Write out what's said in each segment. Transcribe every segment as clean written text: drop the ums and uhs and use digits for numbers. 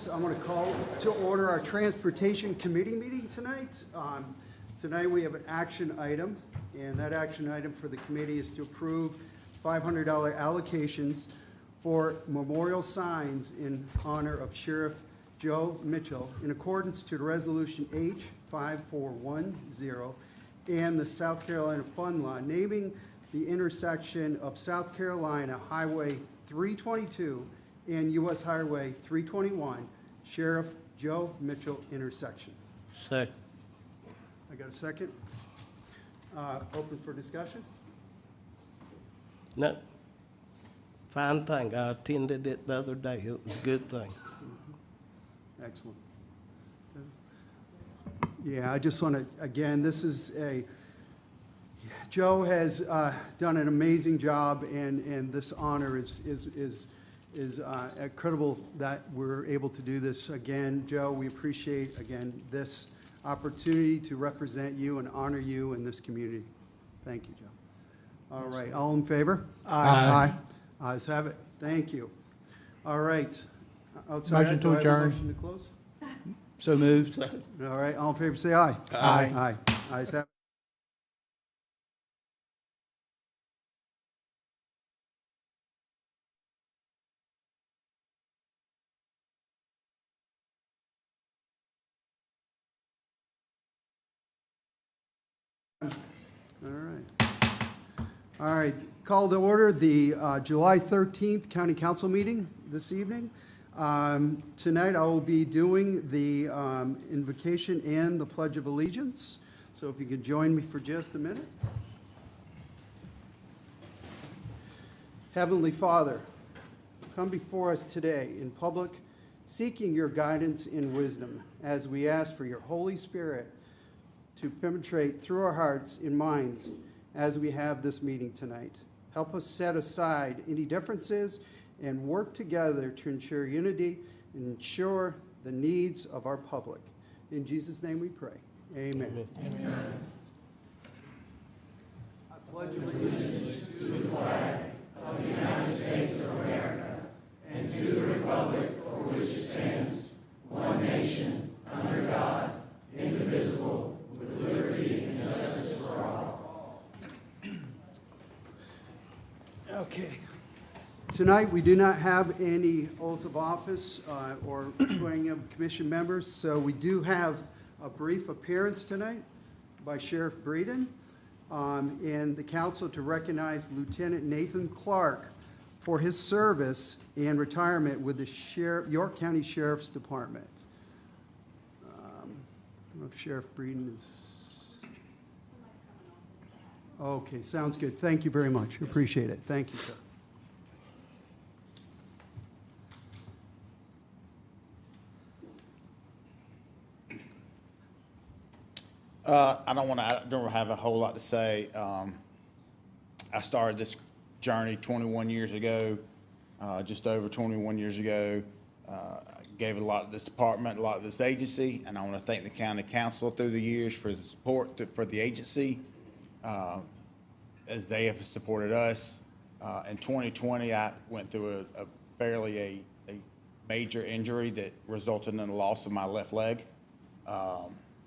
I'm going to call to order our Transportation Committee meeting tonight. Tonight we have an action item, and that action item for the committee is to approve $500 allocations for memorial signs in honor of Sheriff Joe Mitchell in accordance to the Resolution H5410 and the South Carolina Fund Law, naming the intersection of South Carolina Highway 322 and U.S. Highway 321, Sheriff Joe Mitchell intersection. Second. I got a second. Open for discussion. No. Fine thing. I attended it the other day. It was a good thing. Excellent. Yeah, I just want to, again, this is Joe has done an amazing job, and this honor is incredible that we're able to do this again. Joe, we appreciate, again, this opportunity to represent you and honor you in this community. Thank you, Joe. All right, all in favor? Aye. Aye. Ayes have it. Thank you. All right. Motion to do I have a adjourn. Motion to close? So moved. All right, all in favor, say aye. Aye. Aye. Ayes have it. All right, call to order the July 13th County Council meeting this evening. Tonight I will be doing the invocation and the Pledge of Allegiance. So if you could join me for just a minute. Heavenly Father, come before us today in public, seeking your guidance and wisdom as we ask for your Holy Spirit to penetrate through our hearts and minds as we have this meeting tonight. Help us set aside any differences and work together to ensure unity and ensure the needs of our public. In Jesus' name we pray. Amen. Amen. I pledge allegiance to the flag of the United States of America and to the republic for which it stands, one nation, under God, indivisible, with liberty and justice for all. Okay. Tonight, we do not have any oath of office or swearing of commission members, so we do have a brief appearance tonight by Sheriff Breeden and the council to recognize Lieutenant Nathan Clark for his service and retirement with the York County Sheriff's Department. I don't know if Sheriff Breeden is... Okay, sounds good. Thank you very much. Appreciate it. Thank you, sir. I don't have a whole lot to say. I started this journey 21 years ago, just over 21 years ago. I gave a lot to this department, a lot to this agency, and I want to thank the county council through the years for the support for the agency, as they have supported us. In 2020, I went through a fairly major injury that resulted in the loss of my left leg.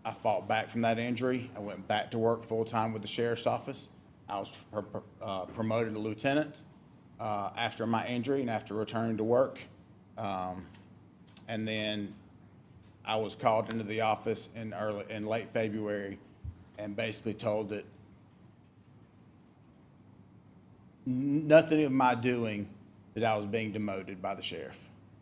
I fought back from that injury. I went back to work full-time with the sheriff's office. I was promoted to lieutenant after my injury and after returning to work. And then I was called into the office in late February and basically told that nothing of my doing that I was being demoted by the sheriff.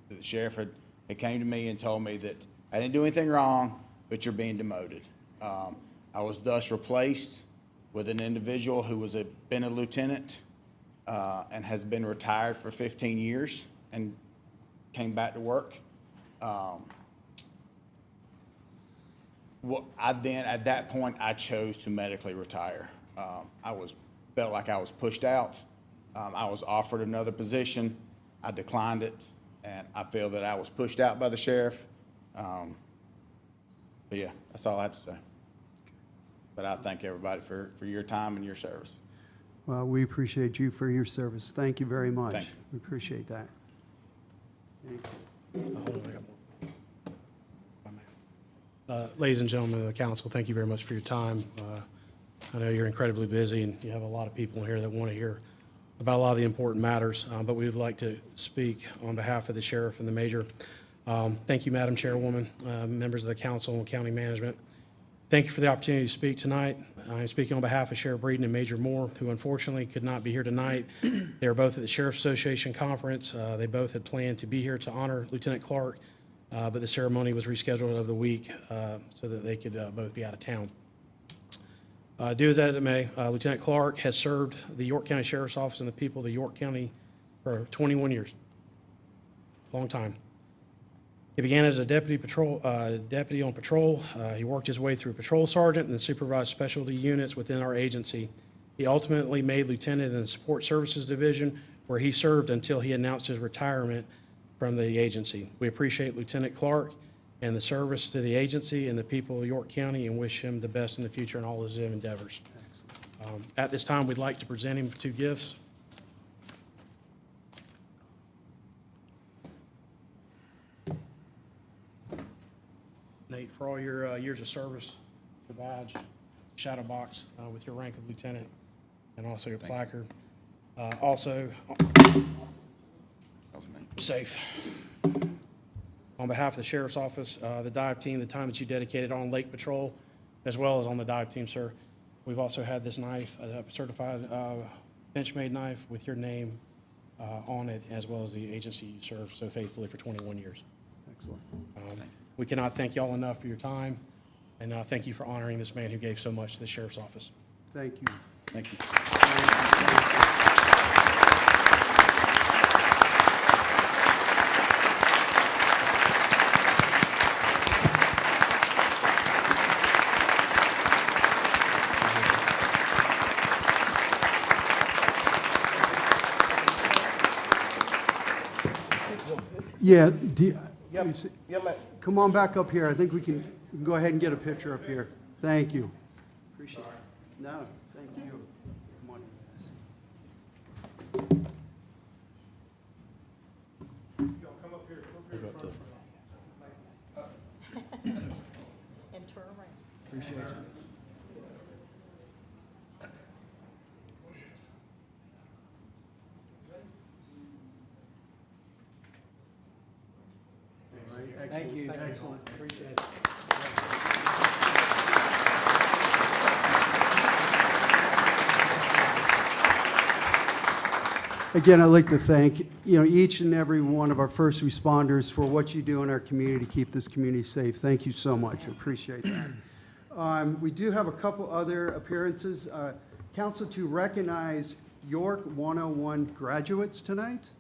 The sheriff had came to me and told me that I didn't do anything wrong, but you're being demoted. I was thus replaced with an individual who was been a lieutenant and has been retired for 15 years and came back to work. At that point, I chose to medically retire. Felt like I was pushed out. I was offered another position. I declined it, and I feel that I was pushed out by the sheriff. But yeah, that's all I have to say. But I thank everybody for your time and your service. Well, we appreciate you for your service. Thank you very much. Thank you. We appreciate that. Thank you. Ladies and gentlemen of the council, thank you very much for your time. I know you're incredibly busy, and you have a lot of people here that want to hear about a lot of the important matters, but we would like to speak on behalf of the sheriff and the major. Thank you, Madam Chairwoman, members of the council and county management. Thank you for the opportunity to speak tonight. I'm speaking on behalf of Sheriff Breeden and Major Moore, who unfortunately could not be here tonight. They are both at the Sheriff's Association Conference. They both had planned to be here to honor Lieutenant Clark, but the ceremony was rescheduled of the week so that they could both be out of town. Do as it may, Lieutenant Clark has served the York County Sheriff's Office and the people of the York County for 21 years. Long time. He began as a deputy on patrol. He worked his way through patrol sergeant and then supervised specialty units within our agency. He ultimately made lieutenant in the Support Services Division, where he served until he announced his retirement from the agency. We appreciate Lieutenant Clark and the service to the agency and the people of York County and wish him the best in the future in all his endeavors. At this time, we'd like to present him 2 gifts. Nate, for all your years of service, the badge, shadow box with your rank of lieutenant, and also your placard. Also, safe. On behalf of the Sheriff's Office, the dive team, the time that you dedicated on Lake Patrol, as well as on the dive team, sir. We've also had this knife, a certified Benchmade knife with your name on it, as well as the agency you served so faithfully for 21 years. Excellent. We cannot thank y'all enough for your time, and thank you for honoring this man who gave so much to the Sheriff's Office. Thank you. Thank you. Yeah, Yep. Yep, ma'am. come on back up here. I think we can go ahead and get a picture up here. Thank you. Appreciate it. No, thank you. Come on. And turn around. Appreciate you. Thank you. Excellent. Appreciate it. Again, I'd like to thank, each and every one of our first responders for what you do in our community to keep this community safe. Thank you so much. I appreciate that. We do have a couple other appearances. Council to recognize York 101 graduates tonight.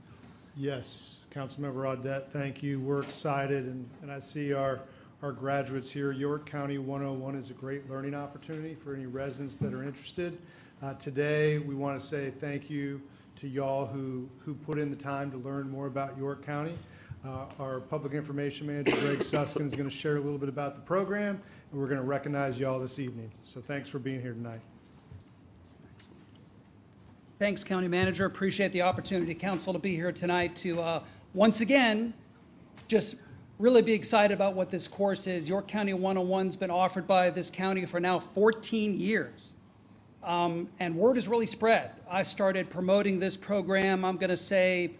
Yes, Councilmember Audette, thank you. We're excited, and I see our graduates here. York County 101 is a great learning opportunity for any residents that are interested. Today, we want to say thank you to y'all who put in the time to learn more about York County. Our Public Information Manager, Greg Suskin, is going to share a little bit about the program, and we're going to recognize y'all this evening. So thanks for being here tonight. Thanks, County Manager. Appreciate the opportunity, Council, to be here tonight to, once again, just really be excited about what this course is. York County 101's been offered by this county for now 14 years. And word has really spread. I started promoting this program, I'm going to say,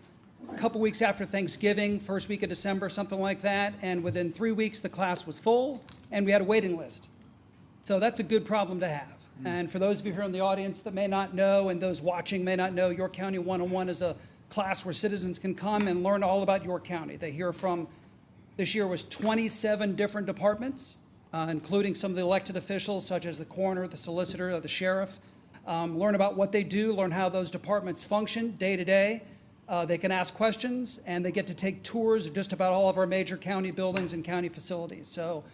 a couple weeks after Thanksgiving, first week of December, something like that. And within 3 weeks, the class was full, and we had a waiting list. So that's a good problem to have. And for those of you here in the audience that may not know, and those watching may not know, York County 101 is a class where citizens can come and learn all about York County. They hear from, this year was 27 different departments, including some of the elected officials such as the coroner, the solicitor, the sheriff. Learn about what they do, learn how those departments function day to day. They can ask questions, and they get to take tours of just about all of our major county buildings and county facilities. So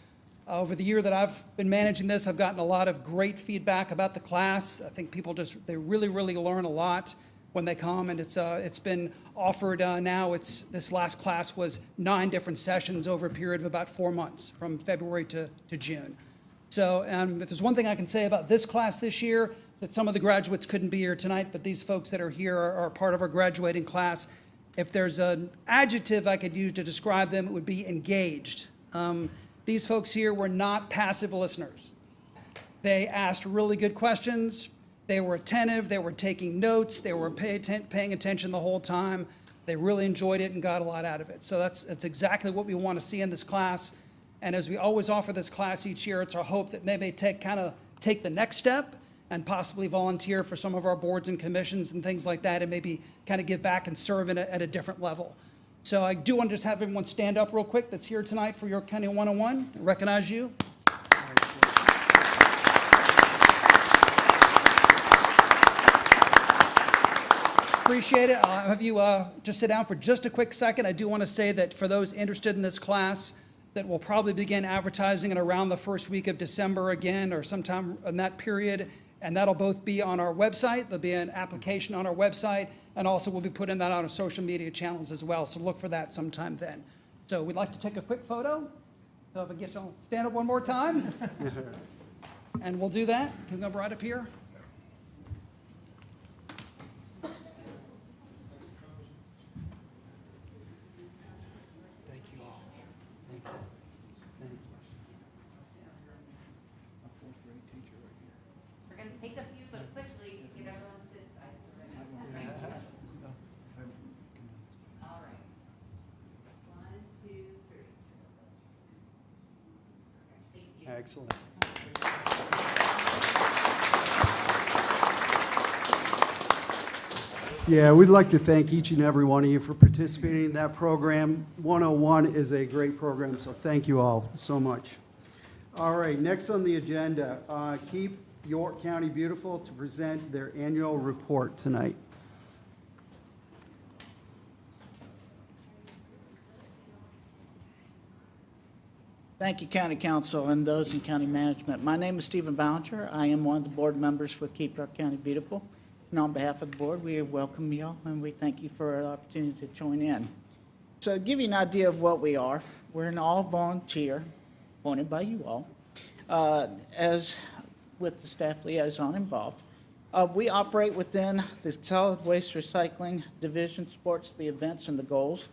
over the year that I've been managing this, I've gotten a lot of great feedback about the class. I think people they really, really learn a lot when they come, and it's been offered now. This last class was 9 different sessions over a period of about 4 months, from February to June. So if there's one thing I can say about this class this year, that some of the graduates couldn't be here tonight, but these folks that are here are part of our graduating class. If there's an adjective I could use to describe them, it would be engaged. these folks here were not passive listeners. They asked really good questions. They were attentive. They were taking notes. They were paying attention the whole time. They really enjoyed it and got a lot out of it. So that's exactly what we want to see in this class. And as we always offer this class each year, it's our hope that they may take the next step and possibly volunteer for some of our boards and commissions and things like that, and maybe kind of give back and serve at a different level. So I do want to just have everyone stand up real quick that's here tonight for York County 101. I recognize you. Appreciate it. I'll have you just sit down for just a quick second. I do want to say that for those interested in this class, that we'll probably begin advertising it around the first week of December again, or sometime in that period. And that'll both be on our website. There'll be an application on our website, and also we'll be putting that on our social media channels as well. So look for that sometime then. So we'd like to take a quick photo. So if I get y'all stand up one more time. And we'll do that. Can we go right up here? Thank you all. Thank you. Thank you. A fourth grade teacher right here. We're gonna take a few, but quickly, to get everyone's good size. All right. 1, 2, 3. Thank you. Excellent. Yeah, we'd like to thank each and every one of you for participating in that program. 101 is a great program, so thank you all so much. All right, next on the agenda, Keep York County Beautiful to present their annual report tonight. Thank you, County Council and those in County Management. My name is Stephen Ballinger. I am one of the board members for Keep York County Beautiful. And on behalf of the board, we welcome you all and we thank you for the opportunity to join in. So to give you an idea of what we are, we're an all-volunteer, appointed by you all, as with the staff liaison involved. We operate within the Solid Waste Recycling Division, supports the events and the goals.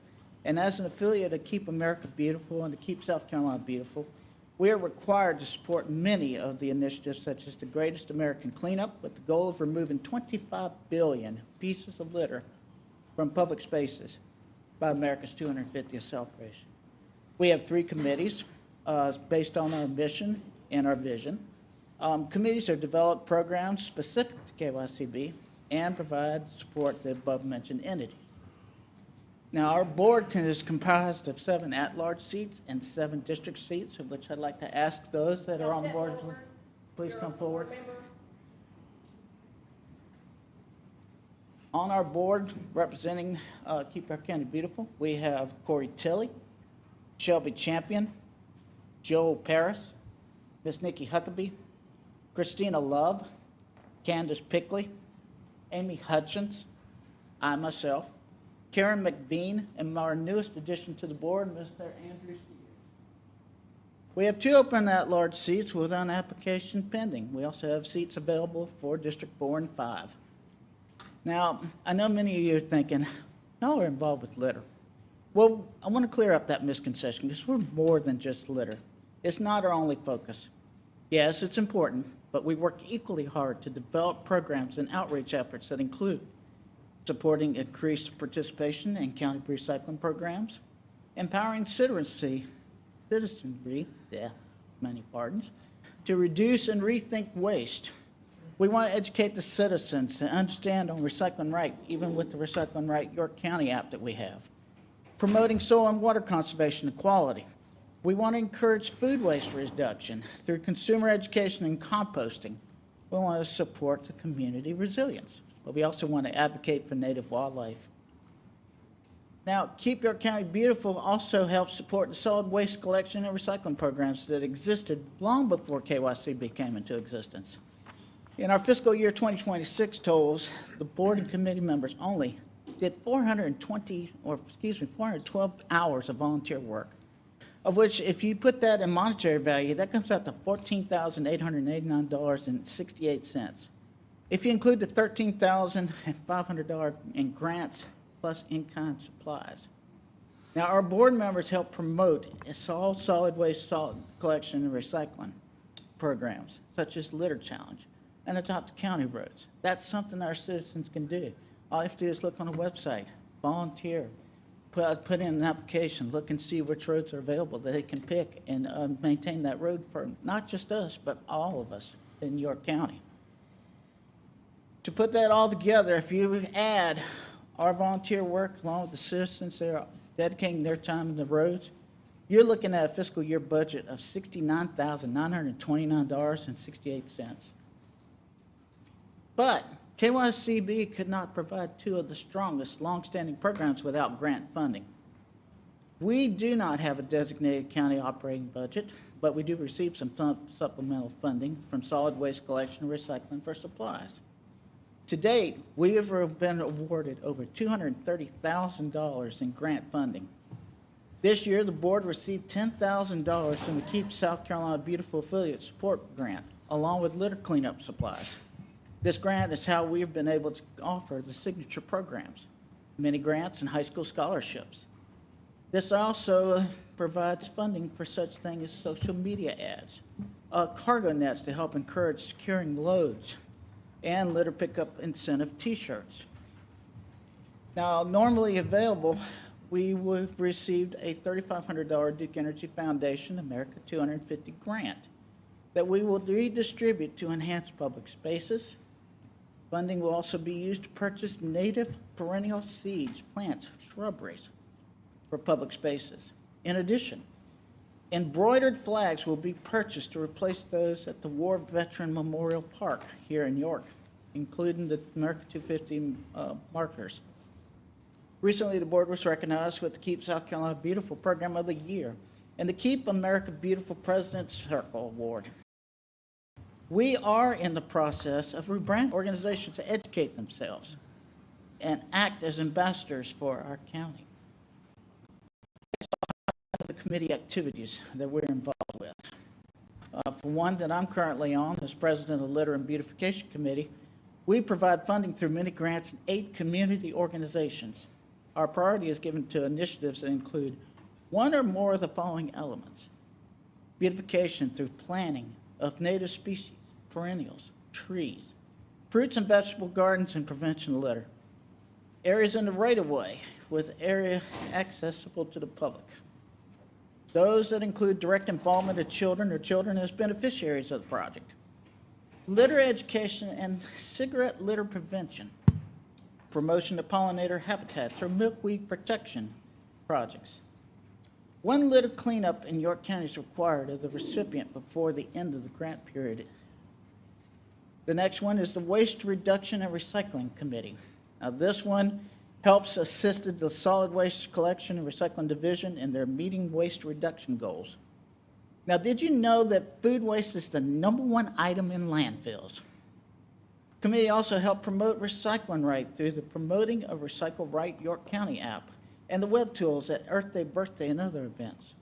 And as an affiliate of Keep America Beautiful and to Keep South Carolina Beautiful, we are required to support many of the initiatives such as the Greatest American Cleanup with the goal of removing 25 billion pieces of litter from public spaces by America's 250th celebration. We have 3 committees based on our mission and our vision. Committees are developed programs specific to KYCB and provide support to the above-mentioned entities. Now, our board is comprised of 7 at-large seats and 7 district seats, of which I'd like to ask those that are on the board to please come forward. On our board, representing Keep York County Beautiful, we have Corey Tilley, Shelby Champion, Joel Paris, Miss Nikki Huckabee, Christina Love, Candace Pickley, Amy Hutchins, I myself, Karen McVean, and our newest addition to the board, Mr. Andrew Steele. We have 2 open at-large seats with an application pending. We also have seats available for District 4 and 5. Now, I know many of you are thinking, y'all are involved with litter. Well, I want to clear up that misconception because we're more than just litter. It's not our only focus. Yes, it's important, but we work equally hard to develop programs and outreach efforts that include supporting increased participation in county recycling programs, empowering citizenry, to reduce and rethink waste. We want to educate the citizens to understand on Recycling Right, even with the Recycling Right York County app that we have. Promoting soil and water conservation and quality. We want to encourage food waste reduction through consumer education and composting. We want to support the community resilience, but we also want to advocate for native wildlife. Now, Keep York County Beautiful also helps support the solid waste collection and recycling programs that existed long before KYCB came into existence. In our fiscal year 2026 totals, the board and committee members only did 412 hours of volunteer work, of which, if you put that in monetary value, that comes out to $14,889.68. If you include the $13,500 in grants plus in-kind supplies. Now, our board members help promote solid waste collection and recycling programs, such as Litter Challenge and Adopt a County Roads. That's something our citizens can do. All you have to do is look on a website, volunteer, put in an application, look and see which roads are available that they can pick and maintain that road for not just us, but all of us in York County. To put that all together, if you add our volunteer work along with the citizens that are dedicating their time in the roads, you're looking at a fiscal year budget of $69,929.68. But KYCB could not provide two of the strongest longstanding programs without grant funding. We do not have a designated county operating budget, but we do receive some supplemental funding from solid waste collection and recycling for supplies. To date, we have been awarded over $230,000 in grant funding. This year, the board received $10,000 from the Keep South Carolina Beautiful Affiliate Support Grant, along with litter cleanup supplies. This grant is how we have been able to offer the signature programs, mini grants, and high school scholarships. This also provides funding for such things as social media ads, cargo nets to help encourage securing loads, and litter pickup incentive T-shirts. Now, normally available, we would have received a $3,500 Duke Energy Foundation America 250 grant that we will redistribute to enhance public spaces. Funding will also be used to purchase native perennial seeds, plants, shrubberies for public spaces. In addition, embroidered flags will be purchased to replace those at the War Veteran Memorial Park here in York, including the America 250 markers. Recently, the board was recognized with the Keep South Carolina Beautiful Program of the Year and the Keep America Beautiful President's Circle Award. We are in the process of rebranding organizations to educate themselves and act as ambassadors for our county. The committee activities that we're involved with. For one that I'm currently on as president of the Litter and Beautification Committee, we provide funding through many grants in 8 community organizations. Our priority is given to initiatives that include one or more of the following elements: beautification through planting of native species, perennials, trees, fruits and vegetable gardens, and prevention of litter. Areas in the right-of-way with area accessible to the public. Those that include direct involvement of children or children as beneficiaries of the project. Litter education and cigarette litter prevention. Promotion of pollinator habitats or milkweed protection projects. One litter cleanup in York County is required of the recipient before the end of the grant period. The next one is the Waste Reduction and Recycling Committee. Now, this one helps assist the Solid Waste Collection and Recycling Division in their meeting waste reduction goals. Now, did you know that food waste is the #1 item in landfills? The committee also helped promote Recycling Right through the Promoting a Recycle Right York County app and the web tools at Earth Day, Birthday, and other events.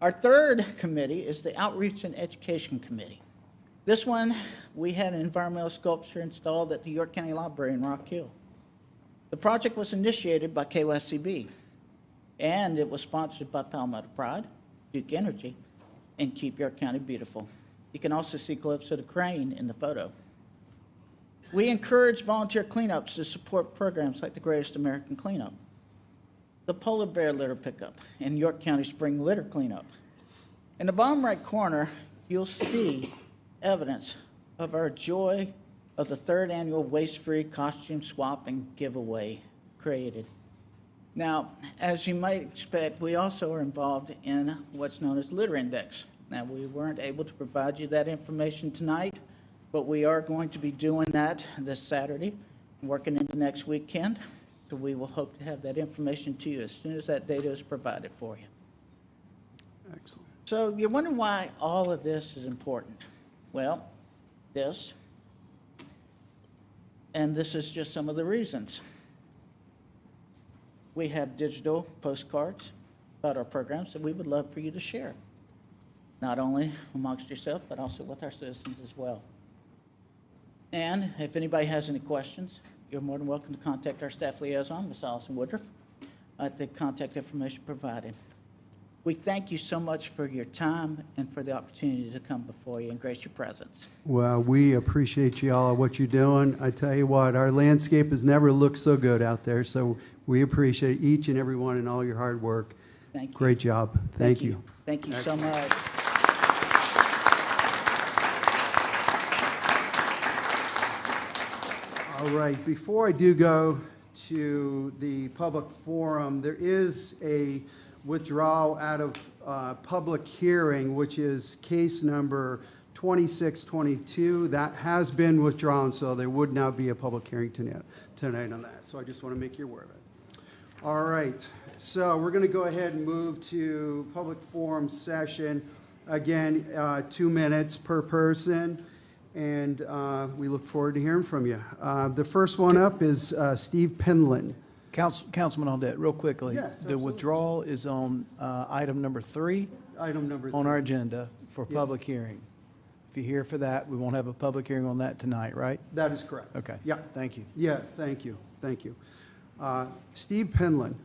Our third committee is the Outreach and Education Committee. This one, we had an environmental sculpture installed at the York County Library in Rock Hill. The project was initiated by KYCB, and it was sponsored by Palmetto Pride, Duke Energy, and Keep York County Beautiful. You can also see clips of the crane in the photo. We encourage volunteer cleanups to support programs like the Greatest American Cleanup, the Polar Bear Litter Pickup, and York County Spring Litter Cleanup. In the bottom right corner, you'll see evidence of our joy of the 3rd annual waste-free costume swapping giveaway created. Now, as you might expect, we also are involved in what's known as Litter Index. Now, we weren't able to provide you that information tonight, but we are going to be doing that this Saturday, working into next weekend. So we will hope to have that information to you as soon as that data is provided for you. Excellent. So you're wondering why all of this is important. Well, this, and this is just some of the reasons. We have digital postcards about our programs that we would love for you to share, not only amongst yourself, but also with our citizens as well. And if anybody has any questions, you're more than welcome to contact our staff liaison, Ms. Allison Woodruff. at the contact information provided. We thank you so much for your time and for the opportunity to come before you and grace your presence. Well, we appreciate you all, what you're doing. I tell you what, our landscape has never looked so good out there, so we appreciate each and every one and all your hard work. Thank you. Great job. Thank you. Thank you so much. All right, before I do go to the public forum, there is a withdrawal out of public hearing, which is case number 2622. That has been withdrawn, so there would now be a public hearing tonight on that. So I just want to make you aware of it. All right, so we're going to go ahead and move to public forum session. Again, 2 minutes per person, and we look forward to hearing from you. The first one up is Steve Penland. Councilman Audette, real quickly. Yes, The absolutely. withdrawal is on item number 3 Item number on our 3. agenda for Yeah. public hearing. If you're here for that, we won't have a public hearing on that tonight, right? That is correct. Okay. Yeah. Thank you. Yeah, thank you, thank you. Steve Penland.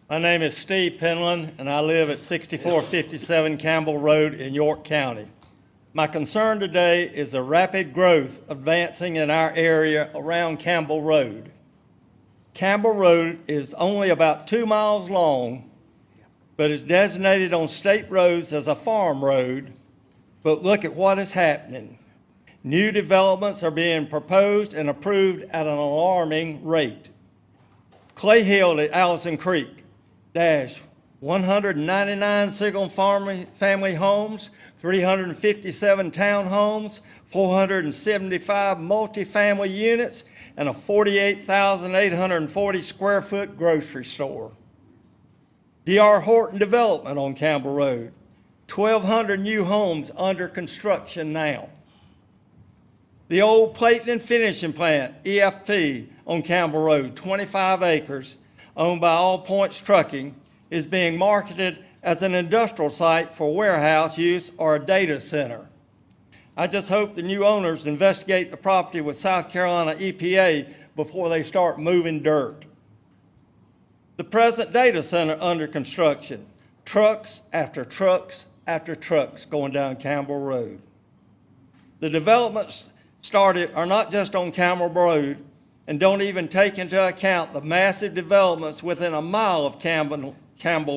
My name is Steve Penland, and I live at 6457 Campbell Road in York County. My concern today is the rapid growth advancing in our area around Campbell Road. Campbell Road is only about 2 miles long, but is designated on state roads as a farm road. But look at what is happening. New developments are being proposed and approved at an alarming rate. Clay Hill at Allison Creek, 199 single-family homes, 357 townhomes, 475 multifamily units, and a 48,840 square foot grocery store. D.R. Horton Development on Campbell Road, 1,200 new homes under construction now. The old plating and finishing plant, EFP, on Campbell Road, 25 acres, owned by All Points Trucking, is being marketed as an industrial site for warehouse use or a data center. I just hope the new owners investigate the property with South Carolina EPA before they start moving dirt. The present data center under construction, trucks after trucks after trucks going down Campbell Road. The developments started are not just on Campbell Road and don't even take into account the massive developments within a mile of Campbell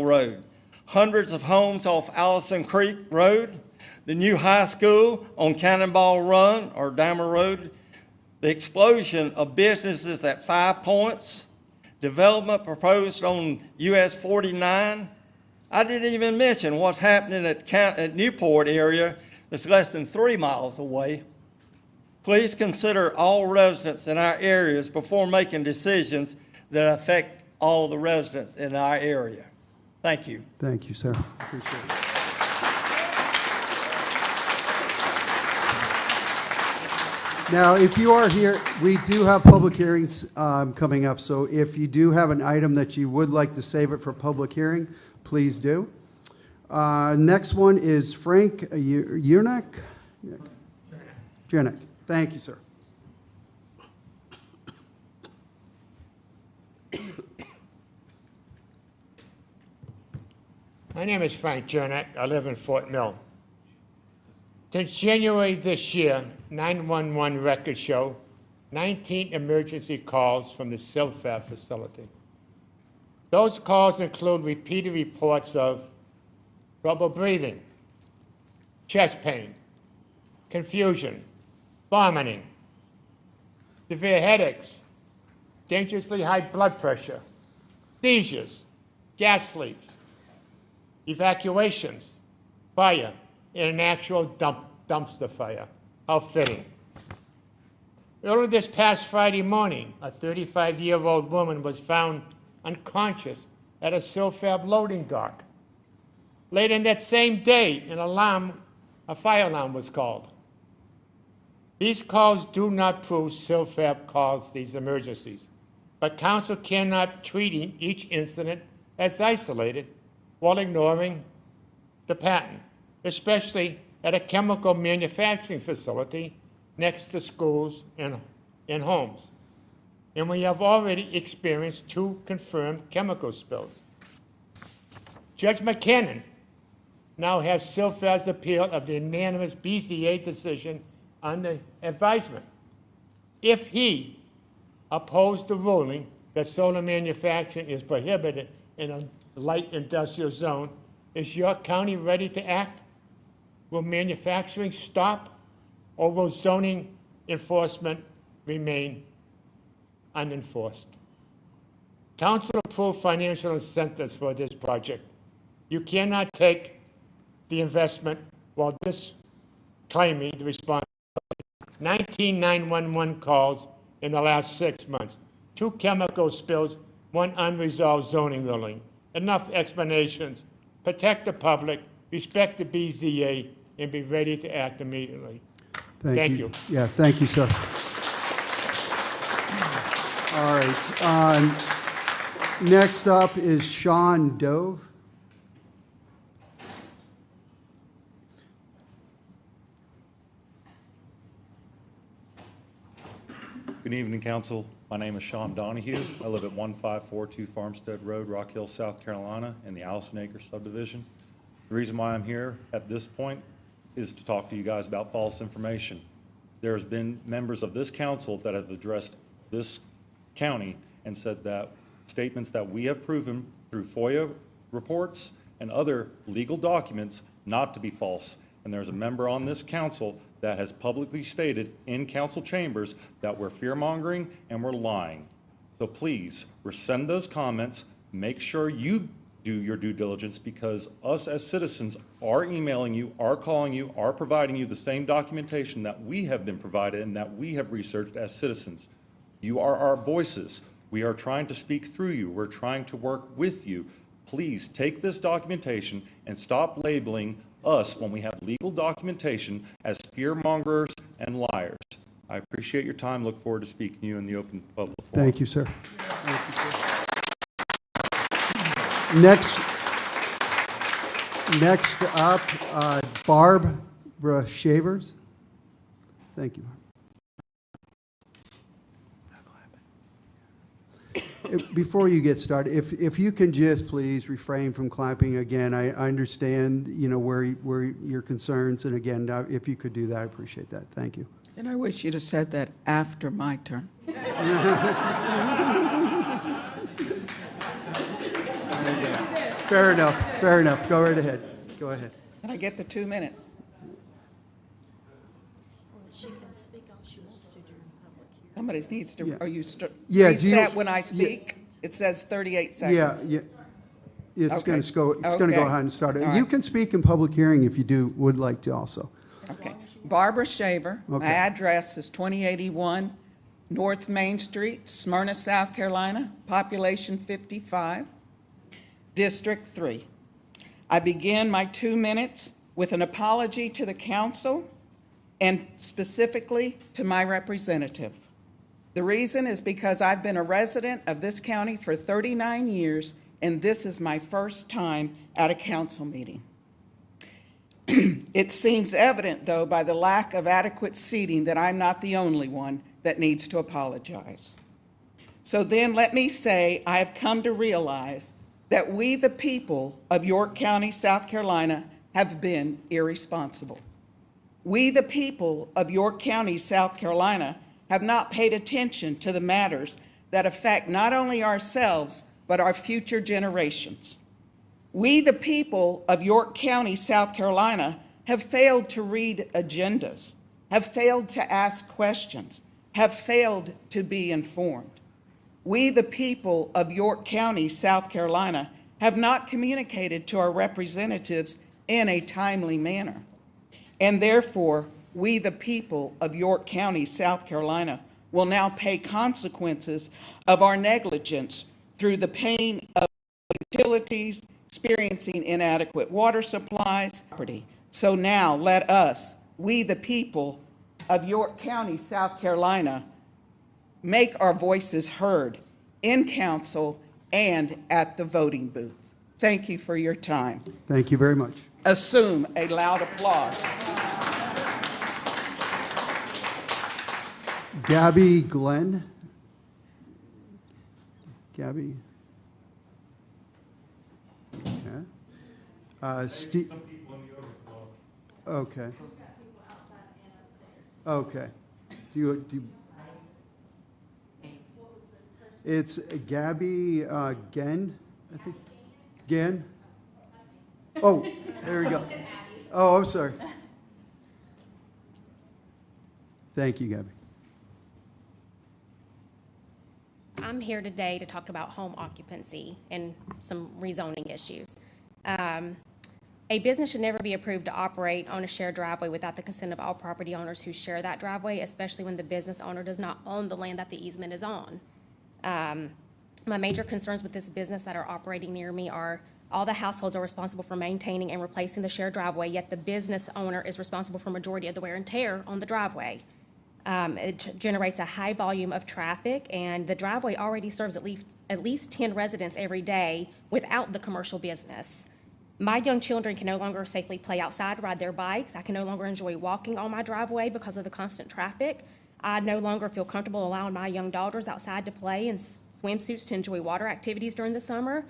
Road. Hundreds of homes off Allison Creek Road, the new high school on Cannonball Run or Dammer Road, the explosion of businesses at 5 Points, development proposed on US 49. I didn't even mention what's happening at Newport area that's less than 3 miles away. Please consider all residents in our areas before making decisions that affect all the residents in our area. Thank you. Thank you, sir. Appreciate it. Now, if you are here, we do have public hearings coming up, so if you do have an item that you would like to save it for public hearing, please do. Next one is Frank Yernak. Jernick. Thank you, sir. My name is Frank Jernick. I live in Fort Mill. Since January this year, 911 records show 19 emergency calls from the CILFAB facility. Those calls include repeated reports of trouble breathing, chest pain, confusion, vomiting, severe headaches, dangerously high blood pressure, seizures, gas leaks, evacuations, fire, and an actual dumpster fire. How fitting. Early this past Friday morning, a 35-year-old woman was found unconscious at a CILFAB loading dock. Later in that same day, a fire alarm was called. These calls do not prove CILFAB caused these emergencies, but council cannot treat each incident as isolated while ignoring the pattern, especially at a chemical manufacturing facility next to schools and homes. And we have already experienced 2 confirmed chemical spills. Judge McKinnon now has Silphad's appeal of the unanimous BZA decision on the advisement. If he opposed the ruling that solar manufacturing is prohibited in a light industrial zone, is your county ready to act? Will manufacturing stop, or will zoning enforcement remain unenforced? Council approved financial incentives for this project. You cannot take the investment while disclaiming the responsibility. 19 911 calls in the last 6 months, 2 chemical spills, 1 unresolved zoning ruling. Enough explanations. Protect the public, respect the BZA, and be ready to act immediately. Thank you. Yeah, thank you, sir. All right. Next up is Sean Dove. Good evening, council. My name is Sean Donahue. I live at 1542 Farmstead Road, Rock Hill, South Carolina, in the Allison Acres subdivision. The reason why I'm here at this point is to talk to you guys about false information. There's been members of this council that have addressed this county and said that statements that we have proven through FOIA reports and other legal documents not to be false. And there's a member on this council that has publicly stated in council chambers that we're fear-mongering and we're lying. So please, rescind those comments, make sure you do your due diligence, because us as citizens are emailing you, are calling you, are providing you the same documentation that we have been provided and that we have researched as citizens. You are our voices. We are trying to speak through you. We're trying to work with you. Please take this documentation and stop labeling us, when we have legal documentation, as fear-mongers and liars. I appreciate your time. Look forward to speaking to you in the open public forum. Thank you, sir. Thank you, sir. Next up, Barbara Shavers. Thank you. Before you get started, if you can just please refrain from clapping again. I understand, you know, where your concerns, and again, if you could do that, I appreciate that. Thank you. And I wish you'd have said that after my turn. Fair enough. Fair enough. Go right ahead. Go ahead. Can I get the 2 minutes? She can speak all she wants to during public hearing. Somebody needs to, Yeah. are you Yeah, do you- reset when I speak? It says 38 Yeah, seconds. yeah. It's Okay. going to go. It's going to go Okay. ahead and start. All And you right. can speak in public hearing if you would like to also. Okay. Barbara Shaver. My Okay. address is 2081 North Main Street, Smyrna, South Carolina, population 55, District 3. I begin my 2 minutes with an apology to the council and specifically to my representative. The reason is because I've been a resident of this county for 39 years, and this is my first time at a council meeting. It seems evident, though, by the lack of adequate seating that I'm not the only one that needs to apologize. So then let me say I have come to realize that we, the people of York County, South Carolina, have been irresponsible. We, the people of York County, South Carolina, have not paid attention to the matters that affect not only ourselves, but our future generations. We, the people of York County, South Carolina, have failed to read agendas, have failed to ask questions, have failed to be informed. We, the people of York County, South Carolina, have not communicated to our representatives in a timely manner. And therefore, we, the people of York County, South Carolina, will now pay consequences of our negligence through the paying of utilities, experiencing inadequate water supplies, property. So now let us, we, the people of York County, South Carolina, make our voices heard in council and at the voting booth. Thank you for your time. Thank you very much. Assume a loud applause. Gabby Glenn. Gabby. Okay. Steve. Okay. Okay. Do you? It's Gabby Gen, I think. Gen? Oh, there we go. Oh, I'm sorry. Thank you, Gabby. I'm here today to talk about home occupancy and some rezoning issues. A business should never be approved to operate on a shared driveway without the consent of all property owners who share that driveway, especially when the business owner does not own the land that the easement is on. My major concerns with this business that are operating near me are all the households are responsible for maintaining and replacing the shared driveway, yet the business owner is responsible for majority of the wear and tear on the driveway. It generates a high volume of traffic, and the driveway already serves at least 10 residents every day without the commercial business. My young children can no longer safely play outside, ride their bikes. I can no longer enjoy walking on my driveway because of the constant traffic. I no longer feel comfortable allowing my young daughters outside to play in swimsuits to enjoy water activities during the summer.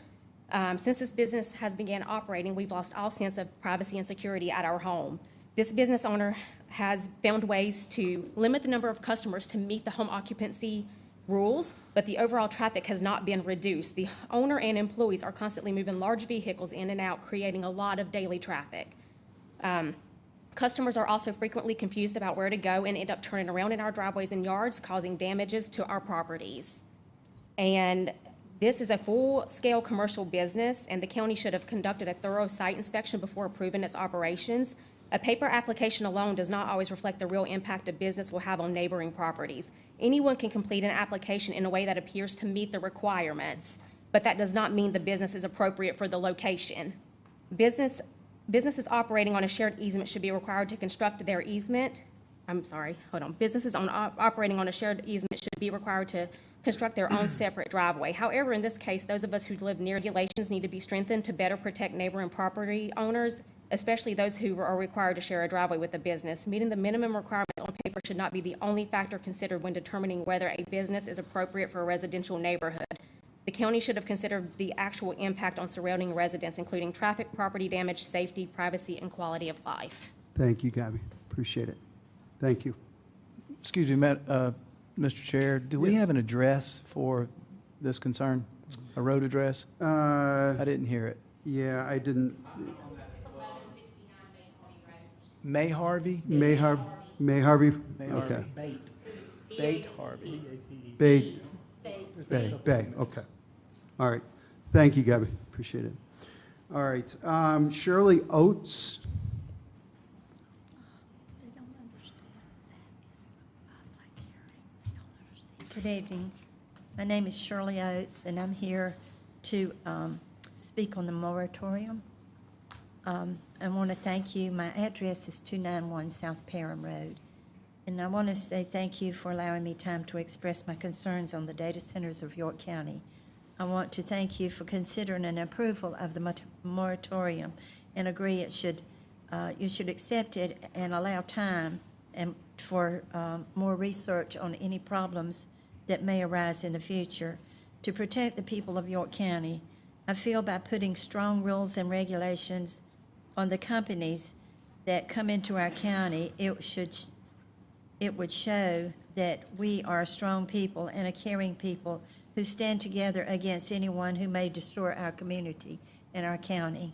Since this business has began operating, we've lost all sense of privacy and security at our home. This business owner has found ways to limit the number of customers to meet the home occupancy rules, but the overall traffic has not been reduced. The owner and employees are constantly moving large vehicles in and out, creating a lot of daily traffic. Customers are also frequently confused about where to go and end up turning around in our driveways and yards, causing damages to our properties. And this is a full-scale commercial business, and the county should have conducted a thorough site inspection before approving its operations. A paper application alone does not always reflect the real impact a business will have on neighboring properties. Anyone can complete an application in a way that appears to meet the requirements, but that does not mean the business is appropriate for the location. Businesses operating on a shared easement should be required to construct their easement. Businesses operating on a shared easement should be required to construct their own separate driveway. However, in this case, those of us who live near regulations need to be strengthened to better protect neighboring property owners, especially those who are required to share a driveway with a business. Meeting the minimum requirements on paper should not be the only factor considered when determining whether a business is appropriate for a residential neighborhood. The county should have considered the actual impact on surrounding residents, including traffic, property damage, safety, privacy, and quality of life. Thank you, Gabby. Appreciate it. Thank you. Excuse me, Mr. Chair, do we have an address for this concern? A road address? I didn't hear it. Yeah, I didn't. May Harvey? May Harvey? Okay. Bate Harvey. Bay, okay. All right. Thank you, Gabby. Appreciate it. All right. Shirley Oates. Good evening. My name is Shirley Oates, and I'm here to speak on the moratorium. I want to thank you. My address is 291 South Parham Road. And I want to say thank you for allowing me time to express my concerns on the data centers of York County. I want to thank you for considering an approval of the moratorium and agree it should, you should accept it and allow time and for more research on any problems that may arise in the future. To protect the people of York County, I feel by putting strong rules and regulations on the companies that come into our county, it would show that we are a strong people and a caring people who stand together against anyone who may destroy our community and our county.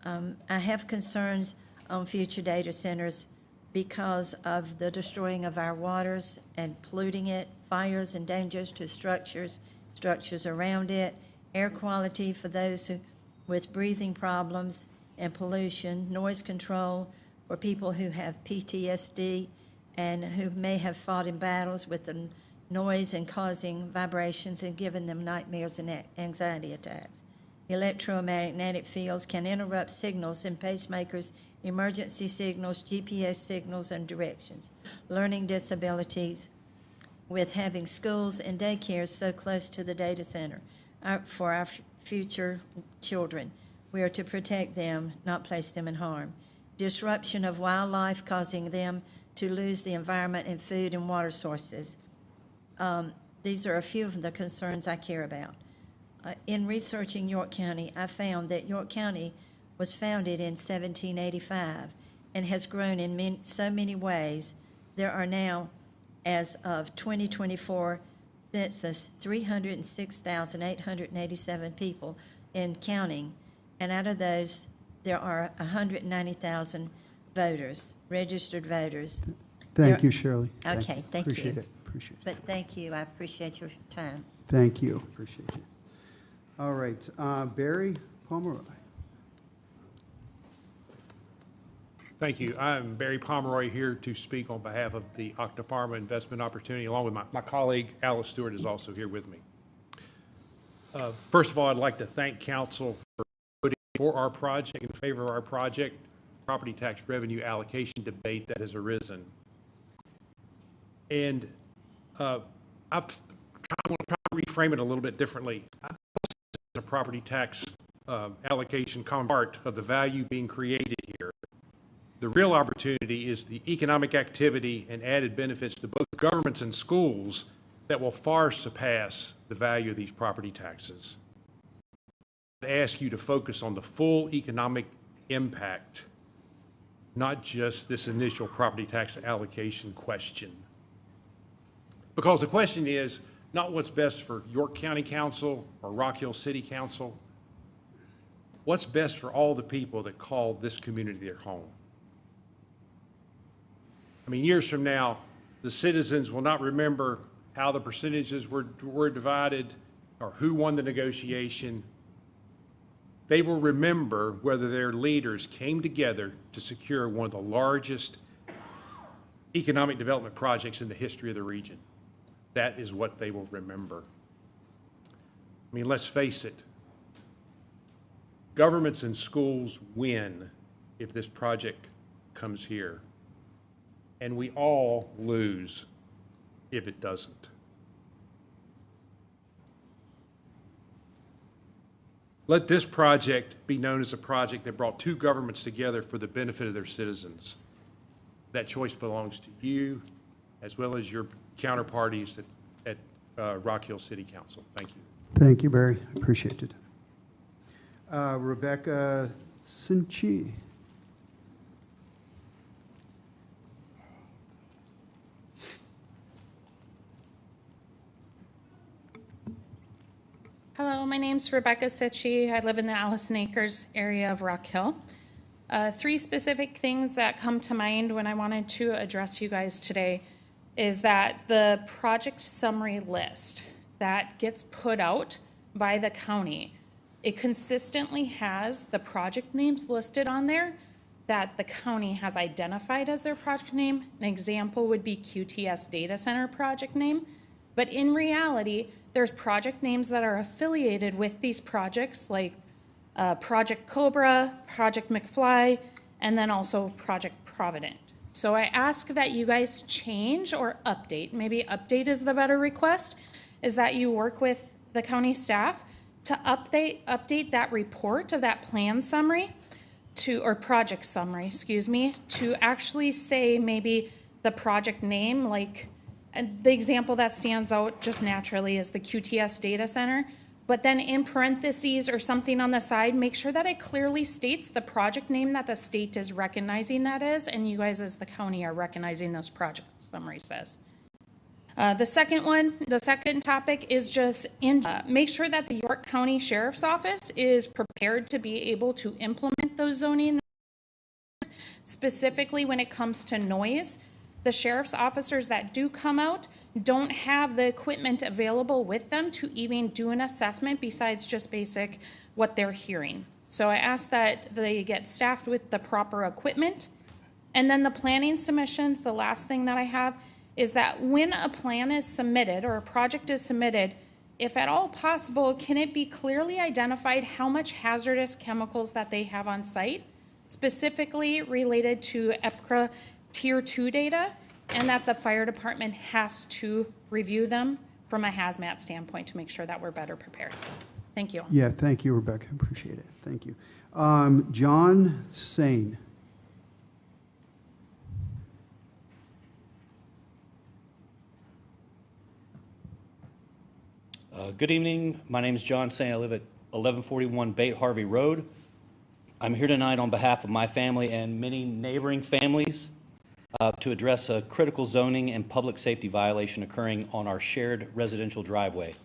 I have concerns on future data centers because of the destroying of our waters and polluting it, fires and dangers to structures around it, air quality for those with breathing problems and pollution, noise control for people who have PTSD and who may have fought in battles with the noise and causing vibrations and giving them nightmares and anxiety attacks. Electromagnetic fields can interrupt signals in pacemakers, emergency signals, GPS signals, and directions. Learning disabilities with having schools and daycares so close to the data center for our future children. We are to protect them, not place them in harm. Disruption of wildlife causing them to lose the environment and food and water sources. These are a few of the concerns I care about. In researching York County, I found that York County was founded in 1785 and has grown in so many ways. There are now, as of 2024 census, 306,887 people in counting, and out of those, there are 190,000 voters, registered voters. Thank you, Shirley. Okay, thank you. Appreciate it, appreciate it. But thank you, I appreciate your time. Thank you, appreciate you. All right, Barry Pomeroy. Thank you. I'm Barry Pomeroy, here to speak on behalf of the Octapharma Investment Opportunity, along with my colleague Alice Stewart is also here with me. First of all, I'd like to thank council for voting for our project, in favor of our project, property tax revenue allocation debate that has arisen. And I want to try to reframe it a little bit differently. A property tax allocation common part of the value being created here. The real opportunity is the economic activity and added benefits to both governments and schools that will far surpass the value of these property taxes. I ask you to focus on the full economic impact, not just this initial property tax allocation question. Because the question is not what's best for York County Council or Rock Hill City Council, what's best for all the people that call this community their home. I mean, years from now, the citizens will not remember how the percentages were divided or who won the negotiation. They will remember whether their leaders came together to secure one of the largest economic development projects in the history of the region. That is what they will remember. I mean, let's face it. Governments and schools win if this project comes here. And we all lose if it doesn't. Let this project be known as a project that brought two governments together for the benefit of their citizens. That choice belongs to you, as well as your counterparties at Rock Hill City Council. Thank you. Thank you, Barry. Appreciate it. Rebecca Sinchi. Hello, my name's Rebecca Sitchie. I live in the Allison Acres area of Rock Hill. Three specific things that come to mind when I wanted to address you guys today is that the project summary list that gets put out by the county, it consistently has the project names listed on there that the county has identified as their project name. An example would be QTS Data Center project name. But in reality, there's project names that are affiliated with these projects, like Project Cobra, Project McFly, and then also Project Provident. So I ask that you guys change or update, maybe update is the better request, is that you work with the county staff to update that report of that plan summary or project summary, excuse me, to actually say maybe the project name, like, and the example that stands out just naturally is the QTS Data Center, but then in parentheses or something on the side, make sure that it clearly states the project name that the state is recognizing that is, and you guys as the county are recognizing those project summaries as. The second topic is just make sure that the York County Sheriff's Office is prepared to be able to implement those zoning, specifically when it comes to noise. The sheriff's officers that do come out don't have the equipment available with them to even do an assessment besides just basic what they're hearing. So I ask that they get staffed with the proper equipment. And then the planning submissions, the last thing that I have is that when a plan is submitted or a project is submitted, if at all possible, can it be clearly identified how much hazardous chemicals that they have on site, specifically related to EPCRA Tier 2 data, and that the fire department has to review them from a hazmat standpoint to make sure that we're better prepared. Thank you. Yeah, thank you, Rebecca. Appreciate it. Thank you. John Sane. Good evening. My name is John Saint. I live at 1141 Bate Harvey Road. I'm here tonight on behalf of my family and many neighboring families to address a critical zoning and public safety violation occurring on our shared residential driveway.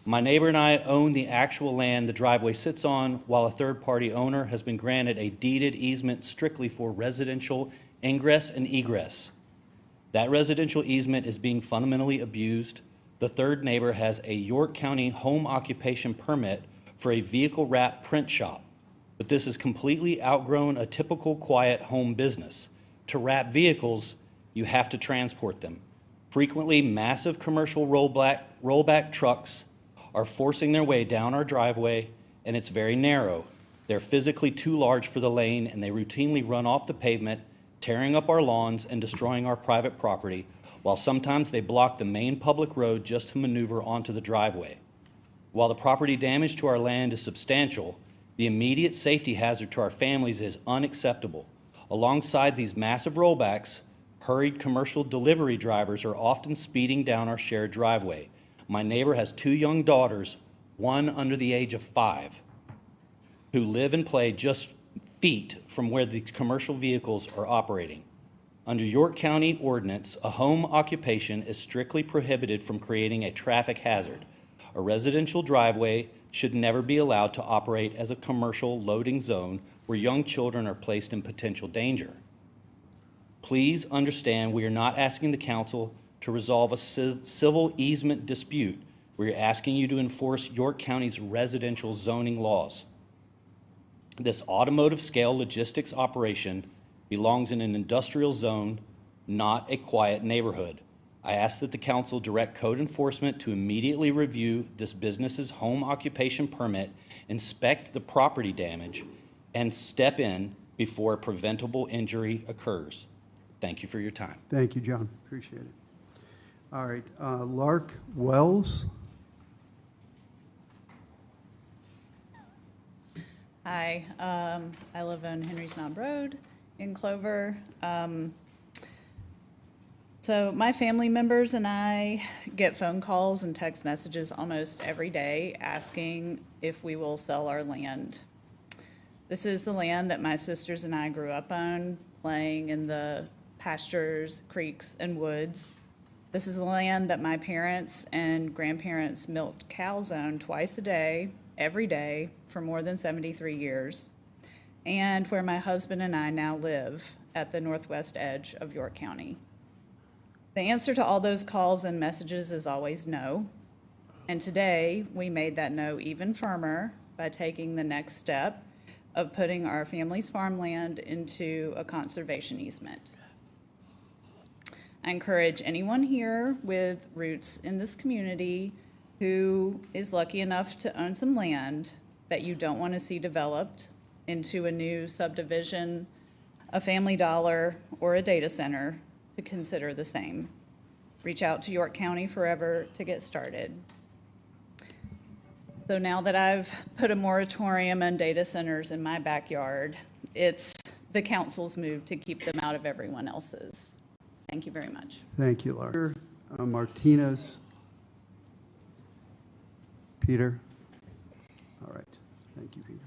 My neighbor and I own the actual land the driveway sits on, while a third-party owner has been granted a deeded easement strictly for residential ingress and egress. That residential easement is being fundamentally abused. The third neighbor has a York County home occupation permit for a vehicle wrap print shop, but this has completely outgrown a typical quiet home business. To wrap vehicles, you have to transport them. Frequently, massive commercial rollback trucks are forcing their way down our driveway, and it's very narrow. They're physically too large for the lane, and they routinely run off the pavement, tearing up our lawns and destroying our private property, while sometimes they block the main public road just to maneuver onto the driveway. While the property damage to our land is substantial, the immediate safety hazard to our families is unacceptable. Alongside these massive rollbacks, hurried commercial delivery drivers are often speeding down our shared driveway. My neighbor has 2 young daughters, one under the age of 5, who live and play just feet from where the commercial vehicles are operating. Under York County ordinance, a home occupation is strictly prohibited from creating a traffic hazard. A residential driveway should never be allowed to operate as a commercial loading zone where young children are placed in potential danger. Please understand we are not asking the council to resolve a civil easement dispute. We are asking you to enforce York County's residential zoning laws. This automotive scale logistics operation belongs in an industrial zone, not a quiet neighborhood. I ask that the council direct code enforcement to immediately review this business's home occupation permit, inspect the property damage, and step in before a preventable injury occurs. Thank you for your time. Thank you, John. Appreciate it. All right, Lark Wells. Hi, I live on Henry's Knob Road in Clover. So my family members and I get phone calls and text messages almost every day asking if we will sell our land. This is the land that my sisters and I grew up on, playing in the pastures, creeks, and woods. This is the land that my parents and grandparents milked cows on twice a day, every day, for more than 73 years, and where my husband and I now live at the northwest edge of York County. The answer to all those calls and messages is always no, and today we made that no even firmer by taking the next step of putting our family's farmland into a conservation easement. I encourage anyone here with roots in this community who is lucky enough to own some land that you don't want to see developed into a new subdivision, a Family Dollar, or a data center to consider the same. Reach out to York County Forever to get started. So now that I've put a moratorium on data centers in my backyard, it's the council's move to keep them out of everyone else's. Thank you very much. Thank you, Lark. Martinez. Peter. All right. Thank you, Peter.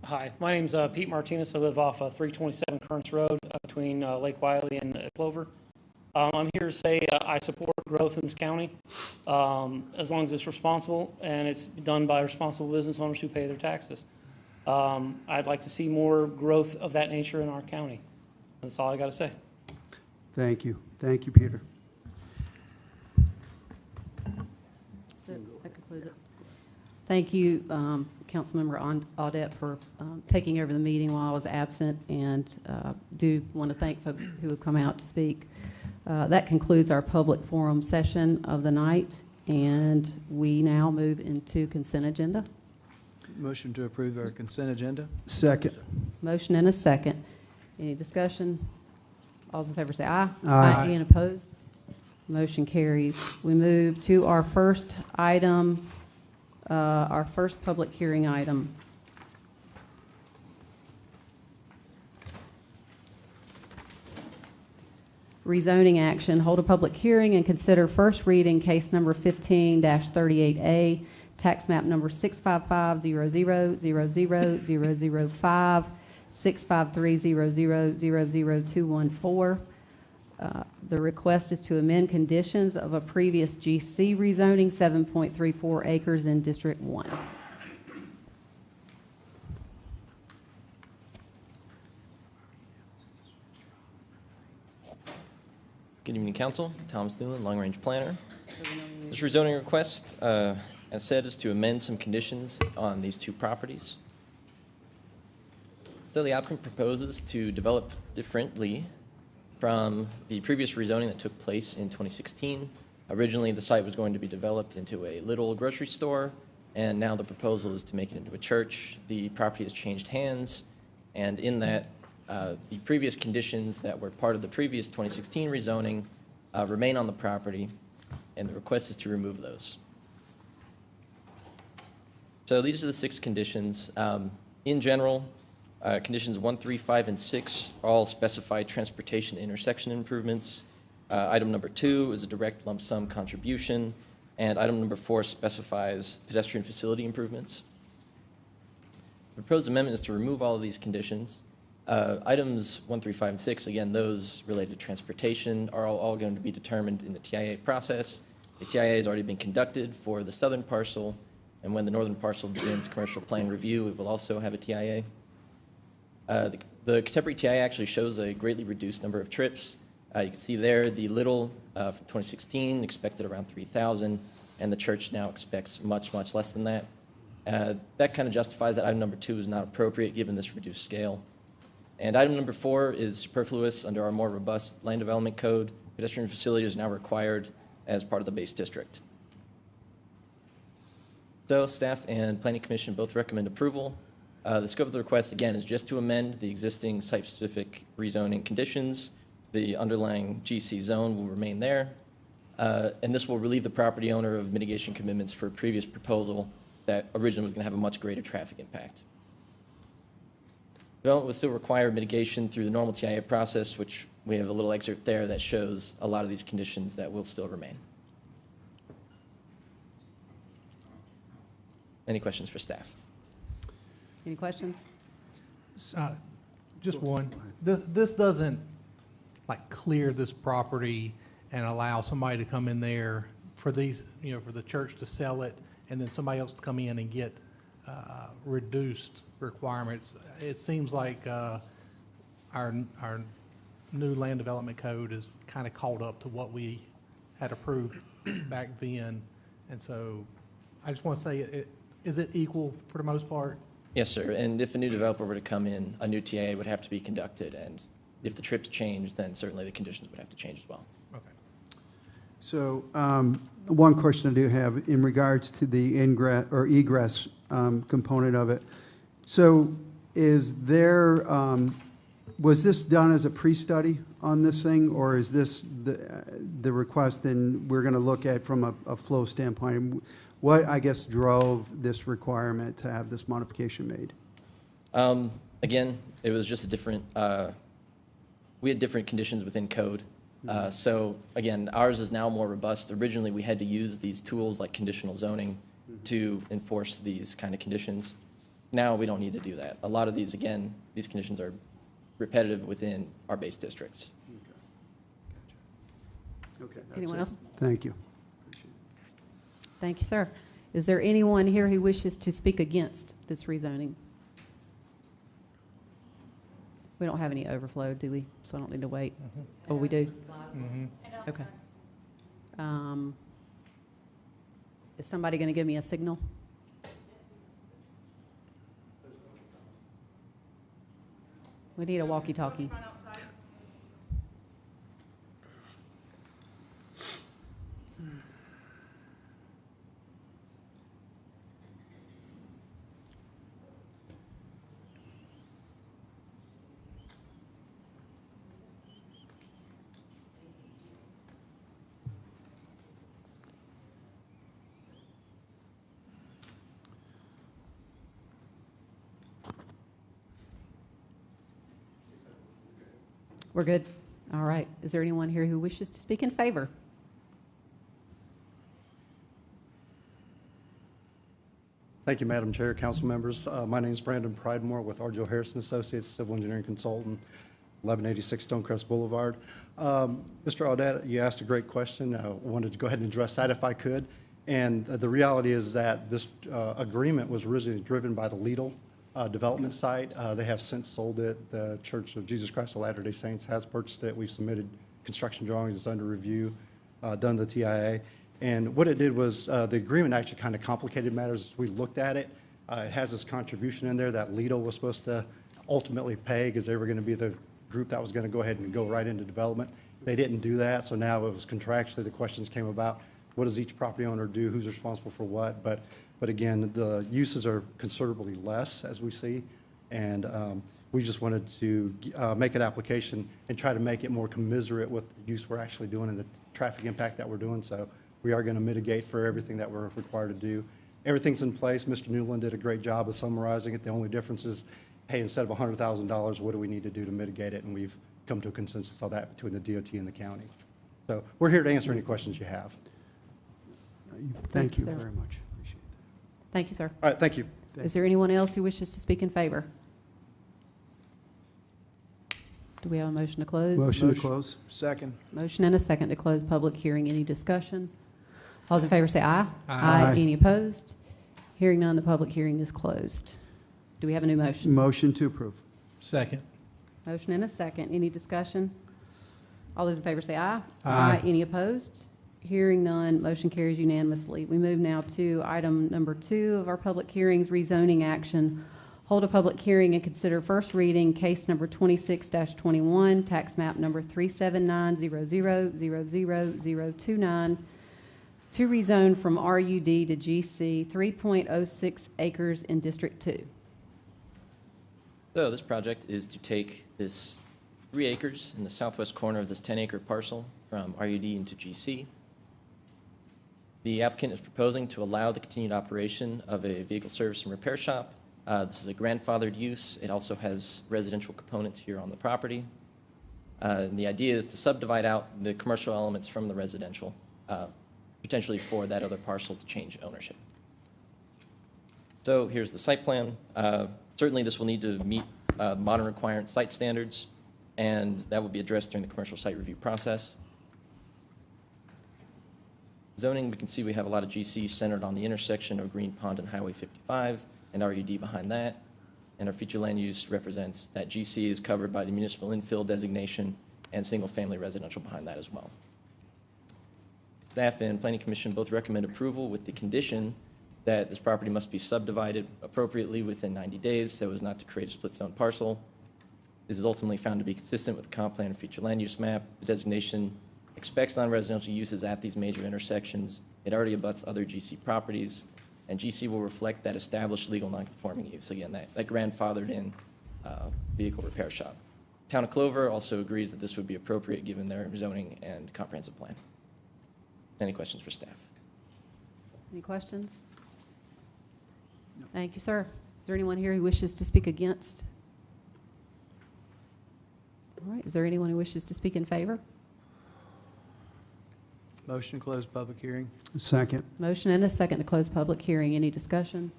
Hi, my name's Pete Martinez. I live off 327 Kearns Road between Lake Wiley and Clover. I'm here to say I support growth in this county as long as it's responsible and it's done by responsible business owners who pay their taxes. I'd like to see more growth of that nature in our county. That's all I got to say. Thank you. Thank you, Peter. That concludes it. Thank you, Councilmember Audette, for taking over the meeting while I was absent, and do want to thank folks who have come out to speak. That concludes our public forum session of the night, and we now move into consent agenda. Motion to approve our consent agenda. Second. Motion and a second. Any discussion? All those in favor say aye. Aye. Any opposed? Motion carries. We move to our first item, our first public hearing item. rezoning action, hold a public hearing and consider first reading case number 15-38A, tax map number 65500000005, 65300000214. The request is to amend conditions of a previous GC rezoning, 7.34 acres in District 1. Good evening, Council. Thomas Newland, Long Range Planner. This rezoning request, as said, is to amend some conditions on these two properties. So the applicant proposes to develop differently from the previous rezoning that took place in 2016. Originally, the site was going to be developed into a little grocery store, and now the proposal is to make it into a church. The property has changed hands, and in that, the previous conditions that were part of the previous 2016 rezoning remain on the property, and the request is to remove those. So these are the 6 conditions. In general, conditions 1, 3, 5, and 6 all specify transportation intersection improvements. Item number 2 is a direct lump sum contribution, and item number 4 specifies pedestrian facility improvements. The proposed amendment is to remove all of these conditions. Items 1, 3, 5, and 6, again, those related to transportation are all going to be determined in the TIA process. The TIA has already been conducted for the southern parcel, and when the northern parcel begins commercial plan review, it will also have a TIA. The contemporary TIA actually shows a greatly reduced number of trips. You can see there the little from 2016 expected around 3,000, and the church now expects much, much less than that. That kind of justifies that item number 2 is not appropriate given this reduced scale. And item number 4 is superfluous under our more robust land development code. Pedestrian facilities are now required as part of the base district. So staff and planning commission both recommend approval. The scope of the request, again, is just to amend the existing site-specific rezoning conditions. The underlying GC zone will remain there. And this will relieve the property owner of mitigation commitments for a previous proposal that originally was going to have a much greater traffic impact. Development will still require mitigation through the normal TIA process, which we have a little excerpt there that shows a lot of these conditions that will still remain. Any questions for staff? Any questions? Just one. This doesn't like clear this property and allow somebody to come in there for these, you know, for the church to sell it, and then somebody else to come in and get reduced requirements. It seems like our new land development code is kind of caught up to what we had approved back then, and so I just want to say, is it equal for the most part? Yes, sir. And if a new developer were to come in, a new TIA would have to be conducted, and if the trips change, then certainly the conditions would have to change as well. Okay. So one question I do have in regards to the ingress or egress component of it. So is there, was this done as a pre-study on this thing, or is this the request and we're going to look at from a flow standpoint? What, I guess, drove this requirement to have this modification made? Again, it was just a different, we had different conditions within code. So again, ours is now more robust. Originally, we had to use these tools like conditional zoning to enforce these kind of conditions. Now we don't need to do that. A lot of these, again, these conditions are repetitive within our base districts. Okay. Anyone else? Thank you. Thank you, sir. Is there anyone here who wishes to speak against this rezoning? We don't have any overflow, do we? So I don't need to wait. Oh, we do? Okay. Is somebody going to give me a signal? We need a walkie-talkie. We're good? All right. Is there anyone here who wishes to speak in favor? Thank you, Madam Chair, council members. My name is Brandon Pridemore with Arjo Harrison Associates, civil engineering consultant, 1186 Stonecrest Boulevard. Mr. Audette, you asked a great question. I wanted to go ahead and address that if I could. And the reality is that this agreement was originally driven by the Lidl development site. They have since sold it. The Church of Jesus Christ of Latter-day Saints has purchased it. We've submitted construction drawings. It's under review, done the TIA. And what it did was the agreement actually kind of complicated matters as we looked at it. It has this contribution in there that Lidl was supposed to ultimately pay because they were going to be the group that was going to go ahead and go right into development. They didn't do that, so now it was contractually, the questions came about, what does each property owner do, who's responsible for what? But again, the uses are considerably less as we see, and we just wanted to make an application and try to make it more commensurate with the use we're actually doing and the traffic impact that we're doing. So we are going to mitigate for everything that we're required to do. Everything's in place. Mr. Newland did a great job of summarizing it. The only difference is, hey, instead of $100,000, what do we need to do to mitigate it? And we've come to a consensus on that between the DOT and the county. So we're here to answer any questions you have. Thank you sir. very much. Appreciate that. Thank you, sir. All right, thank you. Is there anyone else who wishes to speak in favor? Do we have a motion to close? Motion to close. Second. Motion and a second to close public hearing. Any discussion? All those in favor say aye. Aye. Any opposed? Hearing none, the public hearing is closed. Do we have a new motion? Motion to approve. Second. Motion and a second. Any discussion? All those in favor say aye. Aye. Any opposed? Hearing none, motion carries unanimously. We move now to item number 2 of our public hearings, rezoning action. Hold a public hearing and consider first reading case number 26-21, tax map number 37900000029, to rezone from RUD to GC, 3.06 acres in District 2. So this project is to take this 3 acres in the southwest corner of this 10-acre parcel from RUD into GC. The applicant is proposing to allow the continued operation of a vehicle service and repair shop. This is a grandfathered use. It also has residential components here on the property. And the idea is to subdivide out the commercial elements from the residential, potentially for that other parcel to change ownership. So here's the site plan. Certainly this will need to meet modern required site standards, and that will be addressed during the commercial site review process. Zoning, we can see we have a lot of GC centered on the intersection of Green Pond and Highway 55, and RUD behind that. And our future land use represents that GC is covered by the municipal infill designation and single-family residential behind that as well. Staff and Planning Commission both recommend approval with the condition that this property must be subdivided appropriately within 90 days so as not to create a split zone parcel. This is ultimately found to be consistent with the comp plan and future land use map. The designation expects non-residential uses at these major intersections. It already abuts other GC properties, and GC will reflect that established legal non-conforming use. Again, that grandfathered in vehicle repair shop. Town of Clover also agrees that this would be appropriate given their zoning and comprehensive plan. Any questions for staff? Any questions? Thank you, sir. Is there anyone here who wishes to speak against? All right, is there anyone who wishes to speak in favor? Motion to close public hearing. Second. Motion and a second to close public hearing. Any discussion?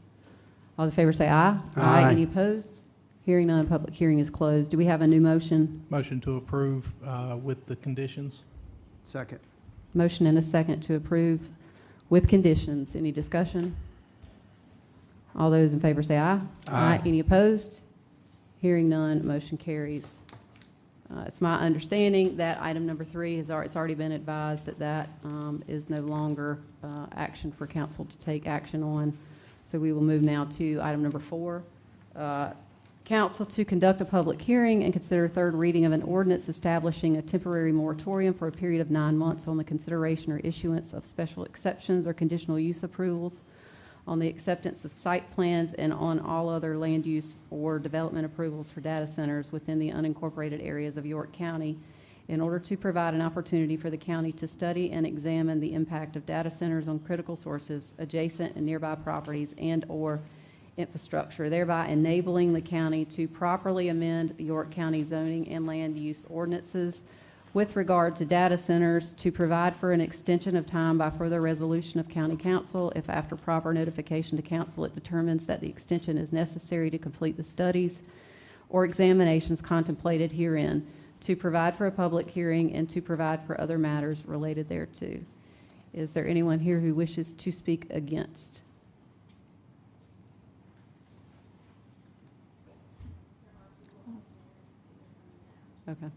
All in favor say aye. Aye. Any opposed? Hearing none, public hearing is closed. Do we have a new motion? Motion to approve with the conditions. Second. Motion and a second to approve with conditions. Any discussion? All those in favor say aye. Aye. Any opposed? Hearing none, motion carries. It's my understanding that item number 3 it's already been advised that is no longer action for council to take action on. So we will move now to item number 4. Council to conduct a public hearing and consider third reading of an ordinance establishing a temporary moratorium for a period of 9 months on the consideration or issuance of special exceptions or conditional use approvals, on the acceptance of site plans, and on all other land use or development approvals for data centers within the unincorporated areas of York County, in order to provide an opportunity for the county to study and examine the impact of data centers on critical sources, adjacent and nearby properties, and/or infrastructure, thereby enabling the county to properly amend the York County zoning and land use ordinances with regard to data centers to provide for an extension of time by further resolution of county council if after proper notification to council it determines that the extension is necessary to complete the studies or examinations contemplated herein, to provide for a public hearing and to provide for other matters related thereto. Is there anyone here who wishes to speak against? Okay.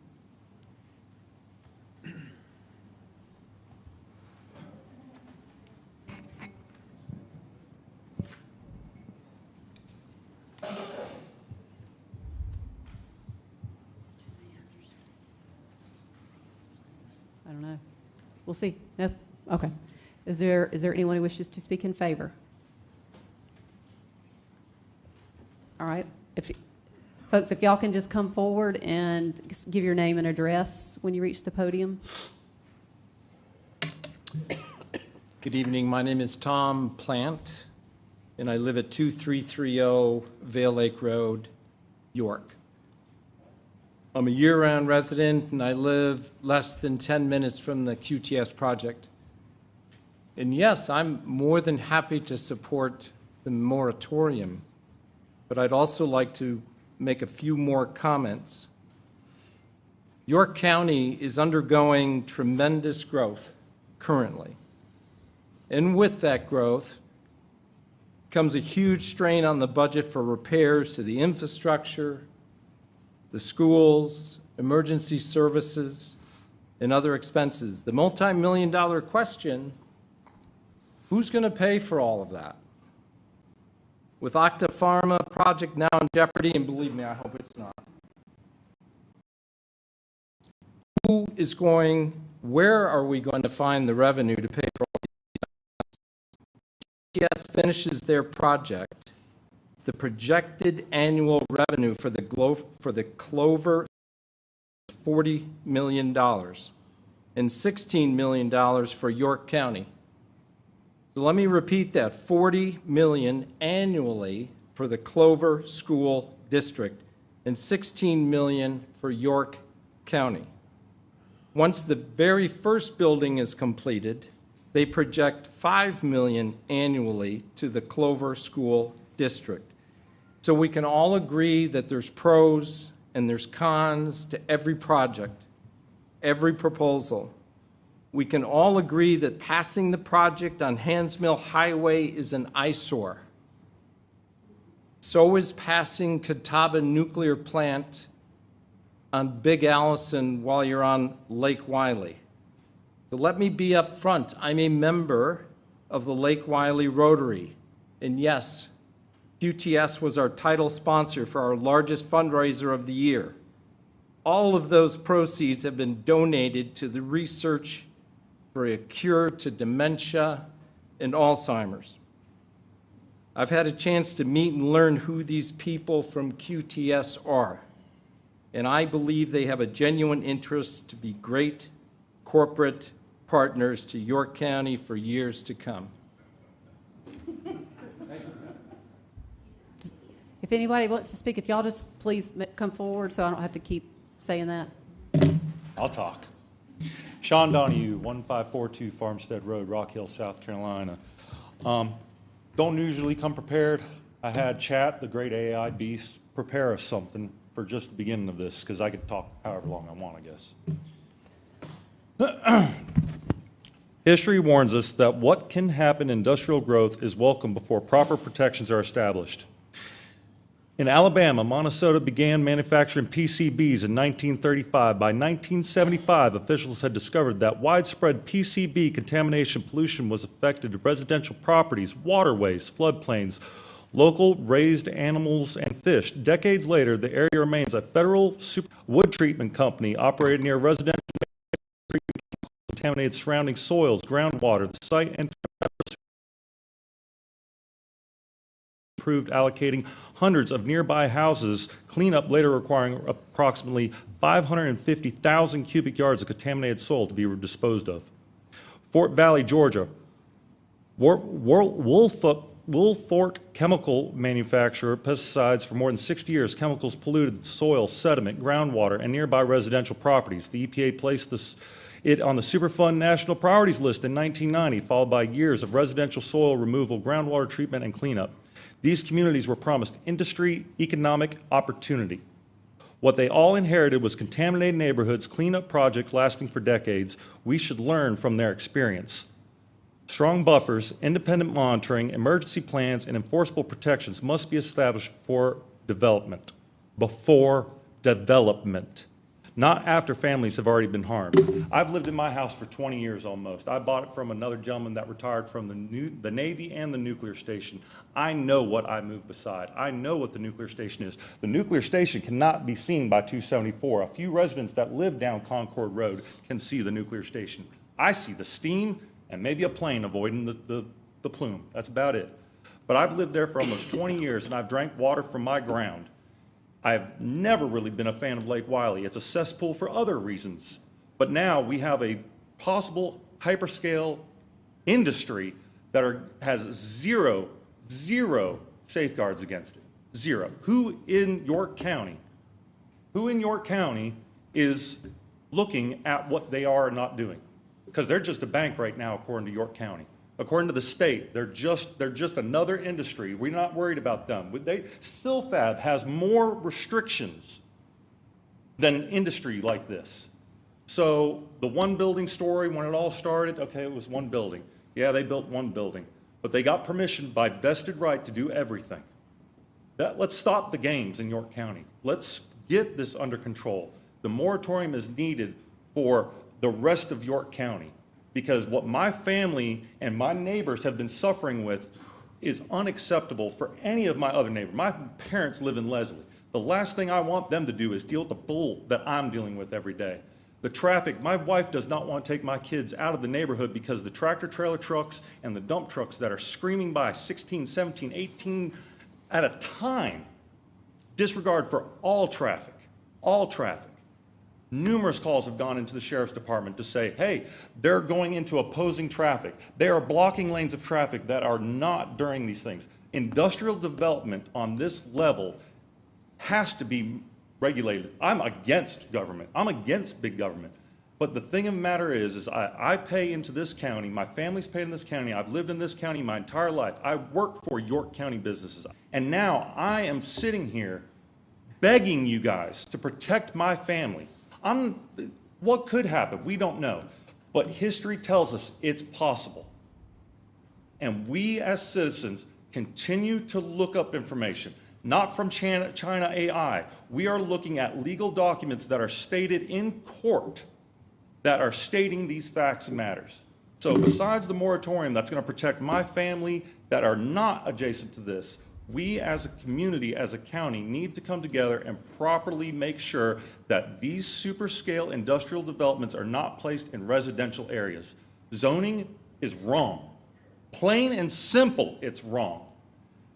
I don't know. We'll see. No? Okay. Is there anyone who wishes to speak in favor? All right. Folks, if y'all can just come forward and give your name and address when you reach the podium. Good evening. My name is Tom Plant, and I live at 2330 Vale Lake Road, York. I'm a year-round resident, and I live less than 10 minutes from the QTS project. And yes, I'm more than happy to support the moratorium, but I'd also like to make a few more comments. York County is undergoing tremendous growth currently. And with that growth comes a huge strain on the budget for repairs to the infrastructure, the schools, emergency services, and other expenses. The multi-million-dollar question, who's going to pay for all of that? With Octa Pharma project now in jeopardy, and believe me, I hope it's not. Where are we going to find the revenue to pay for all these? QTS finishes their project. The projected annual revenue for the Clover is $40 million and $16 million for York County. So let me repeat that, $40 million annually for the Clover School District and $16 million for York County. Once the very first building is completed, they project $5 million annually to the Clover School District. So we can all agree that there's pros and there's cons to every project, every proposal. We can all agree that passing the project on Hands Mill Highway is an eyesore. So is passing Catawba Nuclear Plant on Big Allison while you're on Lake Wylie. So let me be up front. I'm a member of the Lake Wylie Rotary. And yes, QTS was our title sponsor for our largest fundraiser of the year. All of those proceeds have been donated to the research for a cure to dementia and Alzheimer's. I've had a chance to meet and learn who these people from QTS are, and I believe they have a genuine interest to be great corporate partners to York County for years to come. If anybody wants to speak, if y'all just please come forward so I don't have to keep saying that. I'll talk. Sean Donahue, 1542 Farmstead Road, Rock Hill, South Carolina. Don't usually come prepared. I had Chat, the great AI beast, prepare us something for just the beginning of this, because I could talk however long I want, I guess. History warns us that what can happen in industrial growth is welcome before proper protections are established. In Alabama, Montesota began manufacturing PCBs in 1935. By 1975, officials had discovered that widespread PCB contamination pollution was affected residential properties, waterways, floodplains, local raised animals, and fish. Decades later, the area remains a federal wood treatment company operated near residential contaminated surrounding soils, groundwater. The site and approved allocating hundreds of nearby houses, cleanup later requiring approximately 550,000 cubic yards of contaminated soil to be disposed of. Fort Valley, Georgia. Woolfolk Woolfolk Chemical Manufacturer pesticides for more than 60 years. Chemicals polluted soil, sediment, groundwater, and nearby residential properties. The EPA placed it on the Superfund National Priorities List in 1990, followed by years of residential soil removal, groundwater treatment, and cleanup. These communities were promised industry, economic opportunity. What they all inherited was contaminated neighborhoods, cleanup projects lasting for decades. We should learn from their experience. Strong buffers, independent monitoring, emergency plans, and enforceable protections must be established before development. Before development. Not after families have already been harmed. I've lived in my house for 20 years almost. I bought it from another gentleman that retired from the Navy and the nuclear station. I know what I moved beside. I know what the nuclear station is. The nuclear station cannot be seen by 274. A few residents that live down Concord Road can see the nuclear station. I see the steam and maybe a plane avoiding the plume. That's about it. But I've lived there for almost 20 years, and I've drank water from my ground. I've never really been a fan of Lake Wylie. It's a cesspool for other reasons. But now we have a possible hyperscale industry that has zero safeguards against it. Zero. Who in York County is looking at what they are not doing? Because they're just a bank right now, according to York County. According to the state, they're just another industry. We're not worried about them. Silfab has more restrictions than industry like this. So the one building story, when it all started, okay, it was one building. Yeah, they built one building, but they got permission by vested right to do everything. Let's stop the games in York County. Let's get this under control. The moratorium is needed for the rest of York County, because what my family and my neighbors have been suffering with is unacceptable for any of my other neighbors. My parents live in Leslie. The last thing I want them to do is deal with the bull that I'm dealing with every day. The traffic, my wife does not want to take my kids out of the neighborhood because the tractor trailer trucks and the dump trucks that are screaming by 16, 17, 18 at a time. Disregard for all traffic, all traffic. Numerous calls have gone into the sheriff's department to say, hey, they're going into opposing traffic. They are blocking lanes of traffic that are not during these things. Industrial development on this level has to be regulated. I'm against government. I'm against big government. But the thing of the matter is I pay into this county. My family's paid in this county. I've lived in this county my entire life. I work for York County businesses. And now I am sitting here begging you guys to protect my family. What could happen? We don't know. But history tells us it's possible. And we as citizens continue to look up information, not from China AI. We are looking at legal documents that are stated in court that are stating these facts and matters. So besides the moratorium that's going to protect my family that are not adjacent to this, we as a community, as a county, need to come together and properly make sure that these super scale industrial developments are not placed in residential areas. Zoning is wrong. Plain and simple, it's wrong.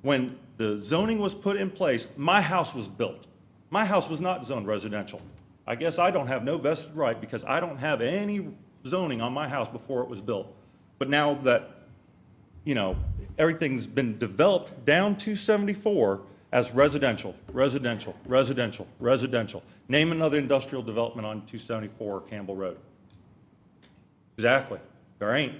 When the zoning was put in place, my house was built. My house was not zoned residential. I guess I don't have no vested right because I don't have any zoning on my house before it was built. But now that, everything's been developed down 274 as residential, residential, residential, residential. Name another industrial development on 274 Campbell Road. Exactly. There ain't.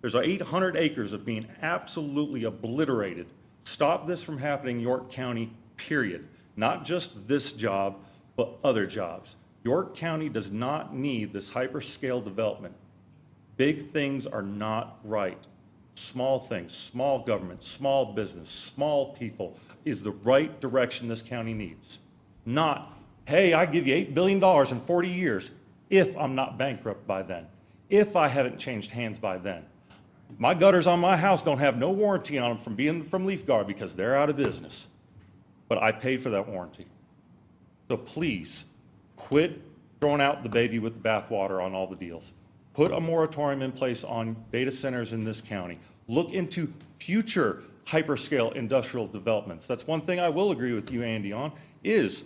There's 800 acres of being absolutely obliterated. Stop this from happening in York County, period. Not just this job, but other jobs. York County does not need this hyperscale development. Big things are not right. Small things, small government, small business, small people is the right direction this county needs. Not, hey, I give you $8 billion in 40 years if I'm not bankrupt by then, if I haven't changed hands by then. My gutters on my house don't have no warranty on them from being from Leaf Guard because they're out of business. But I paid for that warranty. So please, quit throwing out the baby with the bathwater on all the deals. Put a moratorium in place on data centers in this county. Look into future hyperscale industrial developments. That's one thing I will agree with you, Andy, on, is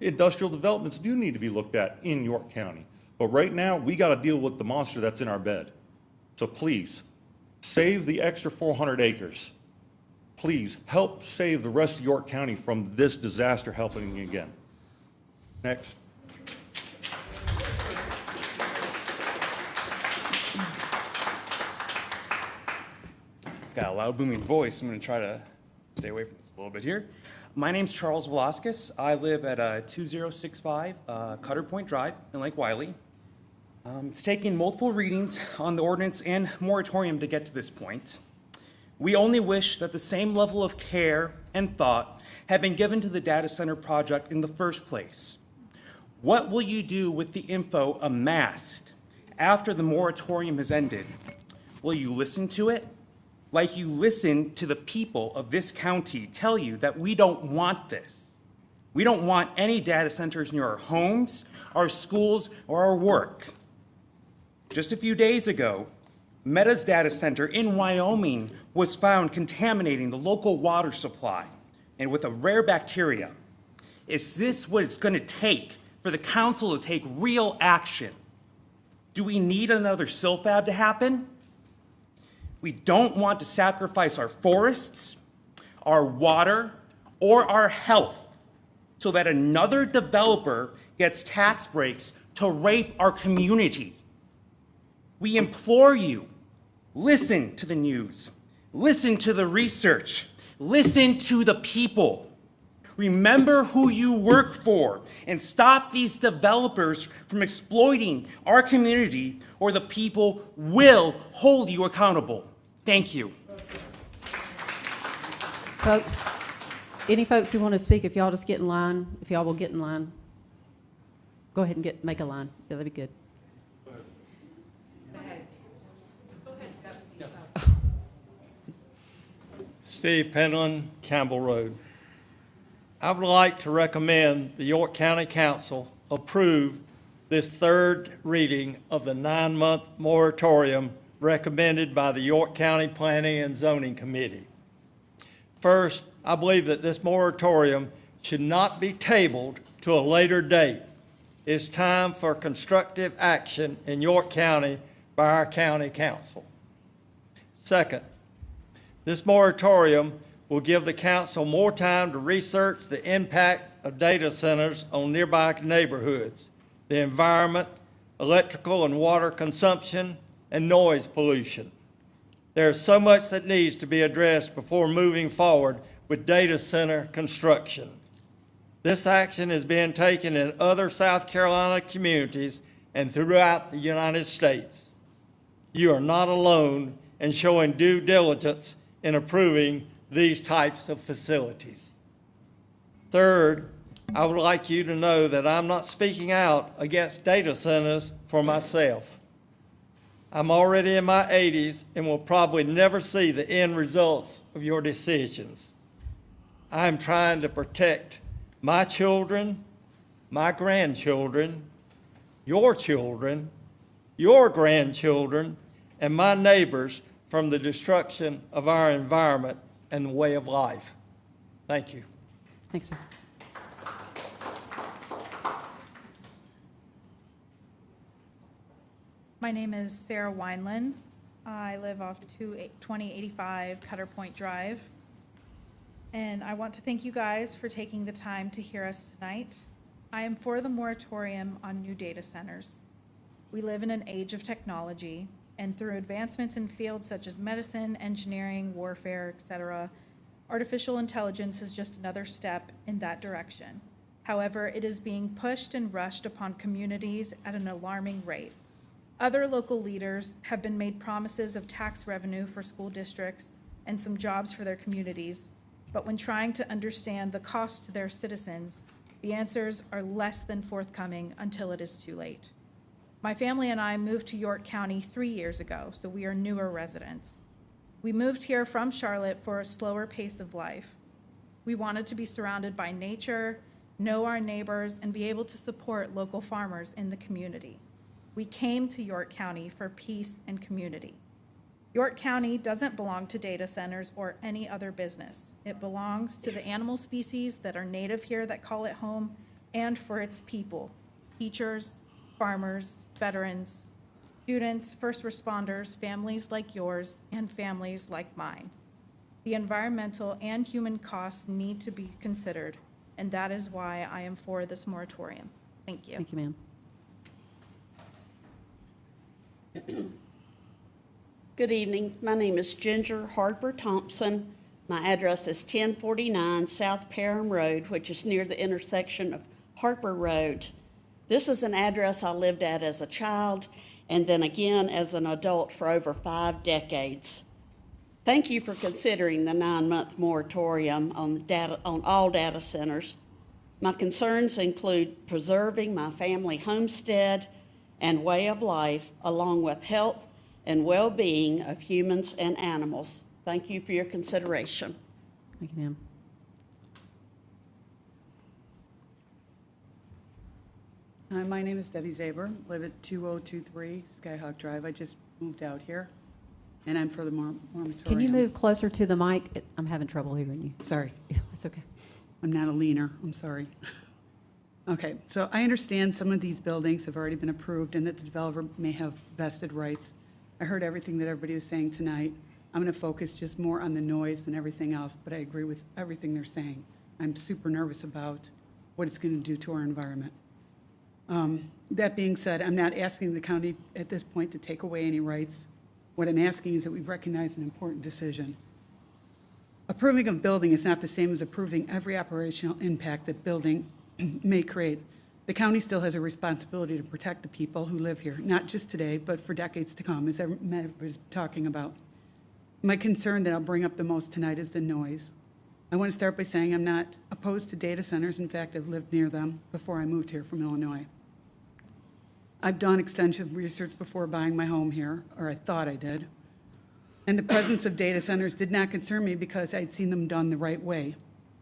industrial developments do need to be looked at in York County. But right now, we got to deal with the monster that's in our bed. So please, save the extra 400 acres. please help save the rest of York County from this disaster happening again. Next. Got a loud booming voice. I'm going to try to stay away from this a little bit here. My name's Charles Velasquez. I live at 2065 Cutter Point Drive in Lake Wiley. It's taken multiple readings on the ordinance and moratorium to get to this point. We only wish that the same level of care and thought had been given to the data center project in the first place. What will you do with the info amassed after the moratorium has ended? Will you listen to it? Like you listen to the people of this county tell you that we don't want this. We don't want any data centers near our homes, our schools, or our work. Just a few days ago, Meta's data center in Wyoming was found contaminating the local water supply and with a rare bacteria. Is this what it's going to take for the council to take real action? Do we need another SILFAB to happen? We don't want to sacrifice our forests, our water, or our health so that another developer gets tax breaks to rape our community. We implore you, listen to the news, listen to the research, listen to the people. Remember who you work for and stop these developers from exploiting our community, or the people will hold you accountable. Thank you. Folks, any folks who want to speak, if y'all just get in line, if y'all will get in line, go ahead and make a line. Yeah, that'd be good. Steve Penland, Campbell Road. I would like to recommend the York County Council approve this third reading of the 9-month moratorium recommended by the York County Planning and Zoning Committee. First, I believe that this moratorium should not be tabled to a later date. It's time for constructive action in York County by our county council. Second, this moratorium will give the council more time to research the impact of data centers on nearby neighborhoods, the environment, electrical and water consumption, and noise pollution. There is so much that needs to be addressed before moving forward with data center construction. This action is being taken in other South Carolina communities and throughout the United States. You are not alone in showing due diligence in approving these types of facilities. Third, I would like you to know that I'm not speaking out against data centers for myself. I'm already in my 80s and will probably never see the end results of your decisions. I'm trying to protect my children, my grandchildren, your grandchildren, and my neighbors from the destruction of our environment and the way of life. Thank you. Thanks, sir. My name is Sarah Wineland. I live off 2085 Cutter Point Drive. And I want to thank you guys for taking the time to hear us tonight. I am for the moratorium on new data centers. We live in an age of technology, and through advancements in fields such as medicine, engineering, warfare, etc., artificial intelligence is just another step in that direction. However, it is being pushed and rushed upon communities at an alarming rate. Other local leaders have been made promises of tax revenue for school districts and some jobs for their communities, but when trying to understand the cost to their citizens, the answers are less than forthcoming until it is too late. My family and I moved to York County 3 years ago, so we are newer residents. We moved here from Charlotte for a slower pace of life. We wanted to be surrounded by nature, know our neighbors, and be able to support local farmers in the community. We came to York County for peace and community. York County doesn't belong to data centers or any other business. It belongs to the animal species that are native here that call it home, and for its people, teachers, farmers, veterans, students, first responders, families like yours, and families like mine. The environmental and human costs need to be considered, and that is why I am for this moratorium. Thank you. Thank you, ma'am. Good evening. My name is Ginger Harper Thompson. My address is 1049 South Parham Road, which is near the intersection of Harper Road. This is an address I lived at as a child and then again as an adult for over 5 decades. Thank you for considering the 9-month moratorium on all data centers. My concerns include preserving my family homestead and way of life, along with health and well-being of humans and animals. Thank you for your consideration. Thank you, ma'am. Hi, my name is Debbie Zaber, live at 2023 Skyhawk Drive. I just moved out here, and I'm for the moratorium. Can you move closer to the mic? I'm having trouble hearing you. Sorry. Yeah, it's okay. I'm not a leaner, I'm sorry. Okay, so I understand some of these buildings have already been approved and that the developer may have vested rights. I heard everything that everybody was saying tonight. I'm going to focus just more on the noise than everything else, but I agree with everything they're saying. I'm super nervous about what it's going to do to our environment. That being said, I'm not asking the county at this point to take away any rights. What I'm asking is that we recognize an important decision. Approving a building is not the same as approving every operational impact that building may create. The county still has a responsibility to protect the people who live here, not just today, but for decades to come, as everybody was talking about. My concern that I'll bring up the most tonight is the noise. I want to start by saying I'm not opposed to data centers. In fact, I've lived near them before I moved here from Illinois. I've done extensive research before buying my home here, or I thought I did. And the presence of data centers did not concern me because I'd seen them done the right way.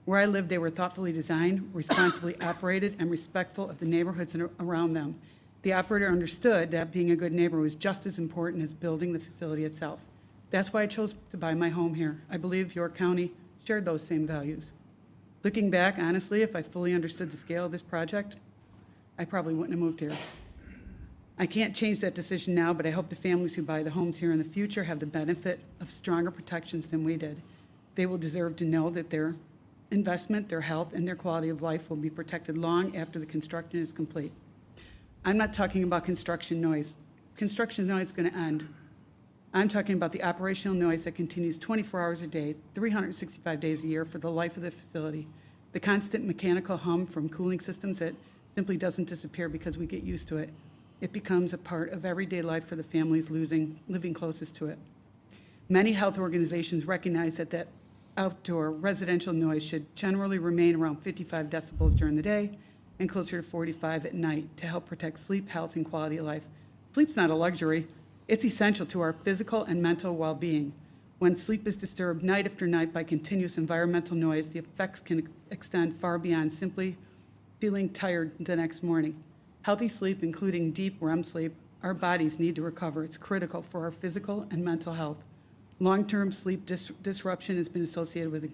Where I lived, they were thoughtfully designed, responsibly operated, and respectful of the neighborhoods around them. The operator understood that being a good neighbor was just as important as building the facility itself. That's why I chose to buy my home here. I believe York County shared those same values. Looking back, honestly, if I fully understood the scale of this project, I probably wouldn't have moved here. I can't change that decision now, but I hope the families who buy the homes here in the future have the benefit of stronger protections than we did. They will deserve to know that their investment, their health, and their quality of life will be protected long after the construction is complete. I'm not talking about construction noise. Construction noise is going to end. I'm talking about the operational noise that continues 24 hours a day, 365 days a year for the life of the facility. The constant mechanical hum from cooling systems that simply doesn't disappear because we get used to it. It becomes a part of everyday life for the families living closest to it. Many health organizations recognize that outdoor residential noise should generally remain around 55 decibels during the day and closer to 45 at night to help protect sleep, health, and quality of life. Sleep's not a luxury. It's essential to our physical and mental well-being. When sleep is disturbed night after night by continuous environmental noise, the effects can extend far beyond simply feeling tired the next morning. Healthy sleep, including deep REM sleep, our bodies need to recover. It's critical for our physical and mental health. Long-term sleep disruption has been associated with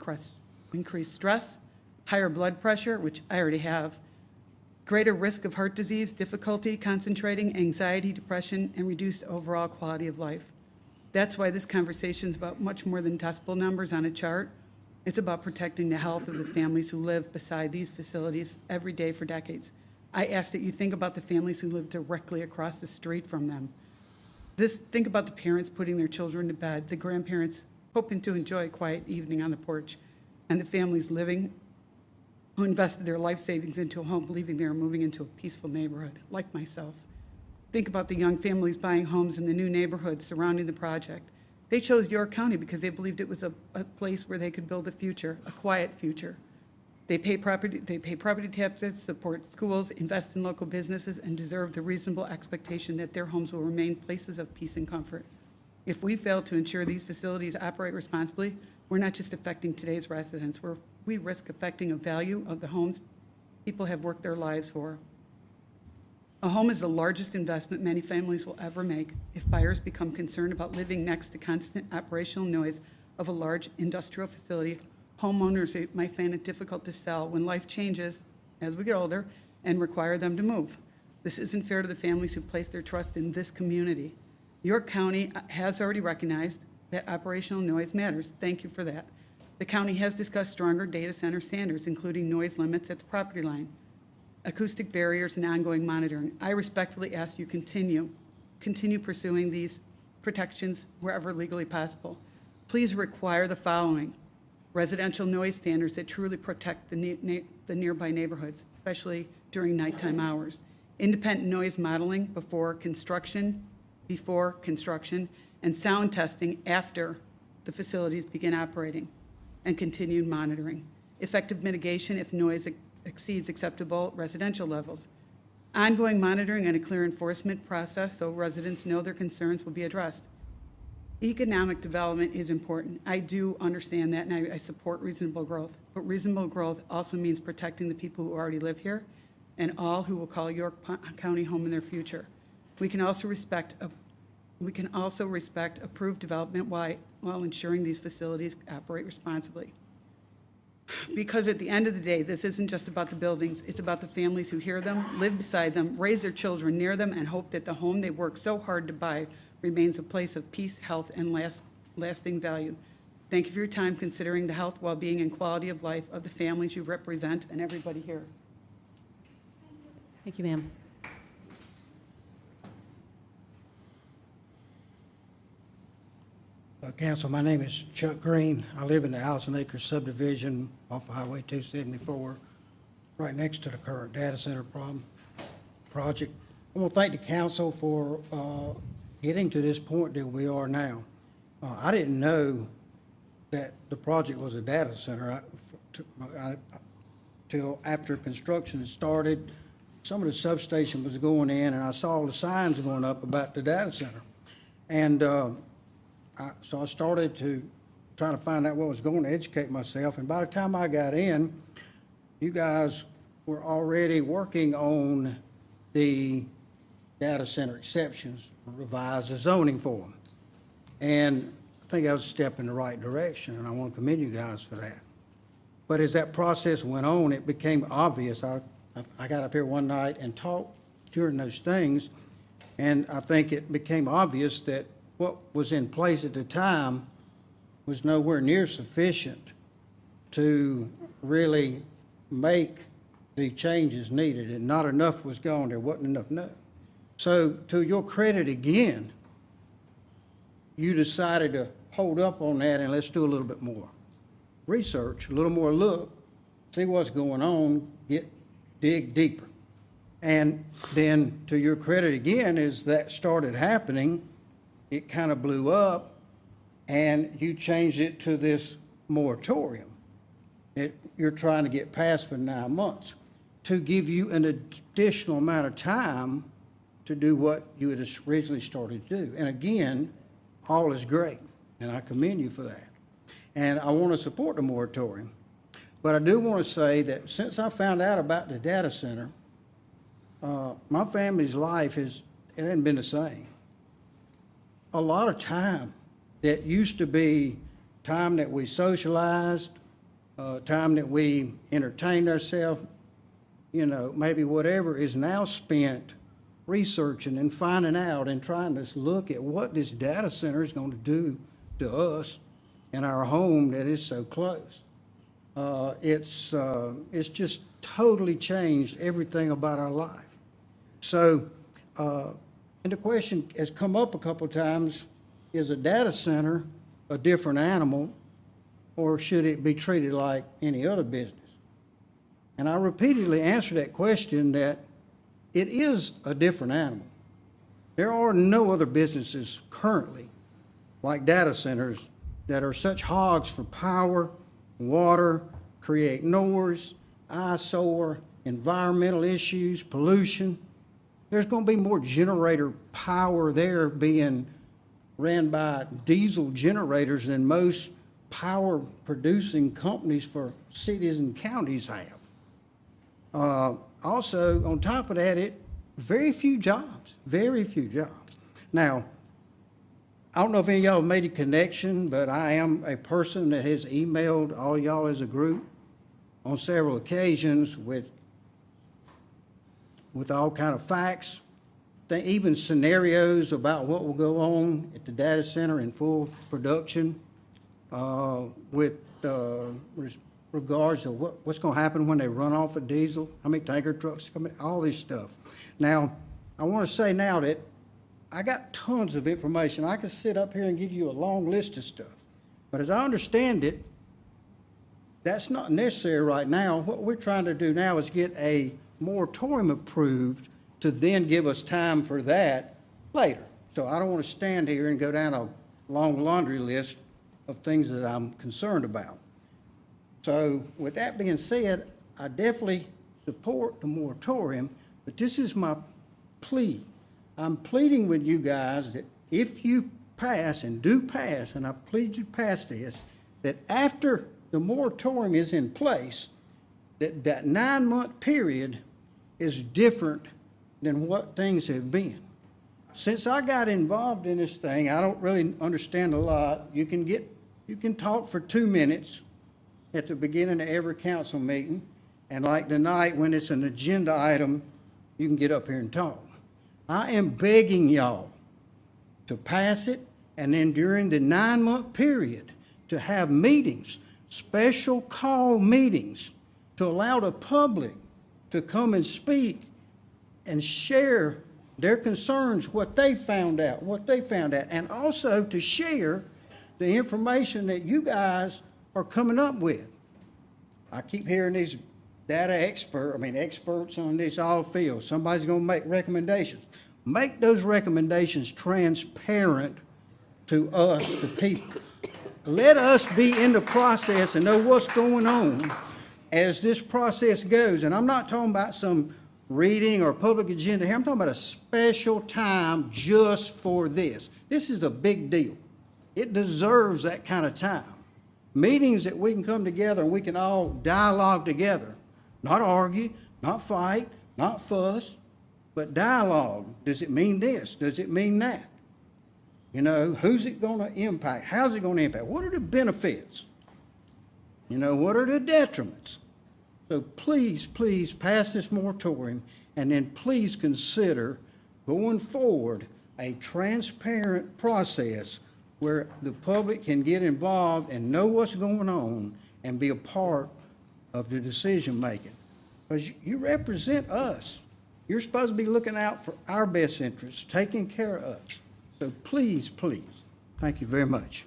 increased stress, higher blood pressure, which I already have, greater risk of heart disease, difficulty concentrating, anxiety, depression, and reduced overall quality of life. That's why this conversation is about much more than decibel numbers on a chart. It's about protecting the health of the families who live beside these facilities every day for decades. I ask that you think about the families who live directly across the street from them. Think about the parents putting their children to bed, the grandparents hoping to enjoy a quiet evening on the porch, and the families who invested their life savings into a home believing they are moving into a peaceful neighborhood, like myself. Think about the young families buying homes in the new neighborhoods surrounding the project. They chose York County because they believed it was a place where they could build a future, a quiet future. They pay property taxes, support schools, invest in local businesses, and deserve the reasonable expectation that their homes will remain places of peace and comfort. If we fail to ensure these facilities operate responsibly, we're not just affecting today's residents, we risk affecting a value of the homes people have worked their lives for. A home is the largest investment many families will ever make. If buyers become concerned about living next to constant operational noise of a large industrial facility, homeowners might find it difficult to sell when life changes as we get older and require them to move. This isn't fair to the families who place their trust in this community. York County has already recognized that operational noise matters. Thank you for that. The county has discussed stronger data center standards, including noise limits at the property line, acoustic barriers, and ongoing monitoring. I respectfully ask you continue pursuing these protections wherever legally possible. Please require the following: residential noise standards that truly protect the nearby neighborhoods, especially during nighttime hours. Independent noise modeling before construction, and sound testing after the facilities begin operating, and continued monitoring. Effective mitigation if noise exceeds acceptable residential levels. Ongoing monitoring and a clear enforcement process so residents know their concerns will be addressed. Economic development is important. I do understand that, and I support reasonable growth. But reasonable growth also means protecting the people who already live here and all who will call York County home in their future. We can also respect approved development while ensuring these facilities operate responsibly. Because at the end of the day, this isn't just about the buildings, it's about the families who hear them, live beside them, raise their children near them, and hope that the home they work so hard to buy remains a place of peace, health, and lasting value. Thank you for your time considering the health, well-being, and quality of life of the families you represent and everybody here. Thank you, ma'am. Council, my name is Chuck Green. I live in the Allison Acres subdivision off of Highway 274, right next to the current data center project. I want to thank the council for getting to this point that we are now. I didn't know that the project was a data center till after construction had started. Some of the substation was going in, and I saw the signs going up about the data center. And so I started to try to find out what was going to educate myself. And by the time I got in, you guys were already working on the data center exceptions, revise the zoning for them. And I think that was a step in the right direction, and I want to commend you guys for that. But as that process went on, it became obvious. I got up here one night and talked during those things, and I think it became obvious that what was in place at the time was nowhere near sufficient to really make the changes needed, and not enough was gone. There wasn't enough. No. So to your credit again, you decided to hold up on that and let's do a little bit more research, a little more look, see what's going on, dig deeper. And then to your credit again, as that started happening, it kind of blew up and you changed it to this moratorium. You're trying to get passed for 9 months to give you an additional amount of time to do what you had originally started to do. And again, all is great, and I commend you for that. And I want to support the moratorium. But I do want to say that since I found out about the data center, my family's life it hasn't been the same. A lot of time that used to be time that we socialized, time that we entertained ourselves, maybe whatever, is now spent researching and finding out and trying to look at what this data center is going to do to us and our home that is so close. It's just totally changed everything about our life. So, and the question has come up a couple of times, is a data center a different animal, or should it be treated like any other business? And I repeatedly answer that question that it is a different animal. There are no other businesses currently like data centers that are such hogs for power, water, create noise, eyesore, environmental issues, pollution. There's going to be more generator power there being ran by diesel generators than most power producing companies for cities and counties have. Also, on top of that, very few jobs. Now, I don't know if any of y'all have made a connection, but I am a person that has emailed all y'all as a group on several occasions with all kind of facts, even scenarios about what will go on at the data center in full production. with regards to what's going to happen when they run off of diesel, how many tanker trucks come in, all this stuff. Now, I want to say now that I got tons of information. I could sit up here and give you a long list of stuff. But as I understand it, that's not necessary right now. What we're trying to do now is get a moratorium approved to then give us time for that later. So I don't want to stand here and go down a long laundry list of things that I'm concerned about. So with that being said, I definitely support the moratorium, but this is my plea. I'm pleading with you guys that if you pass and do pass, and I plead you pass this, that after the moratorium is in place, that 9-month period is different than what things have been. Since I got involved in this thing, I don't really understand a lot. You can talk for 2 minutes at the beginning of every council meeting, and like tonight, when it's an agenda item, you can get up here and talk. I am begging y'all to pass it, and then during the 9-month period, to have meetings, special call meetings, to allow the public to come and speak and share their concerns, what they found out, and also to share the information that you guys are coming up with. I keep hearing these experts on this all field. Somebody's going to make recommendations. Make those recommendations transparent to us, the people. Let us be in the process and know what's going on as this process goes. And I'm not talking about some reading or public agenda here. I'm talking about a special time just for this. This is a big deal. It deserves that kind of time. Meetings that we can come together and we can all dialogue together. Not argue, not fight, not fuss, but dialogue. Does it mean this? Does it mean that? You know, who's it going to impact? How's it going to impact? What are the benefits? You know, what are the detriments? So please, please pass this moratorium, and then please consider going forward a transparent process where the public can get involved and know what's going on and be a part of the decision-making. Because you represent us. You're supposed to be looking out for our best interests, taking care of us. So please, please, thank you very much.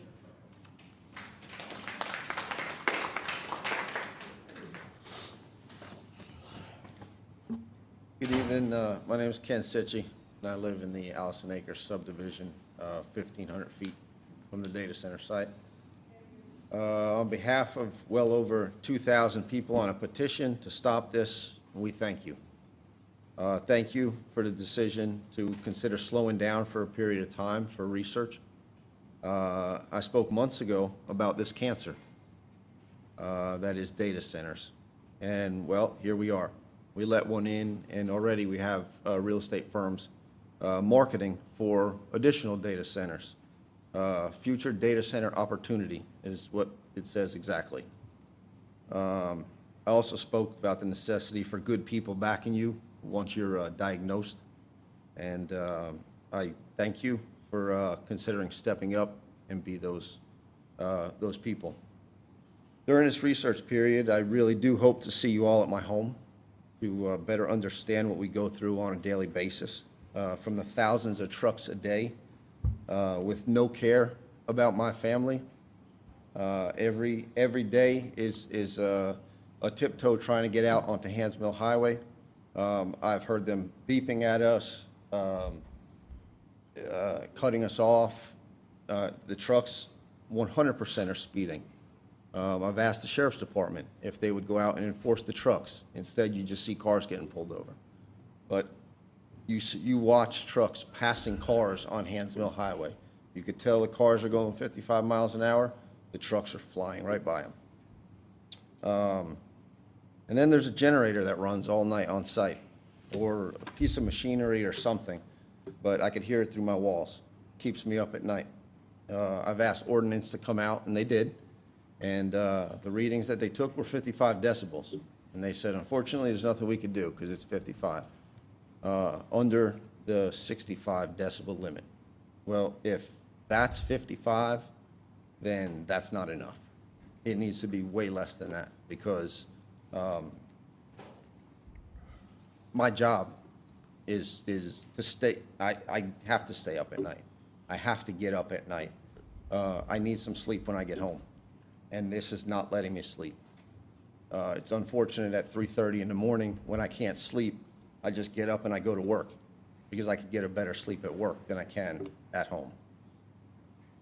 Good evening. My name is Ken Sitchie, and I live in the Allison Acres subdivision, 1,500 feet from the data center site. On behalf of well over 2,000 people on a petition to stop this, we thank you. Thank you for the decision to consider slowing down for a period of time for research. I spoke months ago about this cancer, that is data centers. And, well, here we are. We let one in, and already we have real estate firms marketing for additional data centers. Future data center opportunity is what it says exactly. I also spoke about the necessity for good people backing you once you're diagnosed. And I thank you for considering stepping up and be those people. During this research period, I really do hope to see you all at my home to better understand what we go through on a daily basis, from the thousands of trucks a day with no care about my family. Every day is a tiptoe trying to get out onto Hands Mill Highway. I've heard them beeping at us, cutting us off. The trucks 100% are speeding. I've asked the Sheriff's Department if they would go out and enforce the trucks. Instead, you just see cars getting pulled over. But you watch trucks passing cars on Hands Mill Highway. You could tell the cars are going 55 miles an hour. The trucks are flying right by them. And then there's a generator that runs all night on site, or a piece of machinery or something, but I could hear it through my walls. Keeps me up at night. I've asked ordnance to come out, and they did. And the readings that they took were 55 decibels. And they said, unfortunately, there's nothing we could do because it's 55, under the 65 decibel limit. Well, if that's 55, then that's not enough. It needs to be way less than that, because my job is to stay, I have to stay up at night. I have to get up at night. I need some sleep when I get home, and this is not letting me sleep. It's unfortunate at 3:30 in the morning when I can't sleep, I just get up and I go to work, because I could get a better sleep at work than I can at home.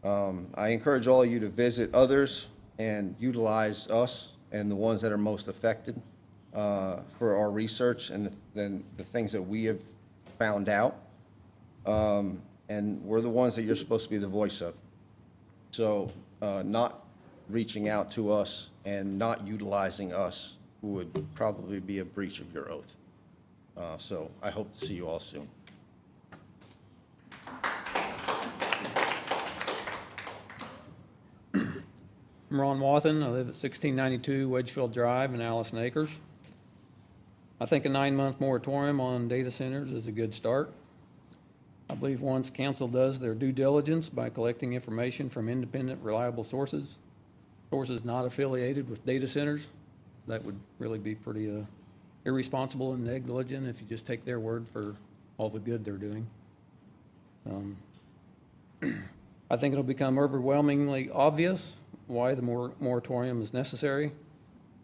I encourage all of you to visit others and utilize us and the ones that are most affected for our research and the things that we have found out. And we're the ones that you're supposed to be the voice of. So not reaching out to us and not utilizing us would probably be a breach of your oath. So I hope to see you all soon. I'm Ron Wathen. I live at 1692 Wedgefield Drive in Allison Acres. I think a 9-month moratorium on data centers is a good start. I believe once council does their due diligence by collecting information from independent, reliable sources not affiliated with data centers, that would really be pretty irresponsible and negligent if you just take their word for all the good they're doing. I think it'll become overwhelmingly obvious why the moratorium is necessary,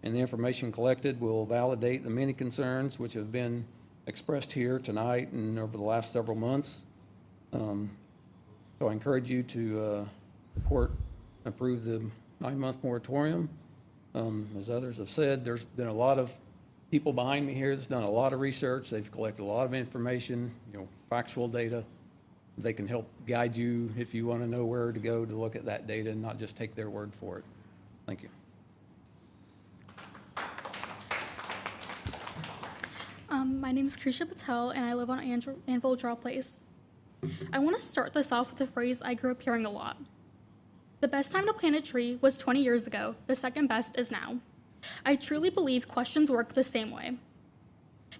and the information collected will validate the many concerns which have been expressed here tonight and over the last several months. So I encourage you to approve the 9-month moratorium. As others have said, there's been a lot of people behind me here that's done a lot of research. They've collected a lot of information, factual data. They can help guide you if you want to know where to go to look at that data and not just take their word for it. Thank you. My name is Krisha Patel, and I live on Anvil Draw Place. I want to start this off with a phrase I grew up hearing a lot. The best time to plant a tree was 20 years ago. The second best is now. I truly believe questions work the same way.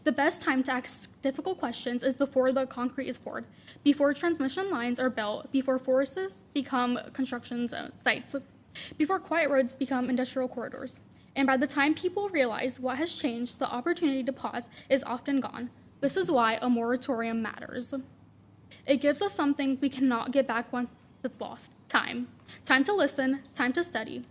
The best time to ask difficult questions is before the concrete is poured, before transmission lines are built, before forests become construction sites, before quiet roads become industrial corridors. And by the time people realize what has changed, the opportunity to pause is often gone. This is why a moratorium matters. It gives us something we cannot get back once it's lost: time. Time to listen, time to study.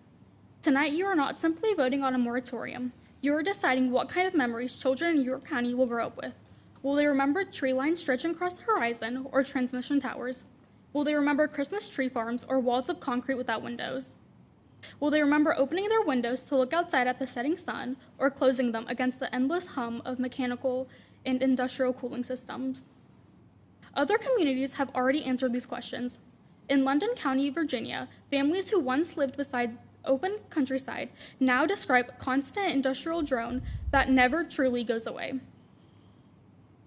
Tonight, you are not simply voting on a moratorium. You are deciding what kind of memories children in York County will grow up with. Will they remember tree lines stretching across the horizon or transmission towers? Will they remember Christmas tree farms or walls of concrete without windows? Will they remember opening their windows to look outside at the setting sun or closing them against the endless hum of mechanical and industrial cooling systems? Other communities have already answered these questions. In London County, Virginia, families who once lived beside open countryside now describe constant industrial drone that never truly goes away.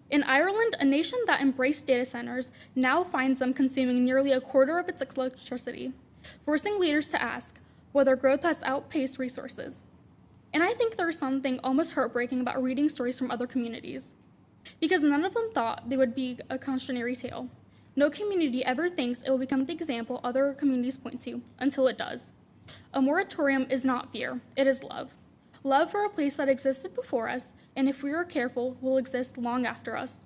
In Ireland, a nation that embraced data centers now finds them consuming nearly a quarter of its electricity, forcing leaders to ask whether growth has outpaced resources. And I think there is something almost heartbreaking about reading stories from other communities, because none of them thought they would be a cautionary tale. No community ever thinks it will become the example other communities point to until it does. A moratorium is not fear, it is love. Love for a place that existed before us, and if we are careful, will exist long after us.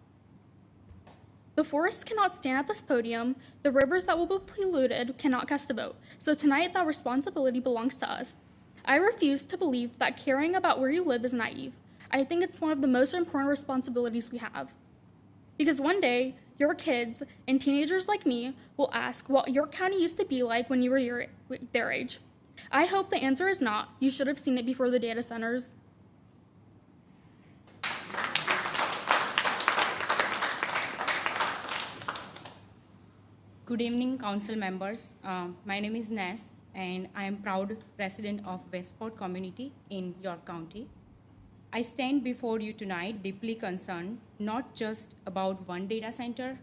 The forests cannot stand at this podium, the rivers that will be polluted cannot cast a vote, so tonight that responsibility belongs to us. I refuse to believe that caring about where you live is naive. I think it's one of the most important responsibilities we have. Because one day, your kids and teenagers like me will ask what York County used to be like when you were their age. I hope the answer is not, you should have seen it before the data centers. Good evening, council members. My name is Ness, and I am proud resident of Westport community in York County. I stand before you tonight deeply concerned, not just about one data center,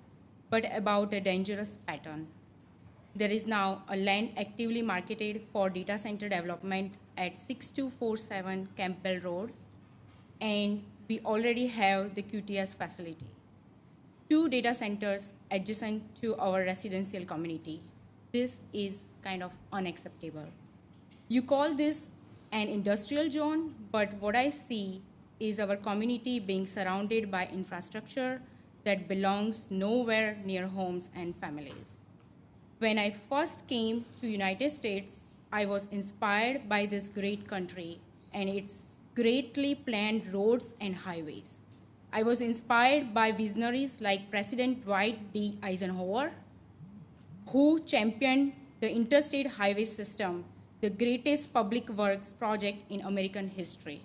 but about a dangerous pattern. There is now a land actively marketed for data center development at 6247 Campbell Road, and we already have the QTS facility. 2 data centers adjacent to our residential community. This is kind of unacceptable. You call this an industrial zone, but what I see is our community being surrounded by infrastructure that belongs nowhere near homes and families. When I first came to United States, I was inspired by this great country and its greatly planned roads and highways. I was inspired by visionaries like President Dwight D. Eisenhower, who championed the interstate highway system, the greatest public works project in American history.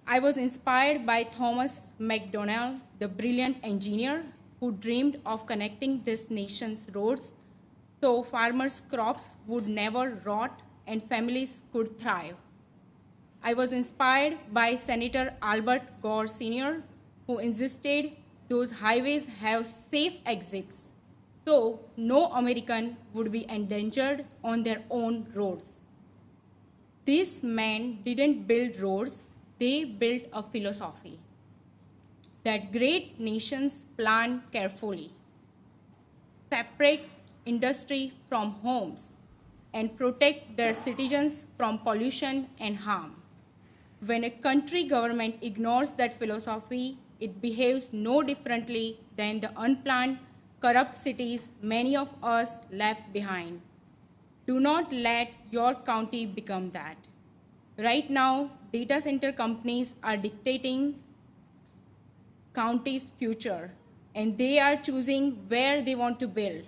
I was inspired by Thomas McDonnell, the brilliant engineer who dreamed of connecting this nation's roads so farmers' crops would never rot and families could thrive. I was inspired by Senator Albert Gore Sr., who insisted those highways have safe exits so no American would be endangered on their own roads. These men didn't build roads, they built a philosophy that great nations plan carefully, separate industry from homes, and protect their citizens from pollution and harm. When a country government ignores that philosophy, it behaves no differently than the unplanned, corrupt cities many of us left behind. Do not let your county become that. Right now, data center companies are dictating county's future, and they are choosing where they want to build.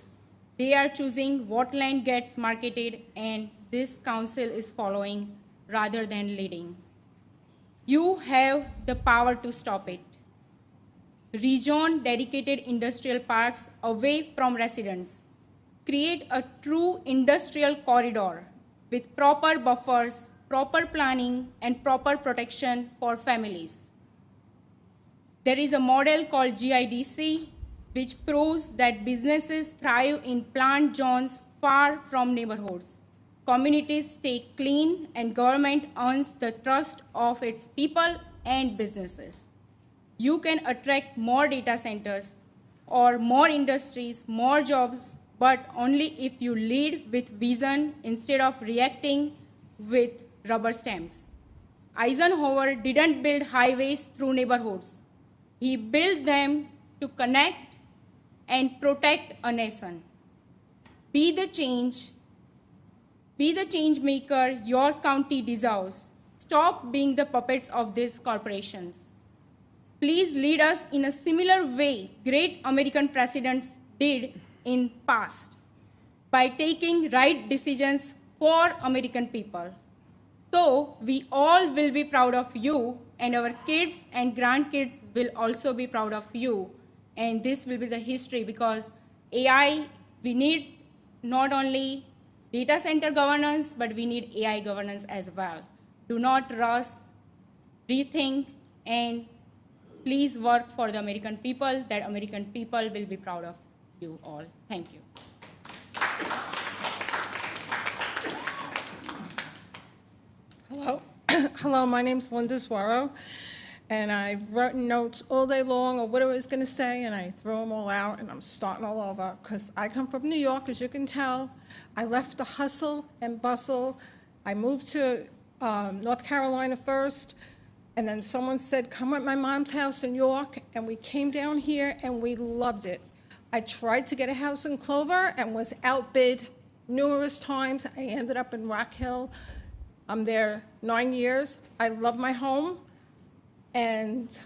They are choosing what land gets marketed, and this council is following rather than leading. You have the power to stop it. Rezone dedicated industrial parks away from residents. Create a true industrial corridor with proper buffers, proper planning, and proper protection for families. There is a model called GIDC, which proves that businesses thrive in planned zones far from neighborhoods. Communities stay clean, and government earns the trust of its people and businesses. You can attract more data centers or more industries, more jobs, but only if you lead with vision instead of reacting with rubber stamps. Eisenhower didn't build highways through neighborhoods. He built them to connect and protect a nation. Be the change maker your county deserves. Stop being the puppets of these corporations. Please lead us in a similar way great American presidents did in past by taking right decisions for American people. So we all will be proud of you, and our kids and grandkids will also be proud of you. And this will be the history, because AI, we need not only data center governance, but we need AI governance as well. Do not rush, rethink, and please work for the American people, that American people will be proud of you all. Thank you. Hello. Hello, my name's Linda Suaro, and I wrote notes all day long of what I was going to say, and I threw them all out, and I'm starting all over, because I come from New York, as you can tell. I left the hustle and bustle. I moved to North Carolina first, and then someone said, come at my mom's house in York, and we came down here, and we loved it. I tried to get a house in Clover and was outbid numerous times. I ended up in Rock Hill. I'm there 9 years. I love my home. And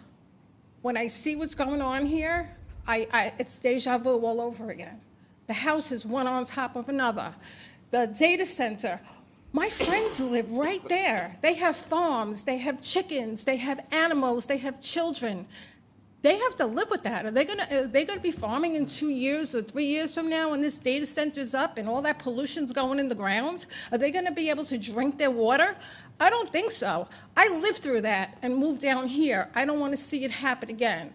when I see what's going on here, it's deja vu all over again. The house is one on top of another. The data center, my friends live right there. They have farms, they have chickens, they have animals, they have children. They have to live with that. Are they gonna be farming in 2 years or 3 years from now when this data center's up and all that pollution's going in the ground? Are they gonna be able to drink their water? I don't think so. I lived through that and moved down here. I don't want to see it happen again.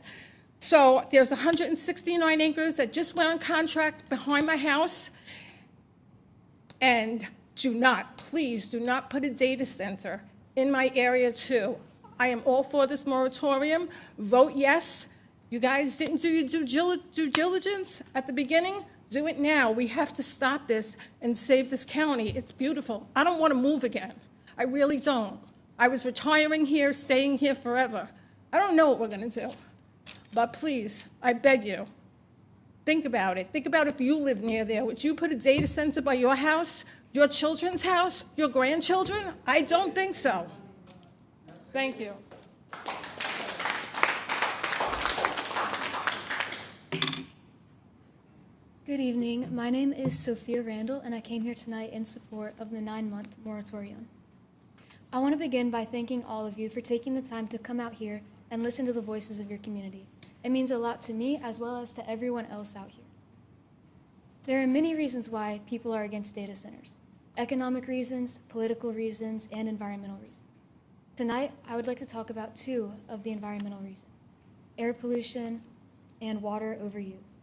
So there's 169 acres that just went on contract behind my house. And please do not put a data center in my area too. I am all for this moratorium. Vote yes. You guys didn't do your due diligence at the beginning. Do it now. We have to stop this and save this county. It's beautiful. I don't want to move again. I really don't. I was retiring here, staying here forever. I don't know what we're going to do. But please, I beg you, think about it. Think about if you live near there. Would you put a data center by your house, your children's house, your grandchildren? I don't think so. Thank you. Good evening. My name is Sophia Randall, and I came here tonight in support of the 9-month moratorium. I want to begin by thanking all of you for taking the time to come out here and listen to the voices of your community. It means a lot to me as well as to everyone else out here. There are many reasons why people are against data centers: economic reasons, political reasons, and environmental reasons. Tonight, I would like to talk about 2 of the environmental reasons: air pollution and water overuse.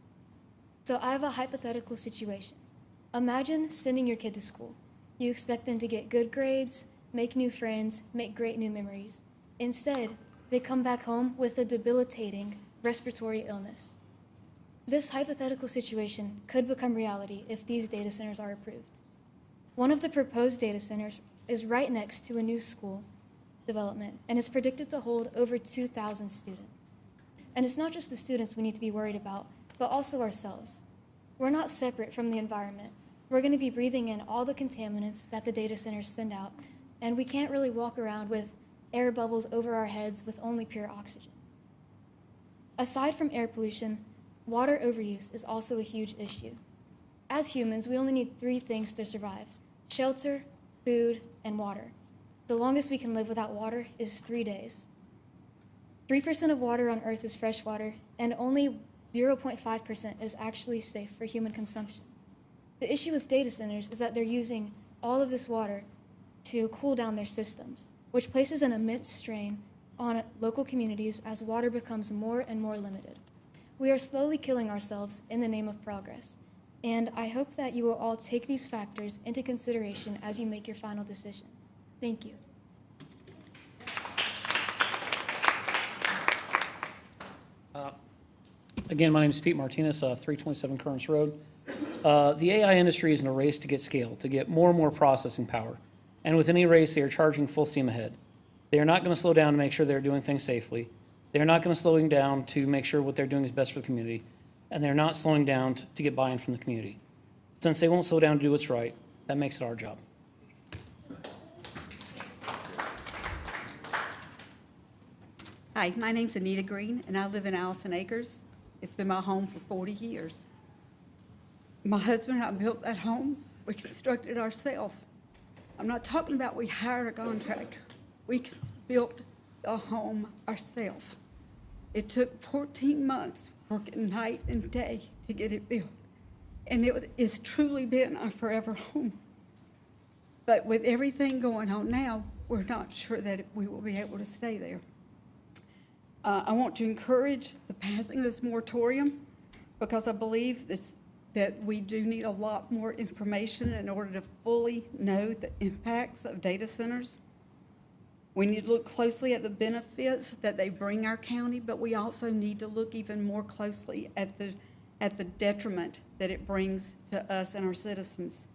So I have a hypothetical situation. Imagine sending your kid to school. You expect them to get good grades, make new friends, make great new memories. Instead, they come back home with a debilitating respiratory illness. This hypothetical situation could become reality if these data centers are approved. One of the proposed data centers is right next to a new school development, and it's predicted to hold over 2,000 students. And it's not just the students we need to be worried about, but also ourselves. We're not separate from the environment. We're going to be breathing in all the contaminants that the data centers send out, and we can't really walk around with air bubbles over our heads with only pure oxygen. Aside from air pollution, water overuse is also a huge issue. As humans, we only need 3 things to survive: shelter, food, and water. The longest we can live without water is 3 days. 3% of water on Earth is fresh water, and only 0.5% is actually safe for human consumption. The issue with data centers is that they're using all of this water to cool down their systems, which places an immense strain on local communities as water becomes more and more limited. We are slowly killing ourselves in the name of progress, and I hope that you will all take these factors into consideration as you make your final decision. Thank you. Again, my name is Pete Martinez, 327 Currents Road. The AI industry is in a race to get scale, to get more and more processing power. And with any race, they are charging full steam ahead. They are not going to slow down to make sure they're doing things safely. They're not going to slow down to make sure what they're doing is best for the community. And they're not slowing down to get buy-in from the community. Since they won't slow down to do what's right, that makes it our job. Hi, my name's Anita Green, and I live in Allison Acres. It's been my home for 40 years. My husband and I built that home. We constructed it ourselves. I'm not talking about we hired a contractor. We built the home ourselves. It took 14 months working night and day to get it built. And it's truly been our forever home. But with everything going on now, we're not sure that we will be able to stay there. I want to encourage the passing of this moratorium because I believe that we do need a lot more information in order to fully know the impacts of data centers. We need to look closely at the benefits that they bring our county, but we also need to look even more closely at the detriment that it brings to us and our citizens.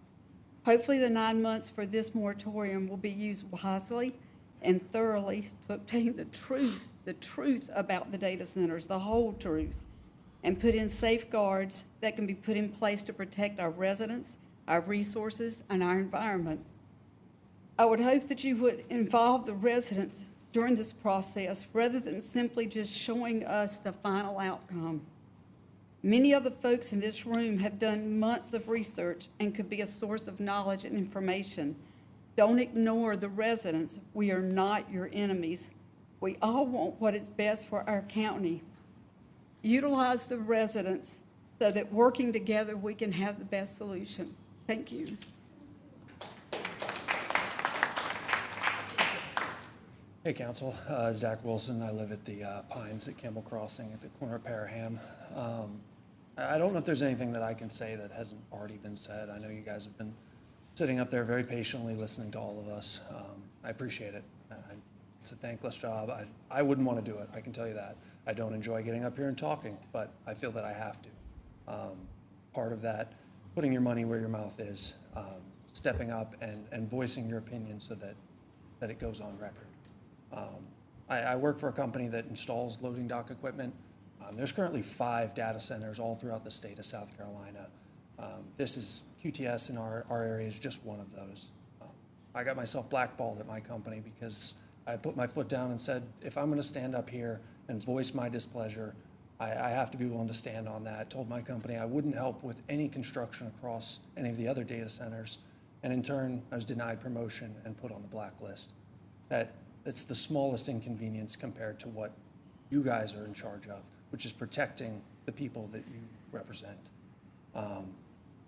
Hopefully the 9 months for this moratorium will be used wisely and thoroughly to obtain the truth about the data centers, the whole truth, and put in safeguards that can be put in place to protect our residents, our resources, and our environment. I would hope that you would involve the residents during this process rather than simply just showing us the final outcome. Many of the folks in this room have done months of research and could be a source of knowledge and information. Don't ignore the residents. We are not your enemies. We all want what is best for our county. Utilize the residents so that working together we can have the best solution. Thank you. Hey, Council. Zach Wilson. I live at the Pines at Campbell Crossing at the corner of Paraham. I don't know if there's anything that I can say that hasn't already been said. I know you guys have been sitting up there very patiently listening to all of us. I appreciate it. It's a thankless job. I wouldn't want to do it, I can tell you that. I don't enjoy getting up here and talking, but I feel that I have to. part of that, putting your money where your mouth is, stepping up and voicing your opinion so that it goes on record. I work for a company that installs loading dock equipment. There's currently 5 data centers all throughout the state of South Carolina. This is QTS in our area is just one of those. I got myself blackballed at my company because I put my foot down and said, if I'm going to stand up here and voice my displeasure, I have to be willing to stand on that. Told my company I wouldn't help with any construction across any of the other data centers. And in turn, I was denied promotion and put on the blacklist. It's the smallest inconvenience compared to what you guys are in charge of, which is protecting the people that you represent.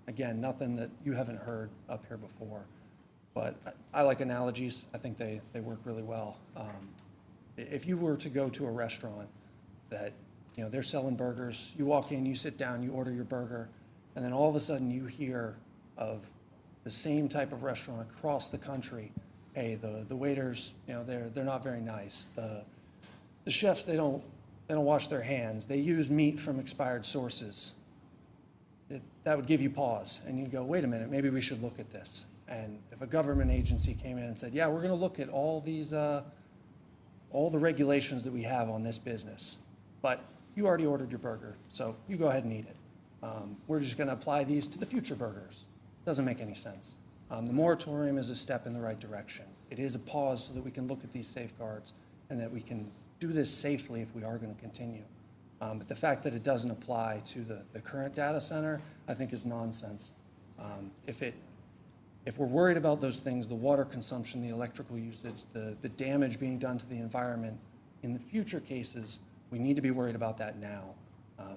Again, nothing that you haven't heard up here before, but I like analogies. I think they work really well. If you were to go to a restaurant that, you know, they're selling burgers, you walk in, you sit down, you order your burger, and then all of a sudden you hear of the same type of restaurant across the country. Hey, the waiters, you know, they're not very nice. The chefs, they don't wash their hands. They use meat from expired sources. That would give you pause, and you'd go, wait a minute, maybe we should look at this. And if a government agency came in and said, yeah, we're going to look at all these, all the regulations that we have on this business, but you already ordered your burger, so you go ahead and eat it. We're just going to apply these to the future burgers. Doesn't make any sense. The moratorium is a step in the right direction. It is a pause so that we can look at these safeguards and that we can do this safely if we are going to continue. But the fact that it doesn't apply to the current data center, I think is nonsense. If we're worried about those things, the water consumption, the electrical usage, the damage being done to the environment, in the future cases, we need to be worried about that now.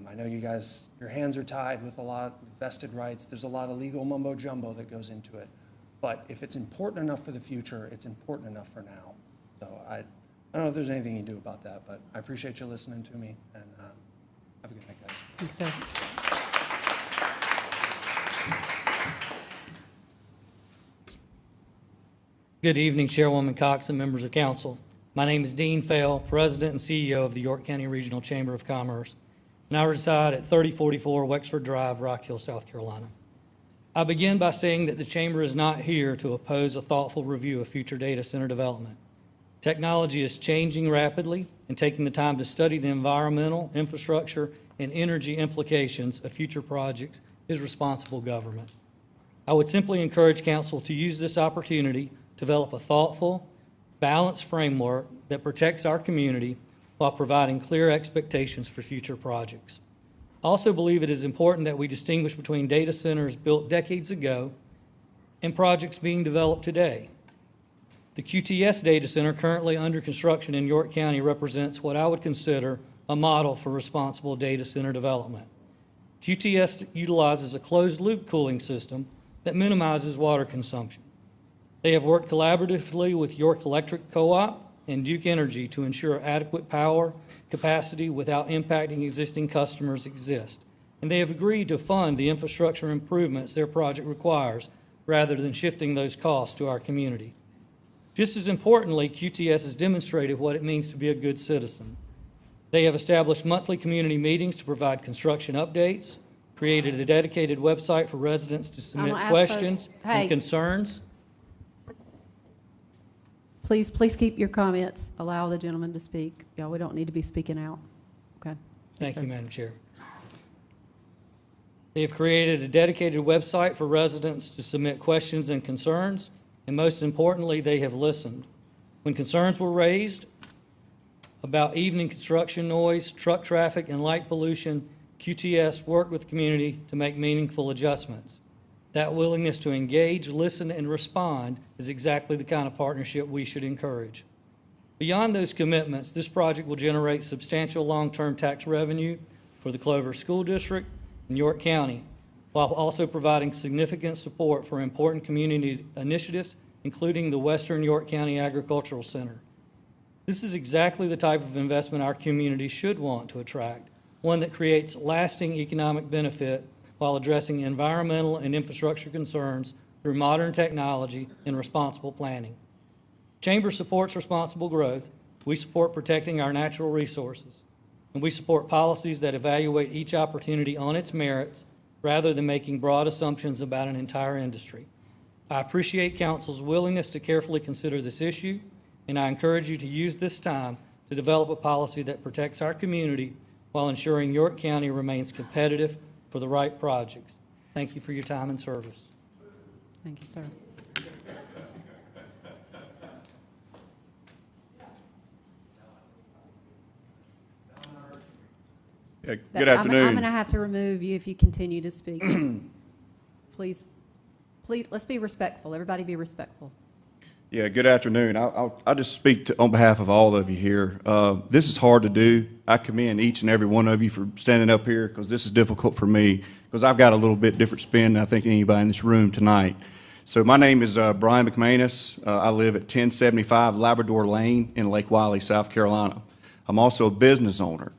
I know you guys, your hands are tied with a lot of vested rights. There's a lot of legal mumbo jumbo that goes into it. But if it's important enough for the future, it's important enough for now. So I don't know if there's anything you can do about that, but I appreciate you listening to me, and have a good night, guys. Thanks, sir. Good evening, Chairwoman Cox and members of council. My name is Dean Fail, President and CEO of the York County Regional Chamber of Commerce, and I reside at 3044 Wexford Drive, Rock Hill, South Carolina. I begin by saying that the Chamber is not here to oppose a thoughtful review of future data center development. Technology is changing rapidly, and taking the time to study the environmental, infrastructure, and energy implications of future projects is responsible government. I would simply encourage council to use this opportunity to develop a thoughtful, balanced framework that protects our community while providing clear expectations for future projects. I also believe it is important that we distinguish between data centers built decades ago and projects being developed today. The QTS data center currently under construction in York County represents what I would consider a model for responsible data center development. QTS utilizes a closed-loop cooling system that minimizes water consumption. They have worked collaboratively with York Electric Co-op and Duke Energy to ensure adequate power capacity without impacting existing customers exist. And they have agreed to fund the infrastructure improvements their project requires rather than shifting those costs to our community. Just as importantly, QTS has demonstrated what it means to be a good citizen. They have established monthly community meetings to provide construction updates, created a dedicated website for residents to submit questions and concerns. Please keep your comments. Allow the gentleman to speak. Y'all, we don't need to be speaking out. Okay. Thank you, Madam Chair. They have created a dedicated website for residents to submit questions and concerns, and most importantly, they have listened. When concerns were raised about evening construction noise, truck traffic, and light pollution, QTS worked with the community to make meaningful adjustments. That willingness to engage, listen, and respond is exactly the kind of partnership we should encourage. Beyond those commitments, this project will generate substantial long-term tax revenue for the Clover School District and York County, while also providing significant support for important community initiatives, including the Western York County Agricultural Center. This is exactly the type of investment our community should want to attract, one that creates lasting economic benefit while addressing environmental and infrastructure concerns through modern technology and responsible planning. Chamber supports responsible growth. We support protecting our natural resources, and we support policies that evaluate each opportunity on its merits rather than making broad assumptions about an entire industry. I appreciate council's willingness to carefully consider this issue, and I encourage you to use this time to develop a policy that protects our community while ensuring York County remains competitive for the right projects. Thank you for your time and service. Thank you, sir. Good I'm afternoon. going to have to remove you if you continue to speak. Please, let's be respectful. Everybody be respectful. Yeah, good afternoon. I'll just speak on behalf of all of you here. This is hard to do. I commend each and every one of you for standing up here because this is difficult for me because I've got a little bit different spin than I think anybody in this room tonight. So my name is Brian McManus. I live at 1075 Labrador Lane in Lake Wylie, South Carolina. I'm also a business owner.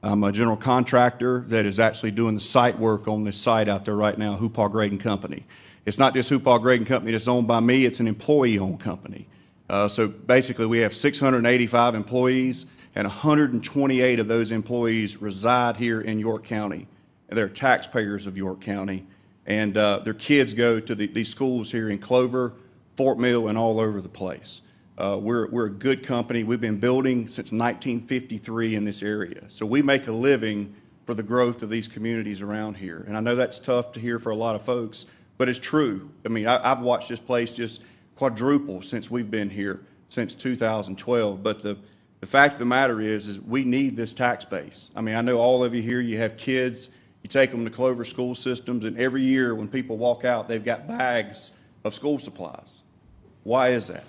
I'm a general contractor that is actually doing the site work on this site out there right now, Hoopaw Grading Company. It's not just Hoopaw Grading Company that's owned by me, it's an employee-owned company. So basically we have 685 employees, and 128 of those employees reside here in York County. They're taxpayers of York County, and their kids go to these schools here in Clover, Fort Mill, and all over the place. We're a good company. We've been building since 1953 in this area. So we make a living for the growth of these communities around here. And I know that's tough to hear for a lot of folks, but it's true. I mean, I've watched this place just quadruple since we've been here, since 2012. But the fact of the matter is we need this tax base. I mean, I know all of you here, you have kids, you take them to Clover school systems, and every year when people walk out, they've got bags of school supplies. Why is that?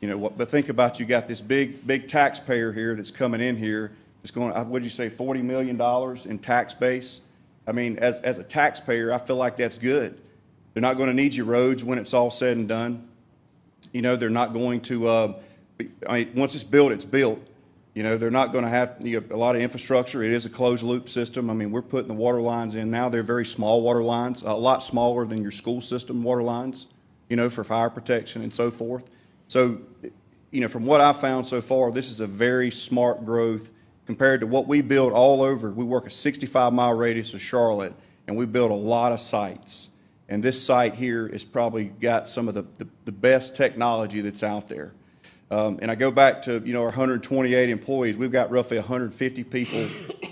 You know, but think about, you got this big taxpayer here that's coming in here. It's going, what did you say, $40 million in tax base? I mean, as a taxpayer, I feel like that's good. They're not going to need your roads when it's all said and done. You know, they're not going to, I mean, once it's built, it's built. You know, they're not going to have a lot of infrastructure. It is a closed loop system. I mean, we're putting the water lines in now. They're very small water lines, a lot smaller than your school system water lines, you know, for fire protection and so forth. So, you know, from what I've found so far, this is a very smart growth compared to what we build all over. We work a 65-mile radius of Charlotte, and we build a lot of sites. And this site here has probably got some of the best technology that's out there. And I go back to, you know, our 128 employees. We've got roughly 150 people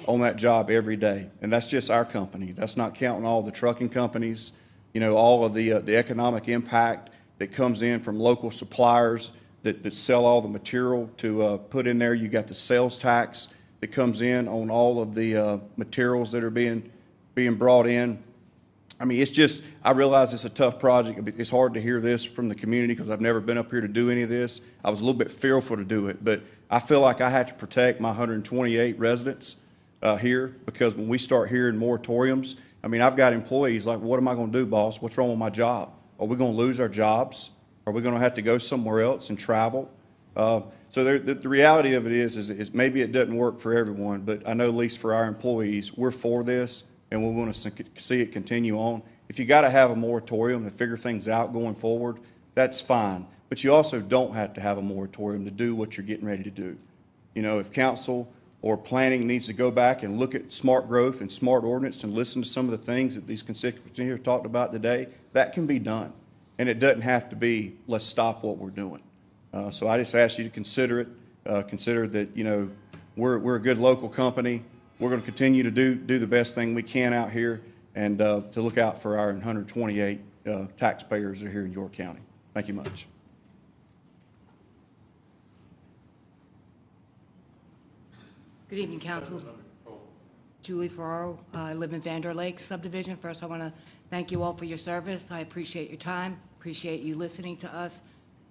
on that job every day. And that's just our company. That's not counting all the trucking companies, you know, all of the economic impact that comes in from local suppliers that sell all the material to put in there. You got the sales tax that comes in on all of the materials that are being brought in. I mean, it's just, I realize it's a tough project. It's hard to hear this from the community because I've never been up here to do any of this. I was a little bit fearful to do it, but I feel like I had to protect my 128 residents here, because when we start hearing moratoriums, I mean, I've got employees like, what am I going to do, boss? What's wrong with my job? Are we going to lose our jobs? Are we going to have to go somewhere else and travel? So the reality of it is maybe it doesn't work for everyone, but I know at least for our employees, we're for this, and we want to see it continue on. If you got to have a moratorium to figure things out going forward, that's fine. But you also don't have to have a moratorium to do what you're getting ready to do. You know, if council or planning needs to go back and look at smart growth and smart ordinance and listen to some of the things that these constituents here talked about today, that can be done. And it doesn't have to be, let's stop what we're doing. So I just ask you to consider it. Consider that, you know, we're a good local company. We're going to continue to do the best thing we can out here, and to look out for our 128 taxpayers that are here in York County. Thank you much. Good evening, Council. Julie Ferraro. I live in Vander Lake subdivision. First, I want to thank you all for your service. I appreciate your time, appreciate you listening to us.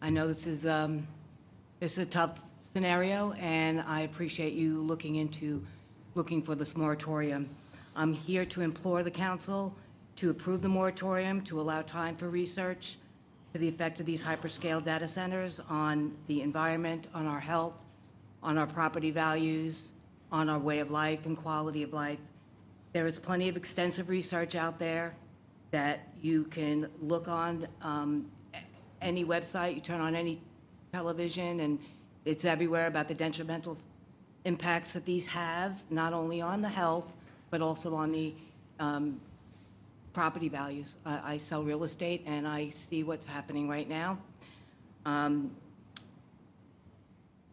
I know this is a tough scenario, and I appreciate you looking for this moratorium. I'm here to implore the council to approve the moratorium, to allow time for research to the effect of these hyperscale data centers on the environment, on our health, on our property values, on our way of life and quality of life. There is plenty of extensive research out there that you can look on any website, you turn on any television, and it's everywhere about the detrimental impacts that these have, not only on the health, but also on the property values. I sell real estate, and I see what's happening right now.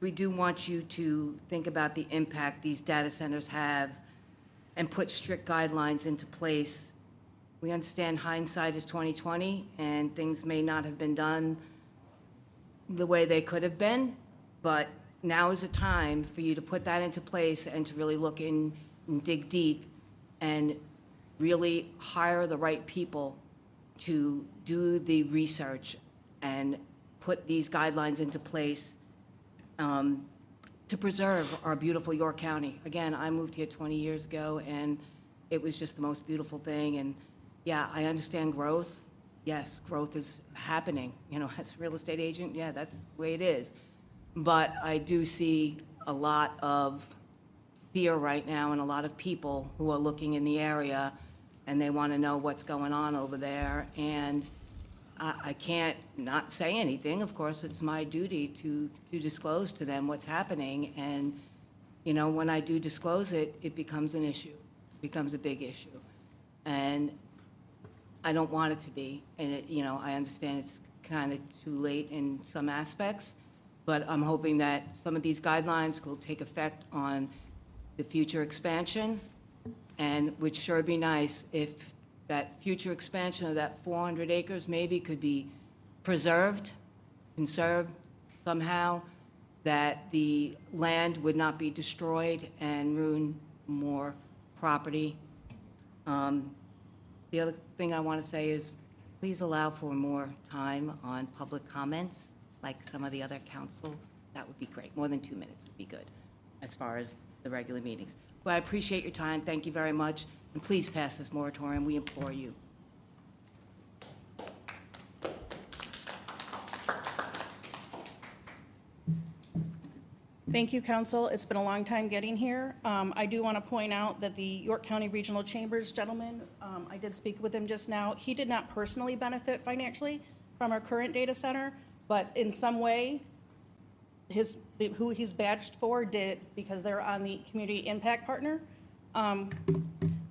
We do want you to think about the impact these data centers have and put strict guidelines into place. We understand hindsight is 20/20, and things may not have been done the way they could have been, but now is a time for you to put that into place and to really look in and dig deep and really hire the right people to do the research and put these guidelines into place to preserve our beautiful York County. Again, I moved here 20 years ago, and it was just the most beautiful thing. And yeah, I understand growth. Yes, growth is happening. You know, as a real estate agent, yeah, that's the way it is. But I do see a lot of fear right now and a lot of people who are looking in the area, and they want to know what's going on over there. And I can't not say anything. Of course, it's my duty to disclose to them what's happening. And, you know, when I do disclose it, it becomes an issue, becomes a big issue. And I don't want it to be. And, you know, I understand it's kind of too late in some aspects, but I'm hoping that some of these guidelines will take effect on the future expansion, and would sure be nice if that future expansion of that 400 acres maybe could be preserved, conserved somehow, that the land would not be destroyed and ruin more property. The other thing I want to say is please allow for more time on public comments like some of the other councils. That would be great. More than 2 minutes would be good as far as the regular meetings. Well, I appreciate your time. Thank you very much. And please pass this moratorium. We implore you. Thank you, Council. It's been a long time getting here. I do want to point out that the York County Regional Chambers gentleman, I did speak with him just now. He did not personally benefit financially from our current data center, but in some way, who he's badged for did, because they're on the Community Impact Partner.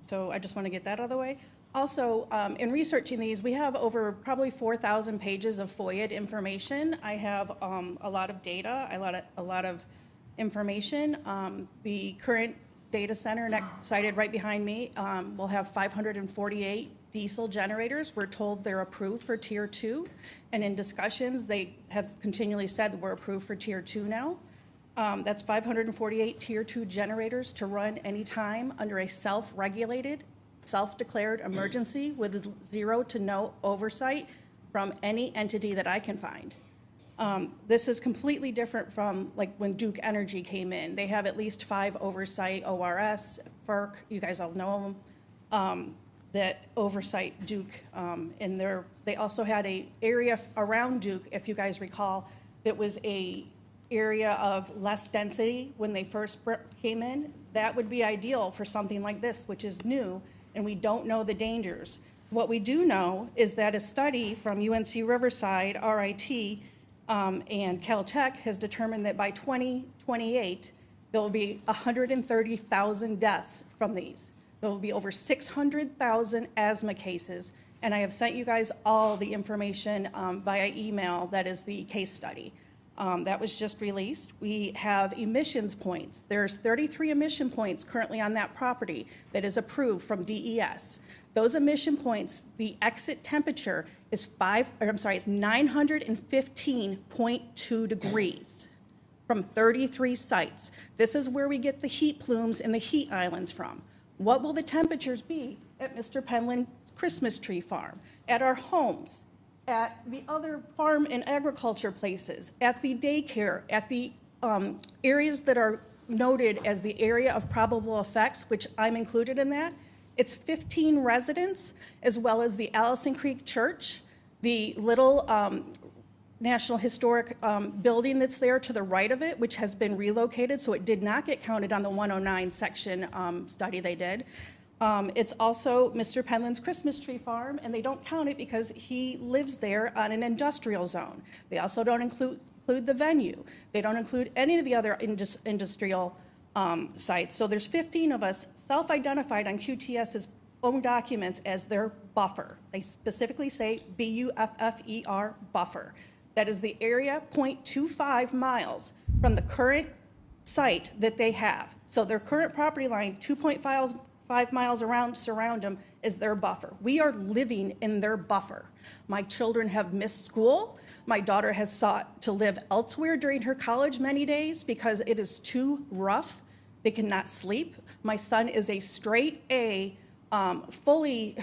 So I just want to get that out of the way. Also, in researching these, we have over probably 4,000 pages of FOIA information. I have a lot of data, a lot of information. The current data center cited right behind me will have 548 diesel generators. We're told they're approved for Tier 2, and in discussions, they have continually said that we're approved for Tier 2 now. That's 548 Tier 2 generators to run anytime under a self-regulated, self-declared emergency with zero to no oversight from any entity that I can find. This is completely different from like when Duke Energy came in. They have at least 5 oversight, ORS, FERC, you guys all know them, that oversight Duke. And they also had a area around Duke, if you guys recall, that was a area of less density when they first came in. That would be ideal for something like this, which is new, and we don't know the dangers. What we do know is that a study from UNC Riverside, RIT, and Caltech has determined that by 2028, there will be 130,000 deaths from these. There will be over 600,000 asthma cases, and I have sent you guys all the information via email. That is the case study. That was just released. We have emissions points. There's 33 emission points currently on that property that is approved from DES. Those emission points, the exit temperature is 915.2 degrees from 33 sites. This is where we get the heat plumes and the heat islands from. What will the temperatures be at Mr. Penland's Christmas tree farm, at our homes, at the other farm and agriculture places, at the daycare, at the areas that are noted as the area of probable effects, which I'm included in that? It's 15 residents, as well as the Allison Creek Church, the little National Historic building that's there to the right of it, which has been relocated, so it did not get counted on the 109 section study they did. It's also Mr. Penland's Christmas tree farm, and they don't count it because he lives there on an industrial zone. They also don't include the venue. They don't include any of the other industrial sites. So there's 15 of us self-identified on QTS as own documents as their buffer. They specifically say BUFFER buffer. That is the area 0.25 miles from the current site that they have. So their current property line, 2.5 miles around, surround them, is their buffer. We are living in their buffer. My children have missed school. My daughter has sought to live elsewhere during her college many days because it is too rough. They cannot sleep. My son is a straight A, fully,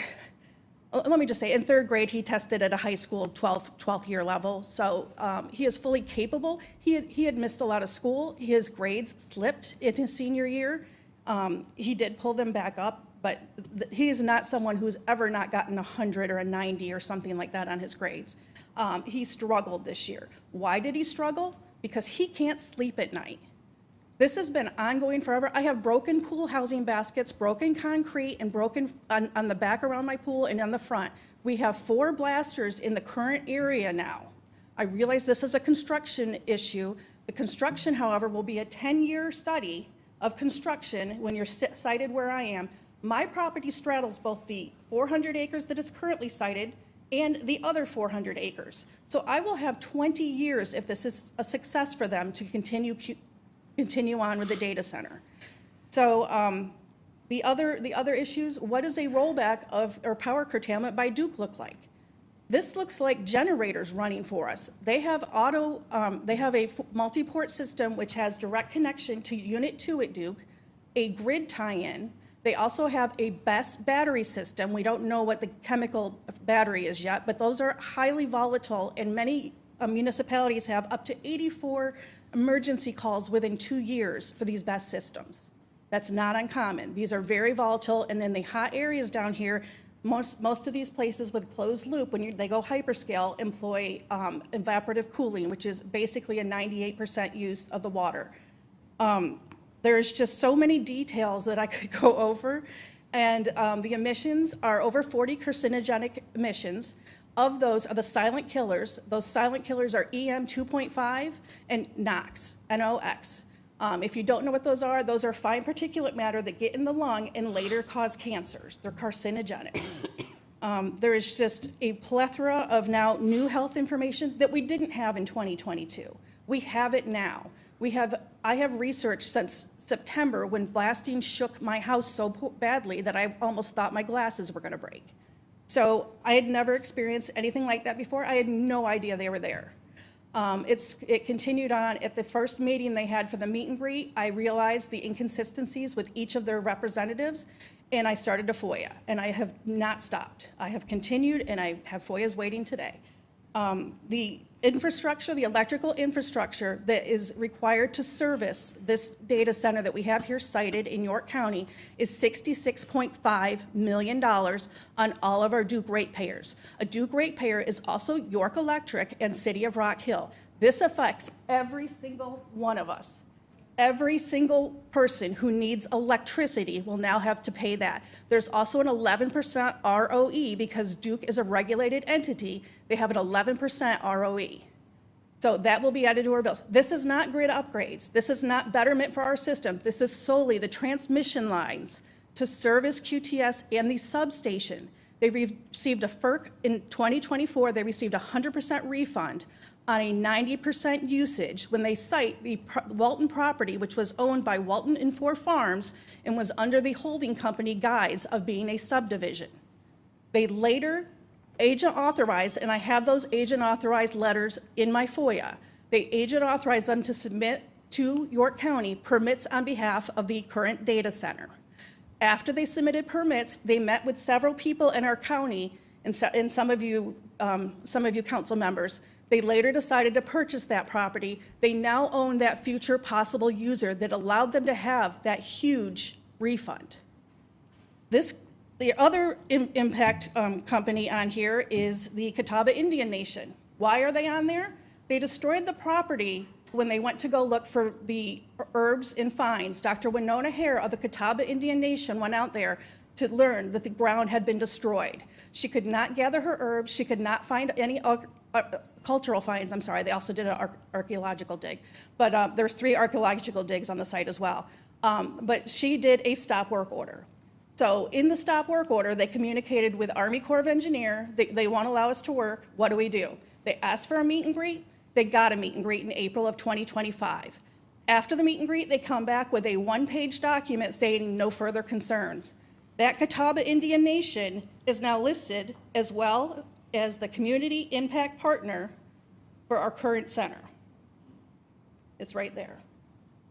let me just say, in third grade, he tested at a high school 12th year level. So he is fully capable. He had missed a lot of school. His grades slipped in his senior year. He did pull them back up, but he is not someone who's ever not gotten 100 or a 90 or something like that on his grades. He struggled this year. Why did he struggle? Because he can't sleep at night. This has been ongoing forever. I have broken pool housing baskets, broken concrete, and broken on the back around my pool and on the front. We have 4 blasters in the current area now. I realize this is a construction issue. The construction, however, will be a 10-year study of construction when you're sited where I am. My property straddles both the 400 acres that is currently sited and the other 400 acres. So I will have 20 years, if this is a success for them, to continue on with the data center. So the other issues, what does a rollback of or power curtailment by Duke look like? This looks like generators running for us. They have a multi-port system which has direct connection to Unit 2 at Duke, a grid tie-in. They also have a BESS battery system. We don't know what the chemical battery is yet, but those are highly volatile, and many municipalities have up to 84 emergency calls within 2 years for these BESS systems. That's not uncommon. These are very volatile, and then the hot areas down here, most of these places with closed loop, when they go hyperscale, employ evaporative cooling, which is basically a 98% use of the water. There's just so many details that I could go over, and the emissions are over 40 carcinogenic emissions. Of those are the silent killers. Those silent killers are EM 2.5 and NOx, NOx. If you don't know what those are fine particulate matter that get in the lung and later cause cancers. They're carcinogenic. There is just a plethora of now new health information that we didn't have in 2022. We have it now. I have researched since September when blasting shook my house so badly that I almost thought my glasses were going to break. So I had never experienced anything like that before. I had no idea they were there. It continued on. At the first meeting they had for the meet and greet, I realized the inconsistencies with each of their representatives, and I started a FOIA, and I have not stopped. I have continued, and I have FOIAs waiting today. The infrastructure, the electrical infrastructure that is required to service this data center that we have here cited in York County is $66.5 million on all of our Duke ratepayers. A Duke ratepayer is also York Electric and City of Rock Hill. This affects every single one of us. Every single person who needs electricity will now have to pay that. There's also an 11% ROE because Duke is a regulated entity. They have an 11% ROE. So that will be added to our bills. This is not grid upgrades. This is not betterment for our system. This is solely the transmission lines to service QTS and the substation. They received a FERC in 2024. They received a 100% refund on a 90% usage when they cite the Walton property, which was owned by Walton and Four Farms and was under the holding company guise of being a subdivision. They later agent authorized, and I have those agent authorized letters in my FOIA. They agent authorized them to submit to York County permits on behalf of the current data center. After they submitted permits, they met with several people in our county and some of you council members. They later decided to purchase that property. They now own that future possible user that allowed them to have that huge refund. The other impact company on here is the Catawba Indian Nation. Why are they on there? They destroyed the property when they went to go look for the herbs and finds. Dr. Winona Hare of the Catawba Indian Nation went out there to learn that the ground had been destroyed. She could not gather her herbs. She could not find any cultural finds. I'm sorry, they also did an archaeological dig. But there's 3 archaeological digs on the site as well. But she did a stop work order. So in the stop work order, they communicated with Army Corps of Engineer, they won't allow us to work. What do? They asked for a meet and greet. They got a meet and greet in April of 2025. After the meet and greet, they come back with a one-page document stating no further concerns. That Catawba Indian Nation is now listed as well as the community impact partner for our current center. It's right there.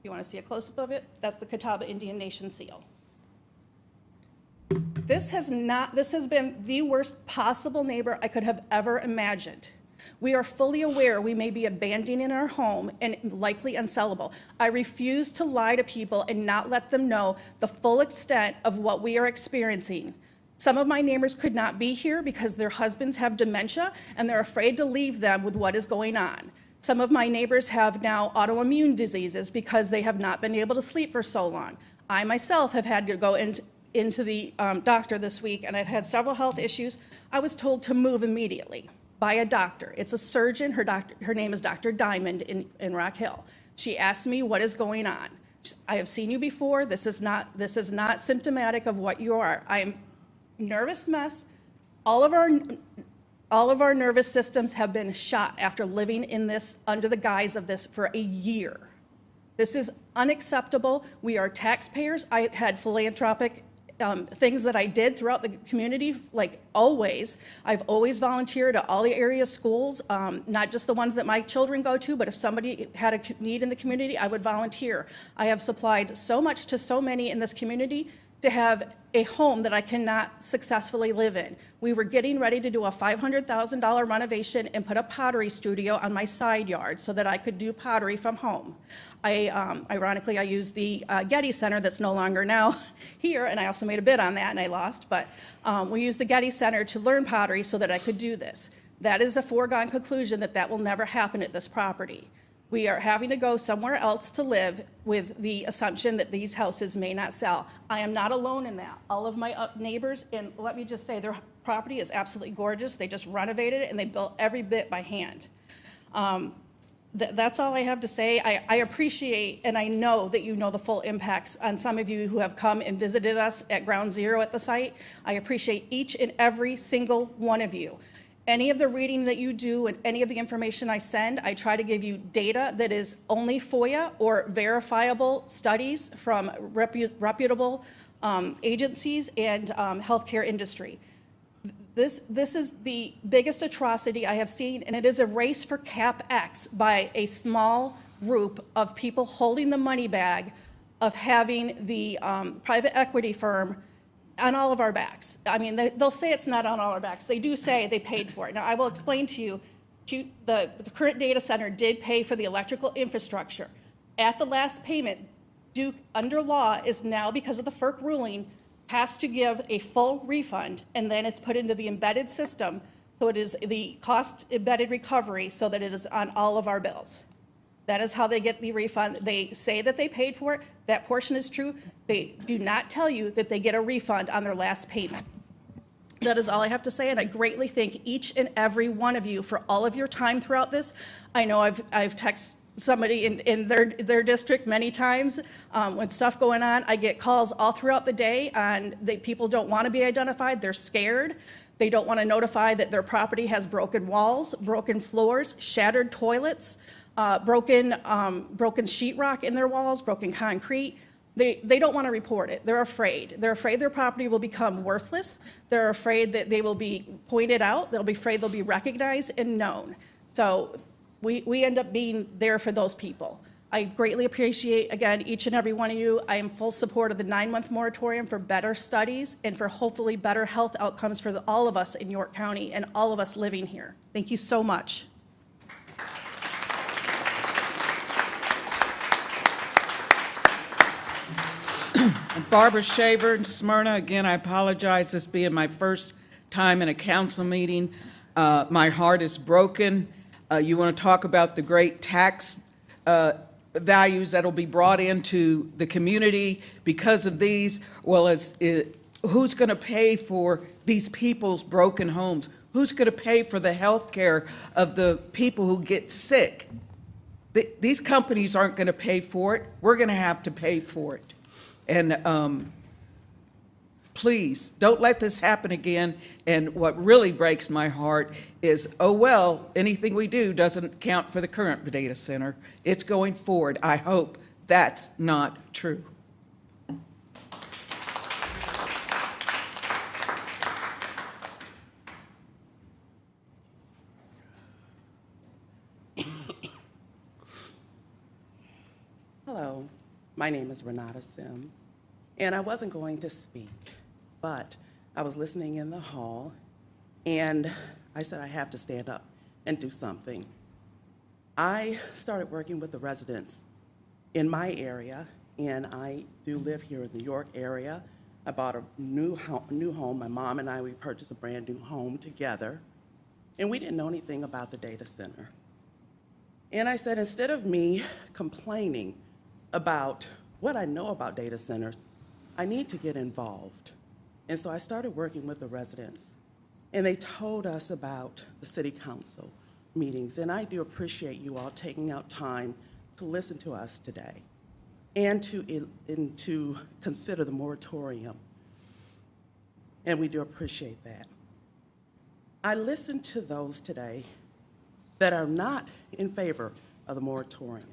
You want to see a close-up of it? That's the Catawba Indian Nation seal. This has been the worst possible neighbor I could have ever imagined. We are fully aware we may be abandoning our home and likely unsellable. I refuse to lie to people and not let them know the full extent of what we are experiencing. Some of my neighbors could not be here because their husbands have dementia and they're afraid to leave them with what is going on. Some of my neighbors have now autoimmune diseases because they have not been able to sleep for so long. I myself have had to go into the doctor this week, and I've had several health issues. I was told to move immediately by a doctor. It's a surgeon. Her name is Dr. Diamond in Rock Hill. She asked me, what is going on? I have seen you before. This is not symptomatic of what you are. I am nervous mess. All of our nervous systems have been shot after living in this, under the guise of this for a year. This is unacceptable. We are taxpayers. I had philanthropic things that I did throughout the community, like always. I've always volunteered at all the area schools, not just the ones that my children go to, but if somebody had a need in the community, I would volunteer. I have supplied so much to so many in this community to have a home that I cannot successfully live in. We were getting ready to do a $500,000 renovation and put a pottery studio on my side yard so that I could do pottery from home. Ironically, I used the Getty Center that's no longer now here, and I also made a bid on that and I lost, but we used the Getty Center to learn pottery so that I could do this. That is a foregone conclusion that will never happen at this property. We are having to go somewhere else to live with the assumption that these houses may not sell. I am not alone in that. All of my neighbors, and let me just say, their property is absolutely gorgeous. They just renovated it and they built every bit by hand. That's all I have to say. I appreciate, and I know that you know the full impacts on some of you who have come and visited us at Ground Zero at the site. I appreciate each and every single one of you. Any of the reading that you do and any of the information I send, I try to give you data that is only FOIA or verifiable studies from reputable agencies and healthcare industry. This is the biggest atrocity I have seen, and it is a race for CapEx by a small group of people holding the money bag of having the private equity firm on all of our backs. I mean, they'll say it's not on all our backs. They do say they paid for it. Now, I will explain to you, the current data center did pay for the electrical infrastructure. At the last payment, Duke, under law, is now, because of the FERC ruling, has to give a full refund, and then it's put into the embedded system, so it is the cost embedded recovery so that it is on all of our bills. That is how they get the refund. They say that they paid for it. That portion is true. They do not tell you that they get a refund on their last payment. That is all I have to say, and I greatly thank each and every one of you for all of your time throughout this. I know I've texted somebody in their district many times with stuff going on. I get calls all throughout the day, and people don't want to be identified. They're scared. They don't want to notify that their property has broken walls, broken floors, shattered toilets, broken sheetrock in their walls, broken concrete. They don't want to report it. They're afraid. They're afraid their property will become worthless. They're afraid that they will be pointed out. They'll be afraid they'll be recognized and known. So we end up being there for those people. I greatly appreciate, again, each and every one of you. I am full support of the 9-month moratorium for better studies and for hopefully better health outcomes for all of us in York County and all of us living here. Thank you so much. Barbara Shaver in Smyrna. Again, I apologize, this being my first time in a council meeting. My heart is broken. You want to talk about the great tax values that will be brought into the community because of these? Well, who's going to pay for these people's broken homes? Who's going to pay for the health care of the people who get sick? These companies aren't going to pay for it. We're going to have to pay for it. And please, don't let this happen again. And what really breaks my heart is, oh, well, anything we do doesn't count for the current data center. It's going forward. I hope that's not true. Hello, my name is Renata Sims, and I wasn't going to speak, but I was listening in the hall, and I said I have to stand up and do something. I started working with the residents in my area, and I do live here in the York area. I bought a new home. My mom and I, we purchased a brand new home together, and we didn't know anything about the data center. And I said, instead of me complaining about what I know about data centers, I need to get involved. And so I started working with the residents, and they told us about the city council meetings. And I do appreciate you all taking out time to listen to us today and to consider the moratorium. And we do appreciate that. I listened to those today that are not in favor of the moratorium,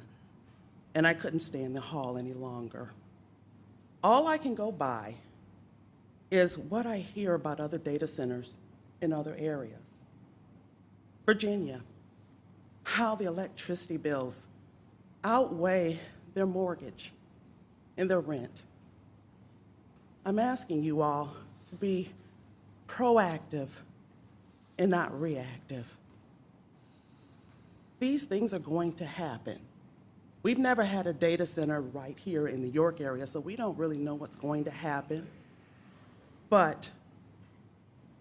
and I couldn't stay in the hall any longer. All I can go by is what I hear about other data centers in other areas. Virginia, how the electricity bills outweigh their mortgage and their rent. I'm asking you all to be proactive and not reactive. These things are going to happen. We've never had a data center right here in the York area, so we don't really know what's going to happen. But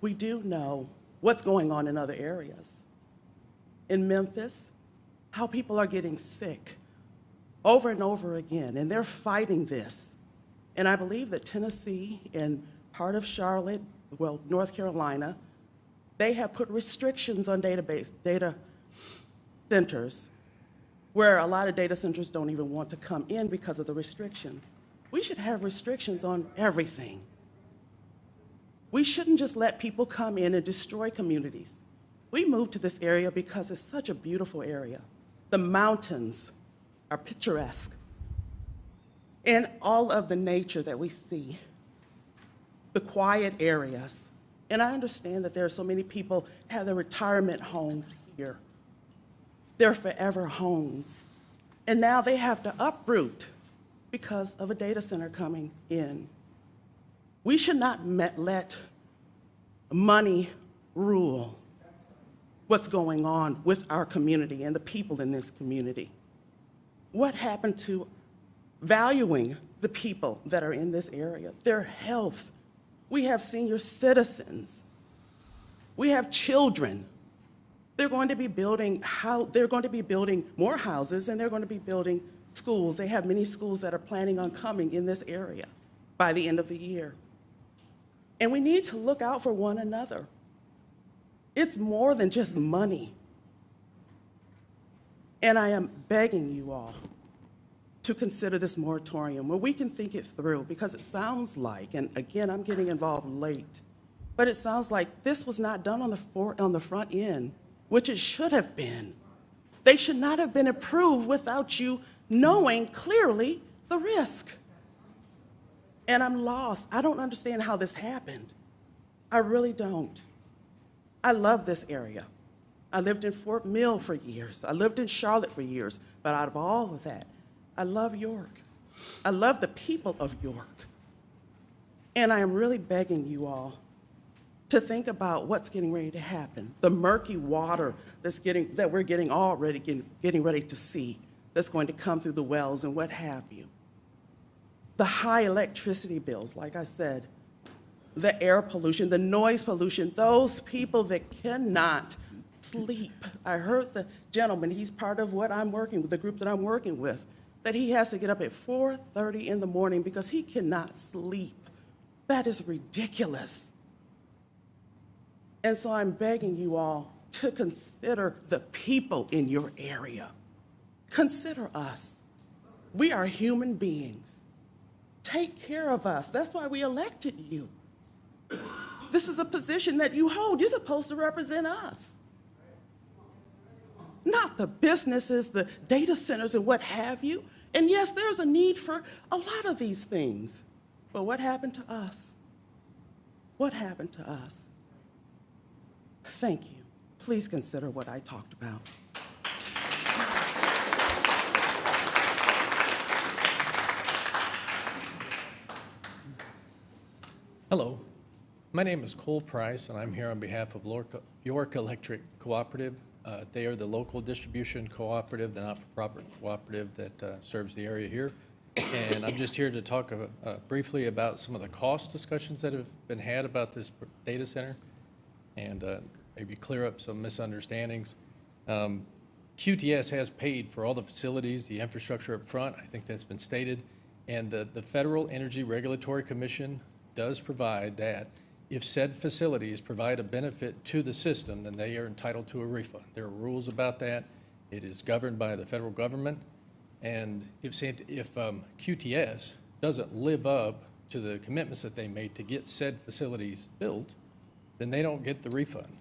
we do know what's going on in other areas. In Memphis, how people are getting sick over and over again, and they're fighting this. And I believe that Tennessee and part of Charlotte, well, North Carolina, they have put restrictions on data centers, where a lot of data centers don't even want to come in because of the restrictions. We should have restrictions on everything. We shouldn't just let people come in and destroy communities. We moved to this area because it's such a beautiful area. The mountains are picturesque, and all of the nature that we see, the quiet areas. And I understand that there are so many people have their retirement homes here. Their forever homes. And now they have to uproot because of a data center coming in. We should not let money rule what's going on with our community and the people in this community. What happened to valuing the people that are in this area, their health? We have senior citizens. We have children. They're going to be building more houses, and they're going to be building schools. They have many schools that are planning on coming in this area by the end of the year. And we need to look out for one another. It's more than just money. And I am begging you all to consider this moratorium where we can think it through, because it sounds like, and again, I'm getting involved late, but it sounds like this was not done on the front end, which it should have been. They should not have been approved without you knowing clearly the risk. And I'm lost. I don't understand how this happened. I really don't. I love this area. I lived in Fort Mill for years. I lived in Charlotte for years. But out of all of that, I love York. I love the people of York. And I am really begging you all to think about what's getting ready to happen. The murky water that we're getting ready to see, that's going to come through the wells and what have you. The high electricity bills, like I said, the air pollution, the noise pollution, those people that cannot sleep. I heard the gentleman, he's part of what I'm working with, the group that I'm working with, that he has to get up at 4:30 in the morning because he cannot sleep. That is ridiculous. And so I'm begging you all to consider the people in your area. Consider us. We are human beings. Take care of us. That's why we elected you. This is a position that you hold. You're supposed to represent us. Not the businesses, the data centers and what have you. And yes, there's a need for a lot of these things. But what happened to us? What happened to us? Thank you. Please consider what I talked about. Hello, my name is Cole Price, and I'm here on behalf of York Electric Cooperative. They are the local distribution cooperative, the not-for-profit cooperative that serves the area here. And I'm just here to talk briefly about some of the cost discussions that have been had about this data center and maybe clear up some misunderstandings. QTS has paid for all the facilities, the infrastructure up front. I think that's been stated. And the Federal Energy Regulatory Commission does provide that if said facilities provide a benefit to the system, then they are entitled to a refund. There are rules about that. It is governed by the federal government. And if QTS doesn't live up to the commitments that they made to get said facilities built, then they don't get the refund.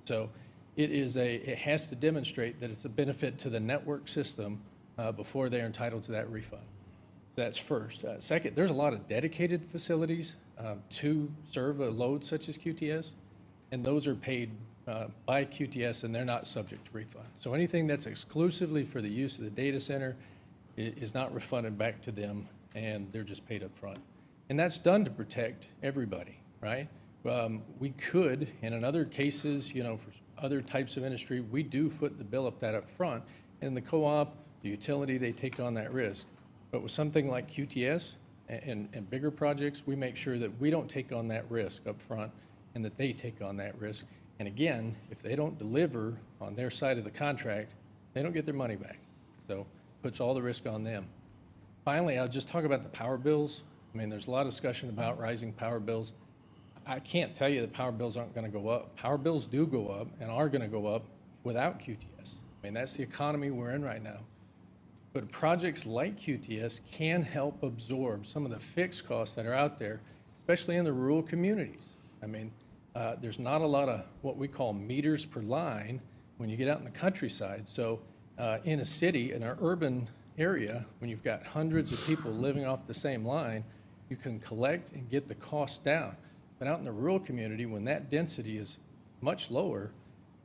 So it has to demonstrate that it's a benefit to the network system before they're entitled to that refund. That's first. Second, there's a lot of dedicated facilities to serve a load such as QTS, and those are paid by QTS, and they're not subject to refund. So anything that's exclusively for the use of the data center is not refunded back to them, and they're just paid up front. And that's done to protect everybody, right? We could, and in other cases, for other types of industry, we do foot the bill up front, and the co-op, the utility, they take on that risk. But with something like QTS and bigger projects, we make sure that we don't take on that risk up front and that they take on that risk. And again, if they don't deliver on their side of the contract, they don't get their money back. So it puts all the risk on them. Finally, I'll just talk about the power bills. I mean, there's a lot of discussion about rising power bills. I can't tell you that power bills aren't going to go up. Power bills do go up and are going to go up without QTS. I mean, that's the economy we're in right now. But projects like QTS can help absorb some of the fixed costs that are out there, especially in the rural communities. I mean, there's not a lot of what we call meters per line when you get out in the countryside. So in a city, in an urban area, when you've got hundreds of people living off the same line, you can collect and get the cost down. But out in the rural community, when that density is much lower,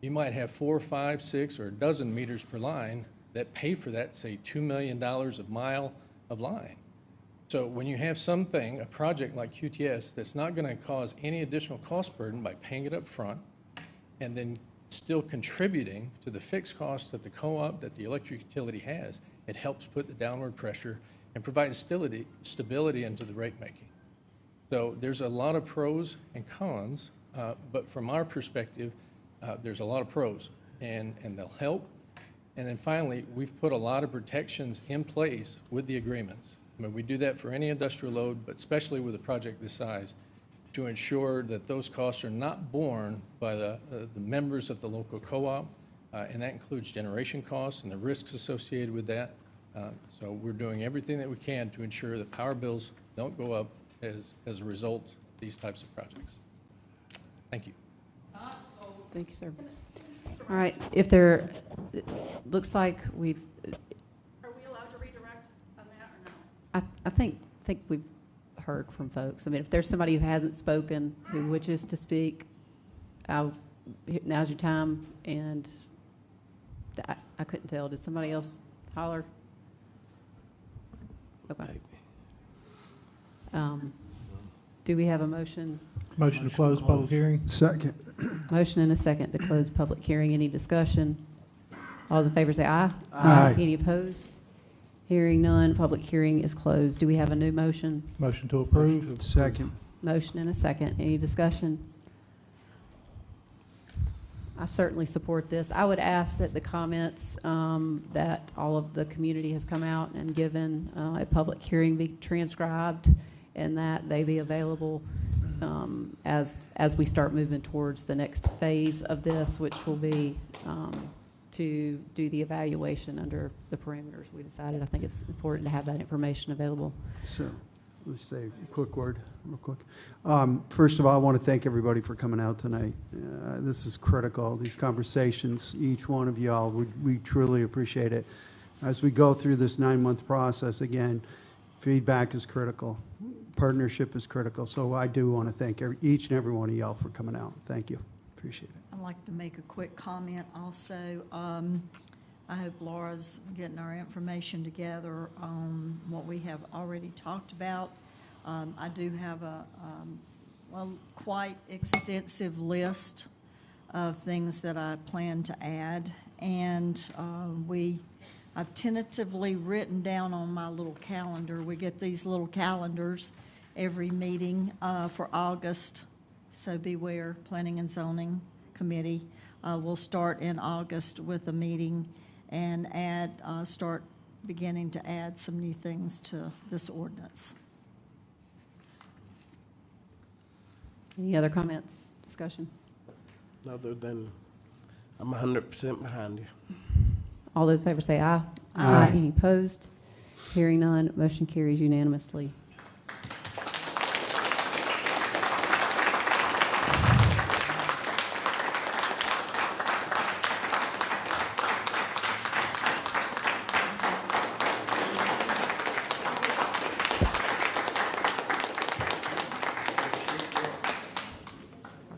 you might have 4, 5, 6, or a dozen meters per line that pay for that, say, $2 million a mile of line. So when you have a project like QTS, that's not going to cause any additional cost burden by paying it up front and then still contributing to the fixed cost that the co-op, that the electric utility has, it helps put the downward pressure and provide stability into the rate making. So there's a lot of pros and cons, but from our perspective, there's a lot of pros, and they'll help. And then finally, we've put a lot of protections in place with the agreements. I mean, we do that for any industrial load, but especially with a project this size, to ensure that those costs are not borne by the members of the local co-op, and that includes generation costs and the risks associated with that. So we're doing everything that we can to ensure that power bills don't go up as a result of these types of projects. Thank you. Thank you, sir. All right, looks like we've. Are we allowed to redirect on that or no? I think we've heard from folks. I mean, if there's somebody who hasn't spoken, who wishes to speak, now's your time. And I couldn't tell. Did somebody else holler? Okay. Do we have a motion? Motion to close public hearing. Second. Motion and a second to close public hearing. Any discussion? All those in favor say aye. Aye. Any opposed? Hearing none, public hearing is closed. Do we have a new motion? Motion to approve. Second. Motion and a second. Any discussion? I certainly support this. I would ask that the comments that all of the community has come out and given a public hearing be transcribed and that they be available as we start moving towards the next phase of this, which will be to do the evaluation under the parameters we decided. I think it's important to have that information available. So, let's say a quick word, real quick. First of all, I want to thank everybody for coming out tonight. This is critical, these conversations, each one of y'all, we truly appreciate it. As we go through this 9-month process, again, feedback is critical, partnership is critical, so I do want to thank each and every one of y'all for coming out. Thank you, appreciate it. I'd like to make a quick comment also. I hope Laura's getting our information together on what we have already talked about. I do have a quite extensive list of things that I plan to add, and I've tentatively written down on my little calendar. We get these little calendars every meeting for August, so beware, Planning and Zoning Committee. We'll start in August with a meeting and start beginning to add some new things to this ordinance. Any other comments, discussion? Other than I'm 100% behind you. All those in favor say aye. Aye. Any opposed? Hearing none, motion carries unanimously.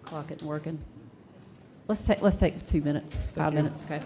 Clock isn't working. Let's take 2 minutes, 5 minutes, okay?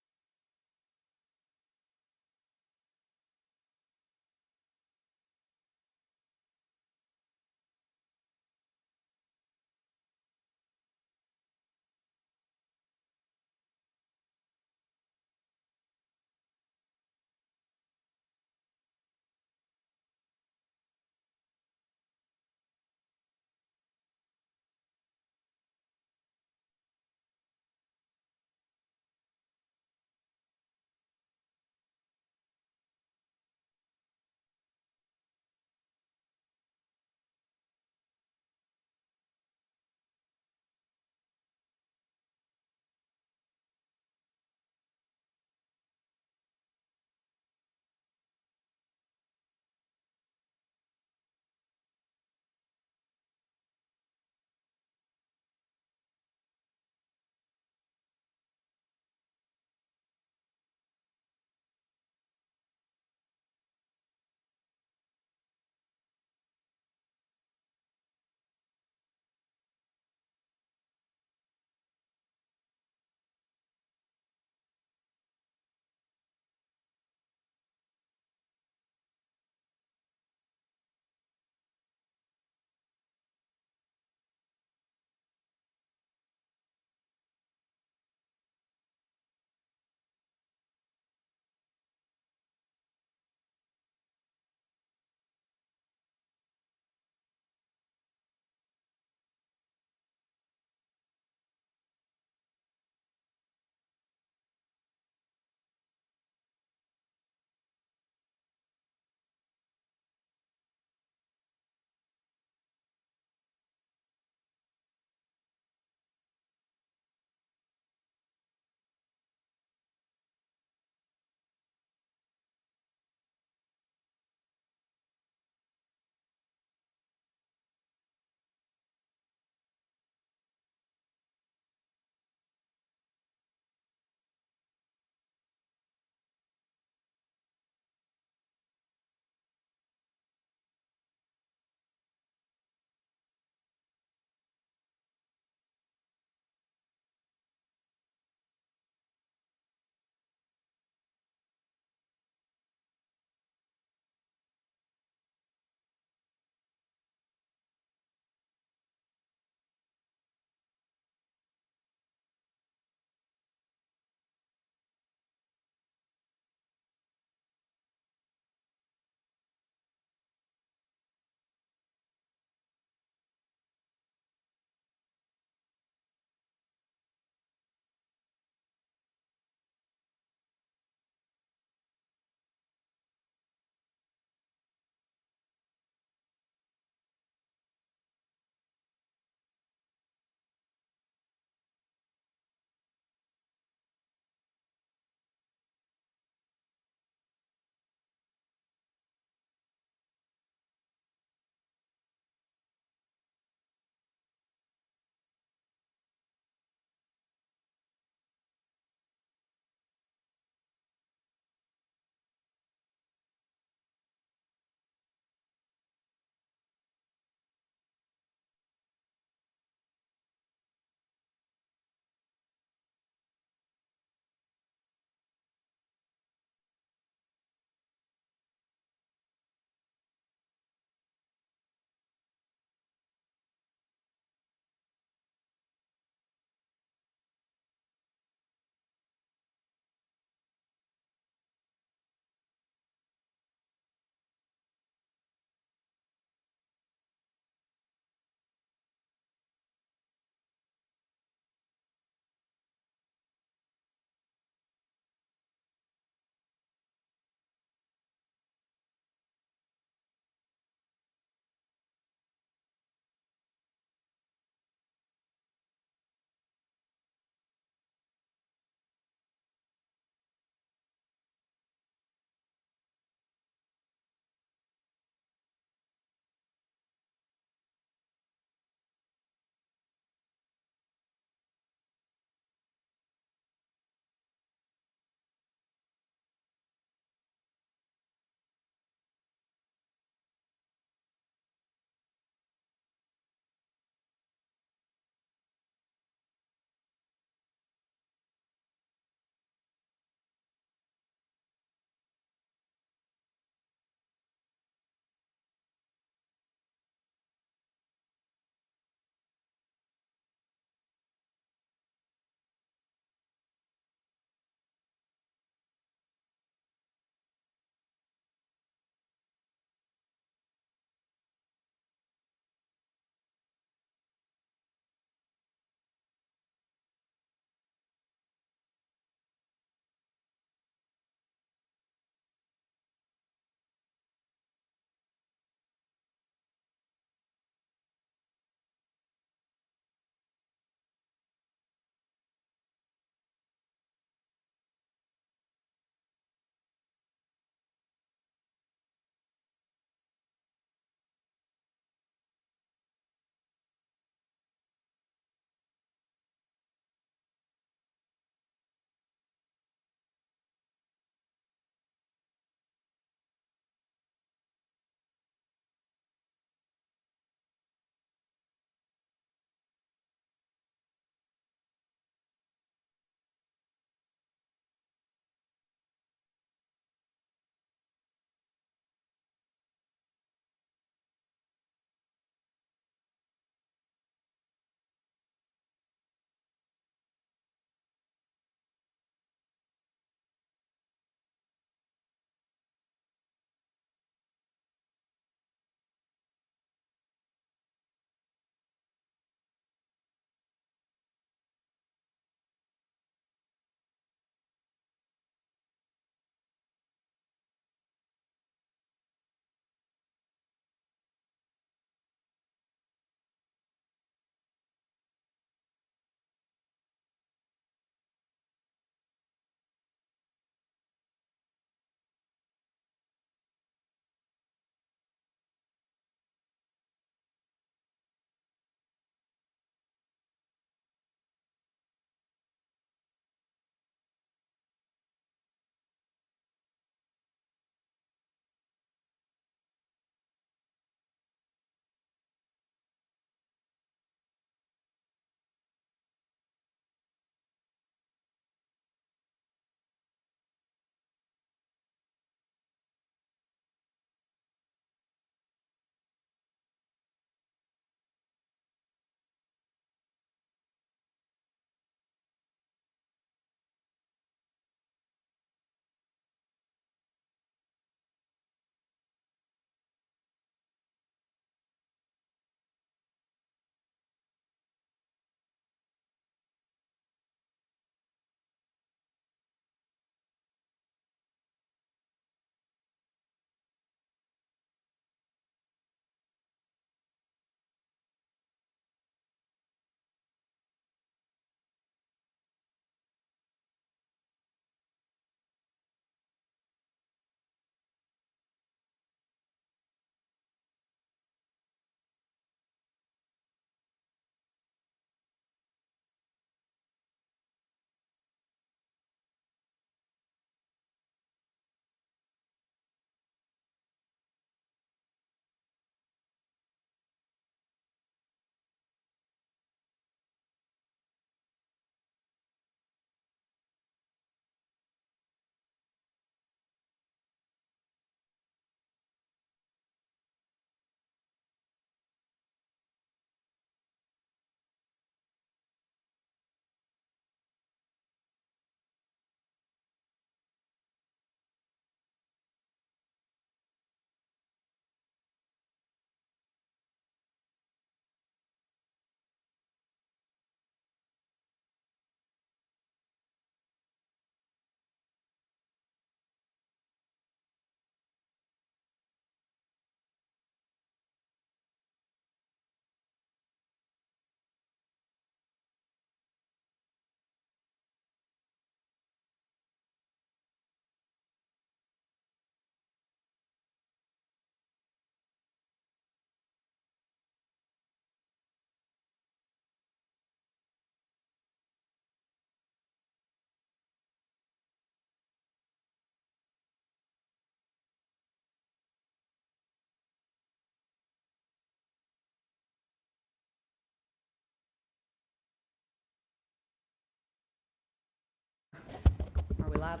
we live?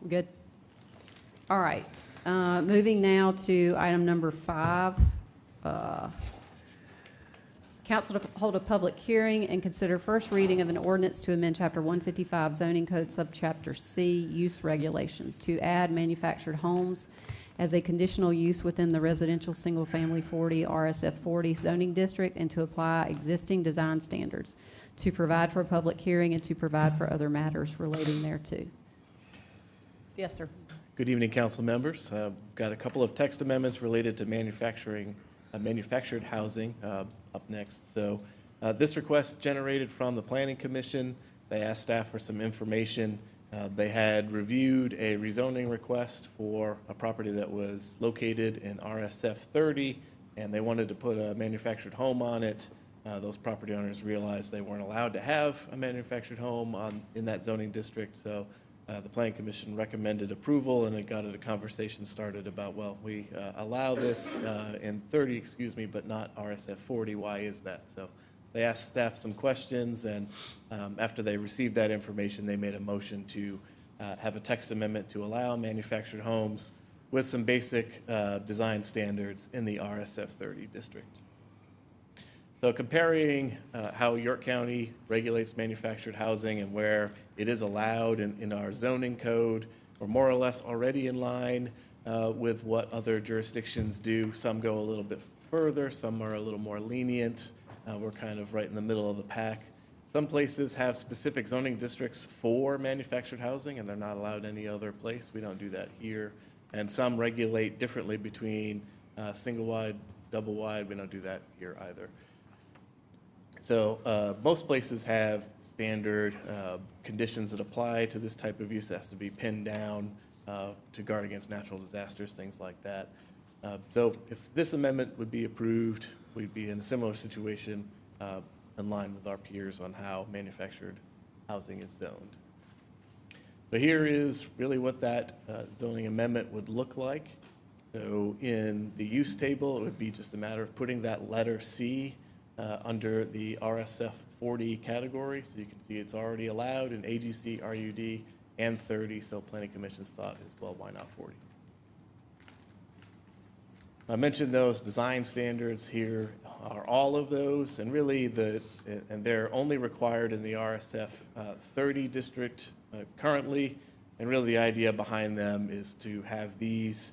Good. All right. Moving now to item number 5. Council to hold a public hearing and consider first reading of an ordinance to amend Chapter 155 zoning code subchapter C, use regulations, to add manufactured homes as a conditional use within the residential single-family 40 RSF 40 zoning district, and to apply existing design standards, to provide for a public hearing and to provide for other matters relating thereto. Yes, sir. Good evening, council members. We've got a couple of text amendments related to manufactured housing up next. So this request generated from the Planning Commission. They asked staff for some information. They had reviewed a rezoning request for a property that was located in RSF 30, and they wanted to put a manufactured home on it. Those property owners realized they weren't allowed to have a manufactured home in that zoning district, so the Planning Commission recommended approval, and it got a conversation started about, well, we allow this in 30, but not RSF 40. Why is that? So they asked staff some questions, and after they received that information, they made a motion to have a text amendment to allow manufactured homes with some basic design standards in the RSF 30 district. So comparing how York County regulates manufactured housing and where it is allowed in our zoning code, we're more or less already in line with what other jurisdictions do. Some go a little bit further, some are a little more lenient. We're kind of right in the middle of the pack. Some places have specific zoning districts for manufactured housing, and they're not allowed any other place. We don't do that here. And some regulate differently between single wide, double wide. We don't do that here either. So most places have standard conditions that apply to this type of use. It has to be pinned down to guard against natural disasters, things like that. So if this amendment would be approved, we'd be in a similar situation in line with our peers on how manufactured housing is zoned. So here is really what that zoning amendment would look like. So in the use table, it would be just a matter of putting that letter C under the RSF 40 category. So you can see it's already allowed in AGC, RUD, and 30. So Planning Commission's thought is, well, why not 40? I mentioned those design standards. Here are all of those, and really and they're only required in the RSF 30 district currently, and really the idea behind them is to have these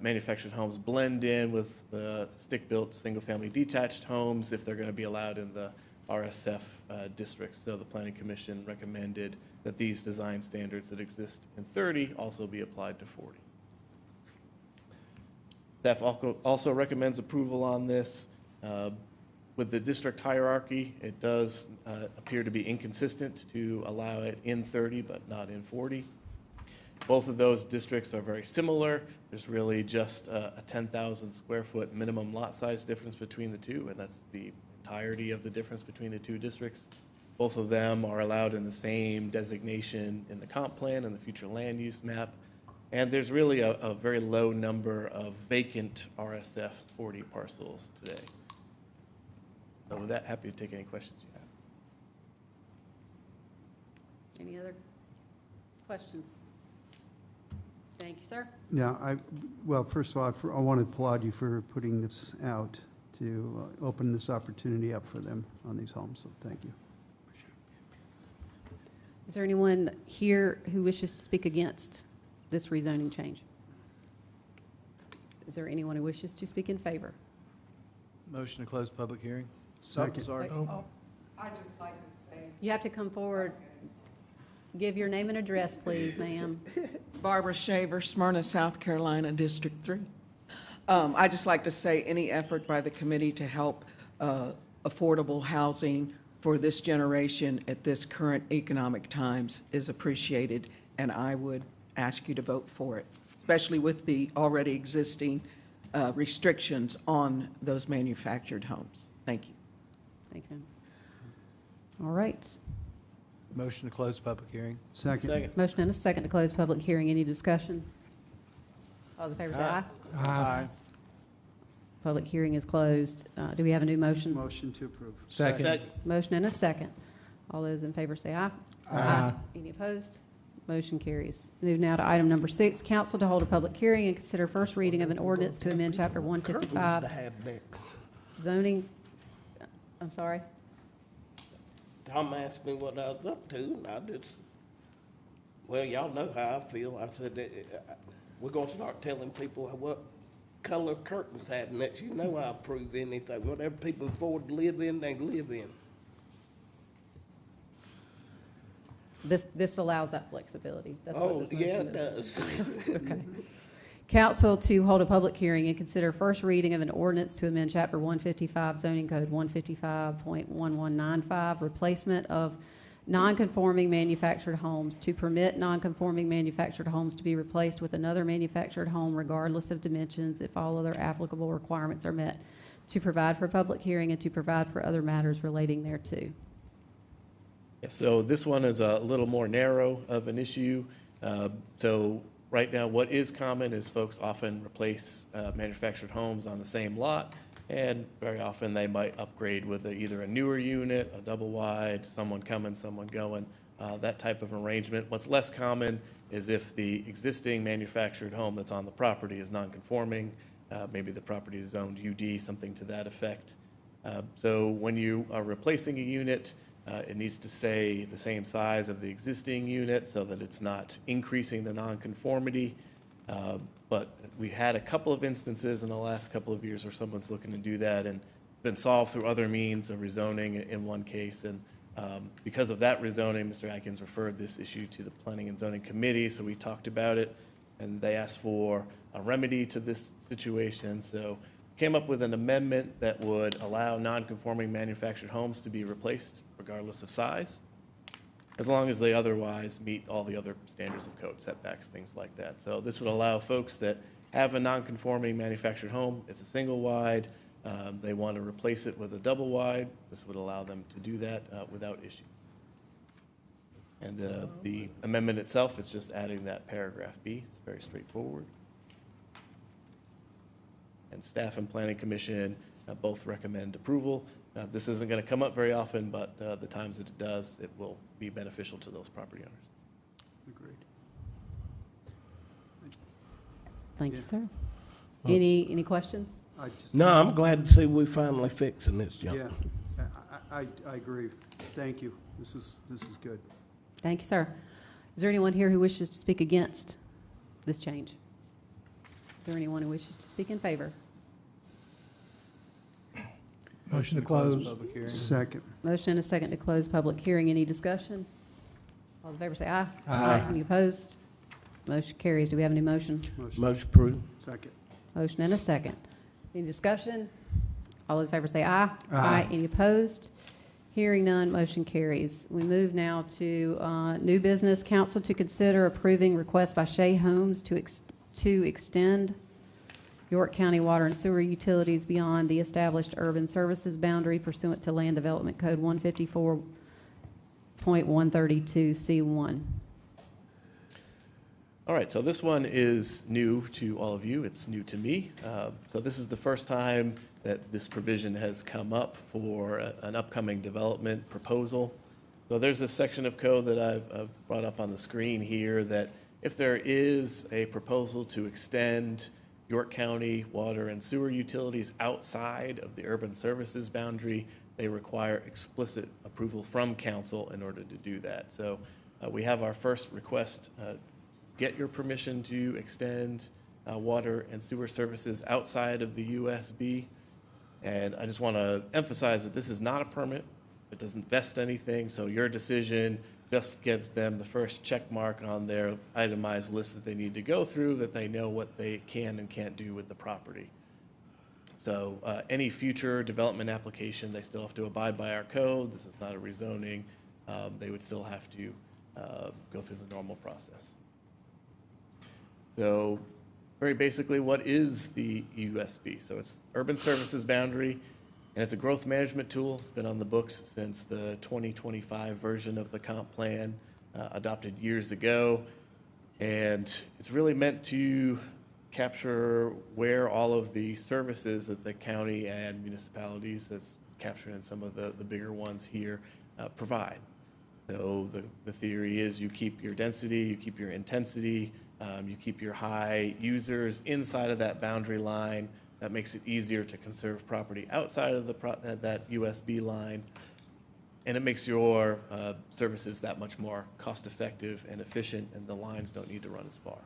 manufactured homes blend in with the stick-built single-family detached homes if they're going to be allowed in the RSF districts. So the Planning Commission recommended that these design standards that exist in 30 also be applied to 40. Staff also recommends approval on this. With the district hierarchy, it does appear to be inconsistent to allow it in 30 but not in 40. Both of those districts are very similar. There's really just a 10,000 square foot minimum lot size difference between the two, and that's the entirety of the difference between the two districts. Both of them are allowed in the same designation in the comp plan and the future land use map. And there's really a very low number of vacant RSF 40 parcels today. So with that, happy to take any questions you have. Any other questions? Thank you, sir. Yeah, well, first of all, I want to applaud you for putting this out to open this opportunity up for them on these homes, so thank you. Is there anyone here who wishes to speak against this rezoning change? Is there anyone who wishes to speak in favor? Motion to close public hearing. Second. Sorry. I'd just like to say. You have to come forward. Give your name and address, please, ma'am. Barbara Shaver, Smyrna, South Carolina, District 3. I'd just like to say any effort by the committee to help affordable housing for this generation at this current economic times is appreciated, and I would ask you to vote for it, especially with the already existing restrictions on those manufactured homes. Thank you. Thank you. All right. Motion to close public hearing. Second. Motion and a second to close public hearing. Any discussion? All those in favor say aye. Aye. Public hearing is closed. Do we have a new motion? Motion to approve. Second. Motion and a second. All those in favor say aye. Aye. Any opposed? Motion carries. Move now to item number 6, council to hold a public hearing and consider first reading of an ordinance to amend Chapter 155 To have next. zoning. I'm sorry? Tom asked me what I was up to, and I just, well, y'all know how I feel. I said, we're gonna start telling people what color curtains have next. You know I approve anything. Whatever people can afford to live in, they live in. This allows that flexibility. That's what Oh, this yeah, motion it is. does. Okay. Council to hold a public hearing and consider first reading of an ordinance to amend Chapter 155 zoning code 155.1195, replacement of non-conforming manufactured homes to permit non-conforming manufactured homes to be replaced with another manufactured home regardless of dimensions if all other applicable requirements are met, to provide for public hearing and to provide for other matters relating thereto. Yeah, so this one is a little more narrow of an issue. So right now, what is common is folks often replace manufactured homes on the same lot, and very often they might upgrade with either a newer unit, a double wide, someone coming, someone going, that type of arrangement. What's less common is if the existing manufactured home that's on the property is non-conforming, maybe the property is zoned UD, something to that effect. So when you are replacing a unit, it needs to stay the same size of the existing unit so that it's not increasing the nonconformity. But we had a couple of instances in the last couple of years where someone's looking to do that, and it's been solved through other means of rezoning in one case. And because of that rezoning, Mr. Atkins referred this issue to the Planning and Zoning Committee, so we talked about it, and they asked for a remedy to this situation. So came up with an amendment that would allow non-conforming manufactured homes to be replaced regardless of size, as long as they otherwise meet all the other standards of code, setbacks, things like that. So this would allow folks that have a non-conforming manufactured home, it's a single wide, they want to replace it with a double wide, this would allow them to do that without issue. And the amendment itself is just adding that paragraph B. It's very straightforward. And staff and planning commission both recommend approval. This isn't going to come up very often, but the times that it does, it will be beneficial to those property owners. Agreed. Thank you, sir. Any questions? No, I'm glad to see we finally fixing this junk. Yeah, I agree. Thank you. This is good. Thank you, sir. Is there anyone here who wishes to speak against this change? Is there anyone who wishes to speak in favor? Motion to close public hearing. Second. Motion and a second to close public hearing. Any discussion? All in favor say aye. Aye. Any opposed? Motion carries. Do we have any motion? Motion approved. Second. Motion and a second. Any discussion? All in favor say aye. Aye. Any opposed? Hearing none, motion carries. We move now to new business. Council to consider approving request by Shea Homes to extend York County water and sewer utilities beyond the established urban services boundary pursuant to Land Development Code 154.132C1. All right, so this one is new to all of you. It's new to me. So this is the first time that this provision has come up for an upcoming development proposal. So there's a section of code that I've brought up on the screen here that if there is a proposal to extend York County water and sewer utilities outside of the urban services boundary, they require explicit approval from council in order to do that. So we have our first request, get your permission to extend water and sewer services outside of the USB. And I just want to emphasize that this is not a permit. It doesn't vest anything, so your decision just gives them the first check mark on their itemized list that they need to go through, that they know what they can and can't do with the property. So any future development application, they still have to abide by our code. This is not a rezoning. They would still have to go through the normal process. So very basically, what is the USB? So it's urban services boundary, and it's a growth management tool. It's been on the books since the 2025 version of the comp plan, adopted years ago. And it's really meant to capture where all of the services that the county and municipalities, that's captured in some of the bigger ones here, provide. So the theory is you keep your density, you keep your intensity, you keep your high users inside of that boundary line. That makes it easier to conserve property outside of that USB line. And it makes your services that much more cost-effective and efficient, and the lines don't need to run as far.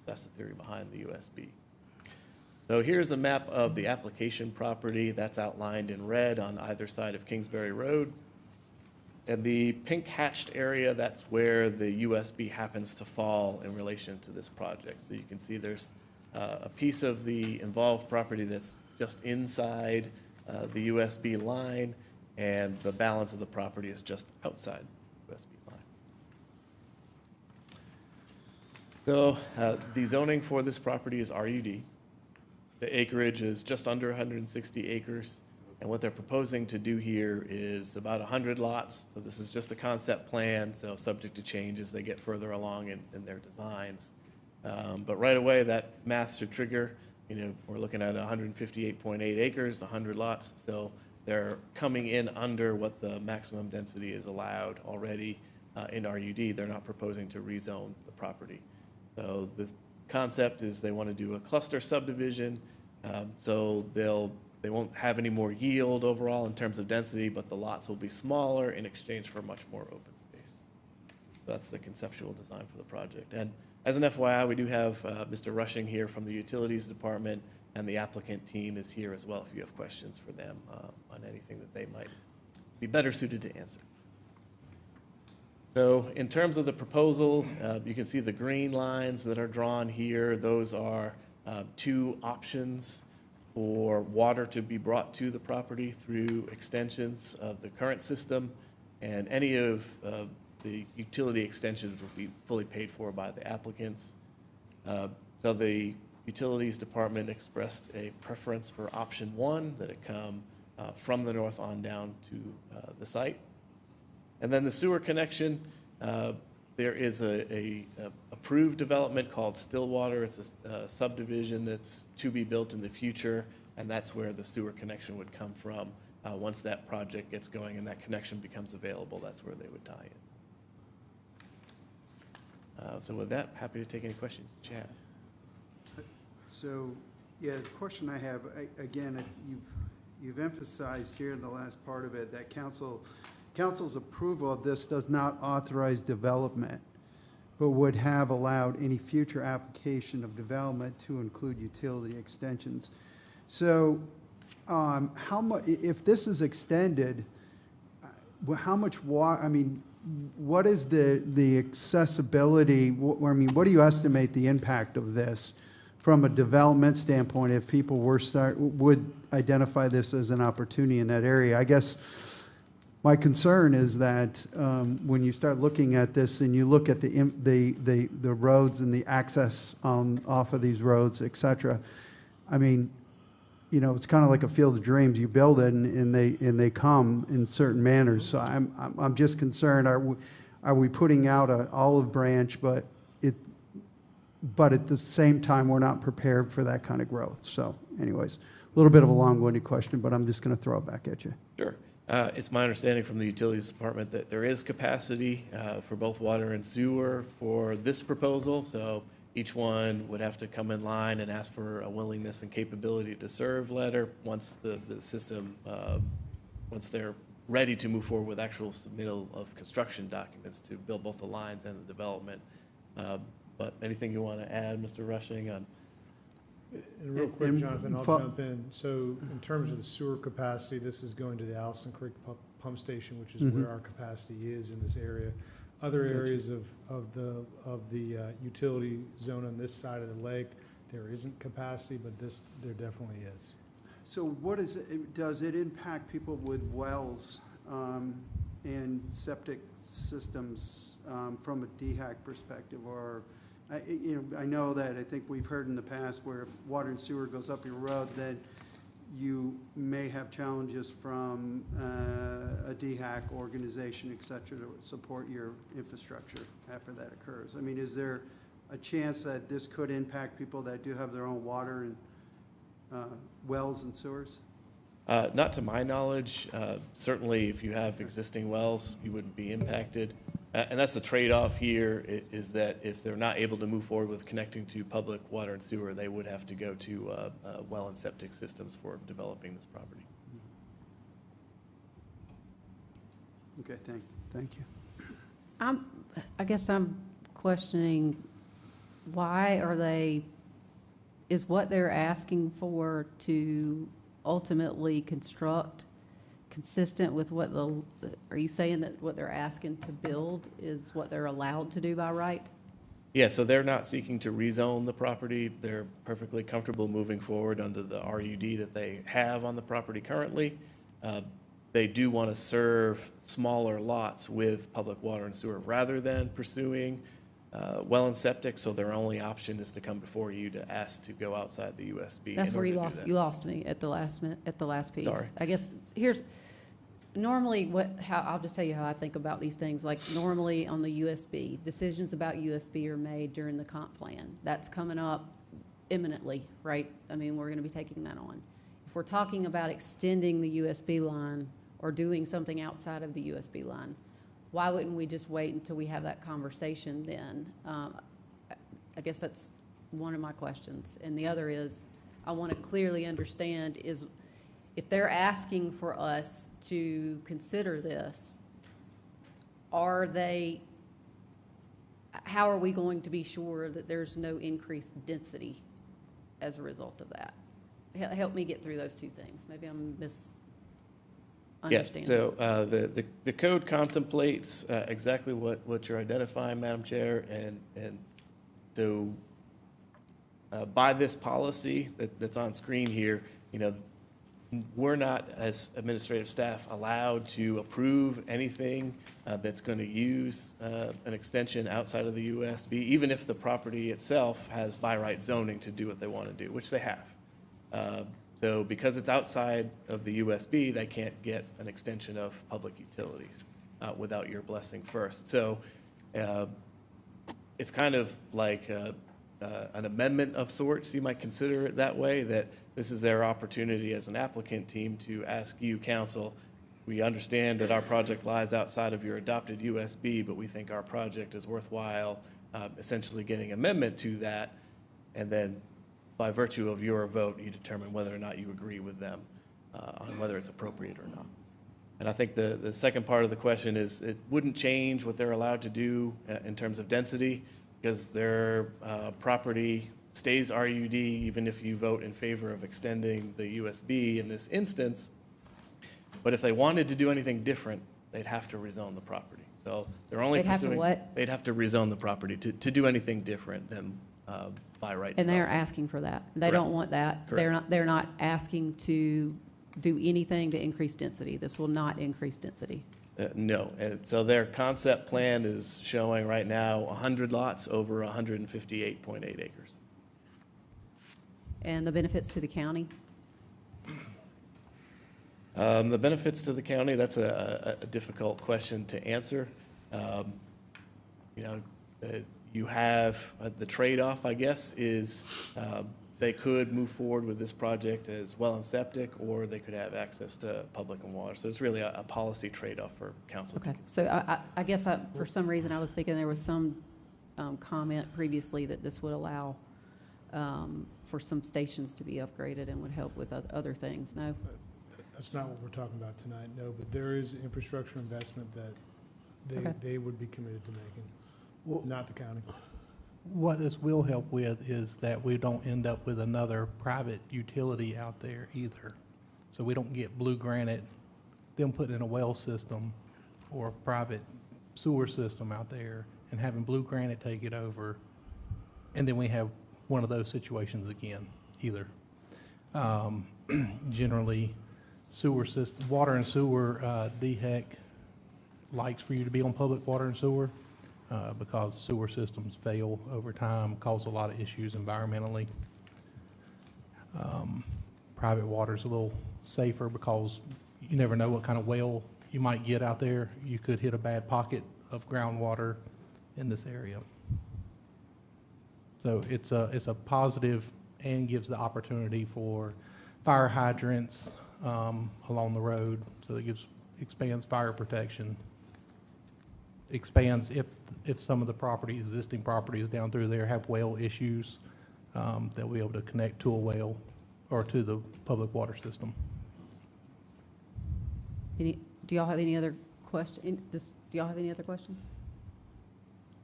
That's the theory behind the USB. So here's a map of the application property that's outlined in red on either side of Kingsbury Road. And the pink hatched area, that's where the USB happens to fall in relation to this project. So you can see there's a piece of the involved property that's just inside the USB line, and the balance of the property is just outside the USB line. So the zoning for this property is RUD. The acreage is just under 160 acres. And what they're proposing to do here is about 100 lots. So this is just a concept plan, so subject to change as they get further along in their designs. But right away, that math should trigger. You know, we're looking at 158.8 acres, 100 lots. So they're coming in under what the maximum density is allowed already in RUD. They're not proposing to rezone the property. So the concept is they want to do a cluster subdivision. So they won't have any more yield overall in terms of density, but the lots will be smaller in exchange for much more open space. So that's the conceptual design for the project. And as an FYI, we do have Mr. Rushing here from the Utilities Department, and the applicant team is here as well if you have questions for them on anything that they might be better suited to answer. So in terms of the proposal, you can see the green lines that are drawn here. Those are two options for water to be brought to the property through extensions of the current system, and any of the utility extensions will be fully paid for by the applicants. So the Utilities Department expressed a preference for option one, that it come from the north on down to the site. And then the sewer connection, there is a approved development called Stillwater. It's a subdivision that's to be built in the future, and that's where the sewer connection would come from. Once that project gets going and that connection becomes available, that's where they would tie in. So with that, happy to take any questions that you have. So, yeah, the question I have, again, you've emphasized here in the last part of it that council's approval of this does not authorize development, but would have allowed any future application of development to include utility extensions. So, how much, if this is extended, how much water, I mean, what is the accessibility, I mean, what do you estimate the impact of this from a development standpoint if people would identify this as an opportunity in that area? I guess my concern is that when you start looking at this and you look at the roads and the access off of these roads, et cetera, I mean, you know, it's kind of like a field of dreams. You build it and they come in certain manners. So I'm just concerned, are we putting out an olive branch, but at the same time, we're not prepared for that kind of growth. So anyways, a little bit of a long-winded question, but I'm just going to throw it back at you. Sure. It's my understanding from the Utilities Department that there is capacity for both water and sewer for this proposal. So each one would have to come in line and ask for a willingness and capability to serve letter once the system, once they're ready to move forward with actual submittal of construction documents to build both the lines and the development. But anything you want to add, Mr. Rushing, on? And real quick, Jonathan, I'll jump in. So in terms of the sewer capacity, this is going to the Allison Creek Pump Station, which is where our capacity is in this area. Other areas of the utility zone on this side of the lake, there isn't capacity, but there definitely is. So what is it, does it impact people with wells and septic systems from a DHAC perspective? Or, I know that I think we've heard in the past where if water and sewer goes up your road, then you may have challenges from a DHAC organization, et cetera, to support your infrastructure after that occurs. I mean, is there a chance that this could impact people that do have their own water and wells and sewers? Not to my knowledge. Certainly, if you have existing wells, you wouldn't be impacted. And that's the trade-off here, is that if they're not able to move forward with connecting to public water and sewer, they would have to go to well and septic systems for developing this property. Okay, thank you. I guess I'm questioning, why are they, is what they're asking for to ultimately construct consistent with what are you saying that what they're asking to build is what they're allowed to do by right? Yeah, so they're not seeking to rezone the property. They're perfectly comfortable moving forward under the RUD that they have on the property currently. They do want to serve smaller lots with public water and sewer rather than pursuing well and septic, so their only option is to come before you to ask to go outside the USB. That's where you lost me at the last piece. Sorry. I guess here's normally I'll just tell you how I think about these things. Like normally on the USB, decisions about USB are made during the comp plan. That's coming up imminently, right? I mean, we're going to be taking that on. If we're talking about extending the USB line or doing something outside of the USB line, why wouldn't we just wait until we have that conversation then? I guess that's one of my questions. And the other is, I want to clearly understand is if they're asking for us to consider this, how are we going to be sure that there's no increased density as a result of that? Help me get through those two things. Maybe I'm misunderstanding. Yeah, so the code contemplates exactly what you're identifying, Madam Chair, and so by this policy that's on screen here, we're not, as administrative staff, allowed to approve anything that's going to use an extension outside of the USB, even if the property itself has by right zoning to do what they want to do, which they have. So because it's outside of the USB, they can't get an extension of public utilities without your blessing first. So it's kind of like an amendment of sorts, you might consider it that way, that this is their opportunity as an applicant team to ask you, council, we understand that our project lies outside of your adopted USB, but we think our project is worthwhile, essentially getting amendment to that, and then by virtue of your vote, you determine whether or not you agree with them on whether it's appropriate or not. And I think the second part of the question is it wouldn't change what they're allowed to do in terms of density, because their property stays RUD even if you vote in favor of extending the USB in this instance. But if they wanted to do anything different, they'd have to rezone the property. So they're only pursuing. They'd have to what? They'd have to rezone the property to do anything different than by right. And they're asking for that. They don't want that. Correct. They're not asking to do anything to increase density. This will not increase density. No, and so their concept plan is showing right now 100 lots over 158.8 acres. And the benefits to the county? The benefits to the county, that's a difficult question to answer. You have the trade-off, I guess, is they could move forward with this project as well and septic, or they could have access to public and water. So it's really a policy trade-off for council. Okay, so I guess for some reason I was thinking there was some comment previously that this would allow for some stations to be upgraded and would help with other things. No? That's not what we're talking about tonight, no, but there is infrastructure investment that they would be committed to making, not the county. What this will help with is that we don't end up with another private utility out there either. So we don't get Blue Granite, them putting in a well system or a private sewer system out there and having Blue Granite take it over. And then we have one of those situations again, either. Generally, sewer system, water and sewer, DHEC likes for you to be on public water and sewer. Because sewer systems fail over time, cause a lot of issues environmentally. Private water is a little safer because you never know what kind of well you might get out there. You could hit a bad pocket of groundwater in this area. So it's a positive and gives the opportunity for fire hydrants, along the road, so it expands fire protection. Expands if some of the existing properties down through there have well issues, they'll be able to connect to a well or to the public water system. Do y'all have any other questions? Do y'all have any other questions?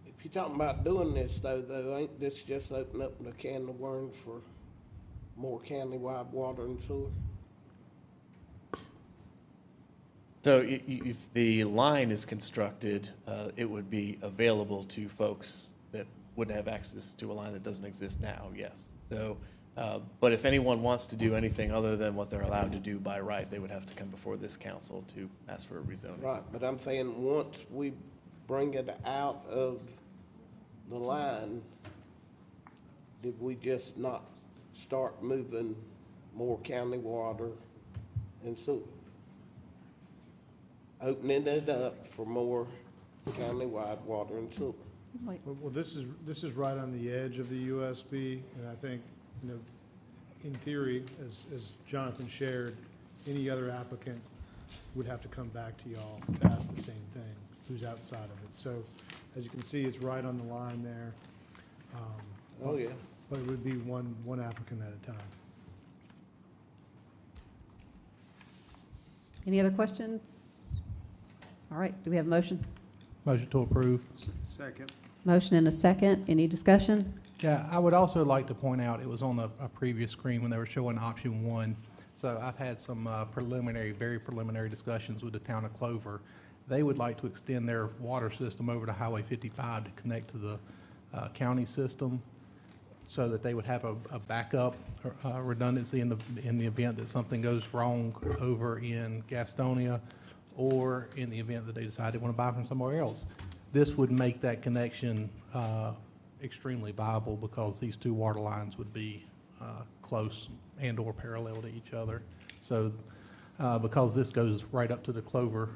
If you're talking about doing this though, ain't this just open up the can of worms for more county-wide water and sewer? So if the line is constructed, it would be available to folks that wouldn't have access to a line that doesn't exist now, yes. So, but if anyone wants to do anything other than what they're allowed to do by right, they would have to come before this council to ask for a rezoning. Right, but I'm saying once we bring it out of the line, did we just not start moving more county water and sewer? Opening it up for more county-wide water and sewer. Well, this is right on the edge of the USB, and I think, you know, in theory, as Jonathan shared, any other applicant would have to come back to y'all to ask the same thing, who's outside of it. So, as you can see, it's right on the line there. Oh, yeah. But it would be one applicant at a time. Any other questions? All right, do we have a motion? Motion to approve. Second. Motion and a second. Any discussion? Yeah, I would also like to point out, it was on a previous screen when they were showing option 1. So I've had some very preliminary discussions with the town of Clover. They would like to extend their water system over to Highway 55 to connect to the county system, so that they would have a backup redundancy in the event that something goes wrong over in Gastonia, or in the event that they decide they want to buy from somewhere else. This would make that connection extremely viable, because these two water lines would be close and or parallel to each other. So because this goes right up to the Clover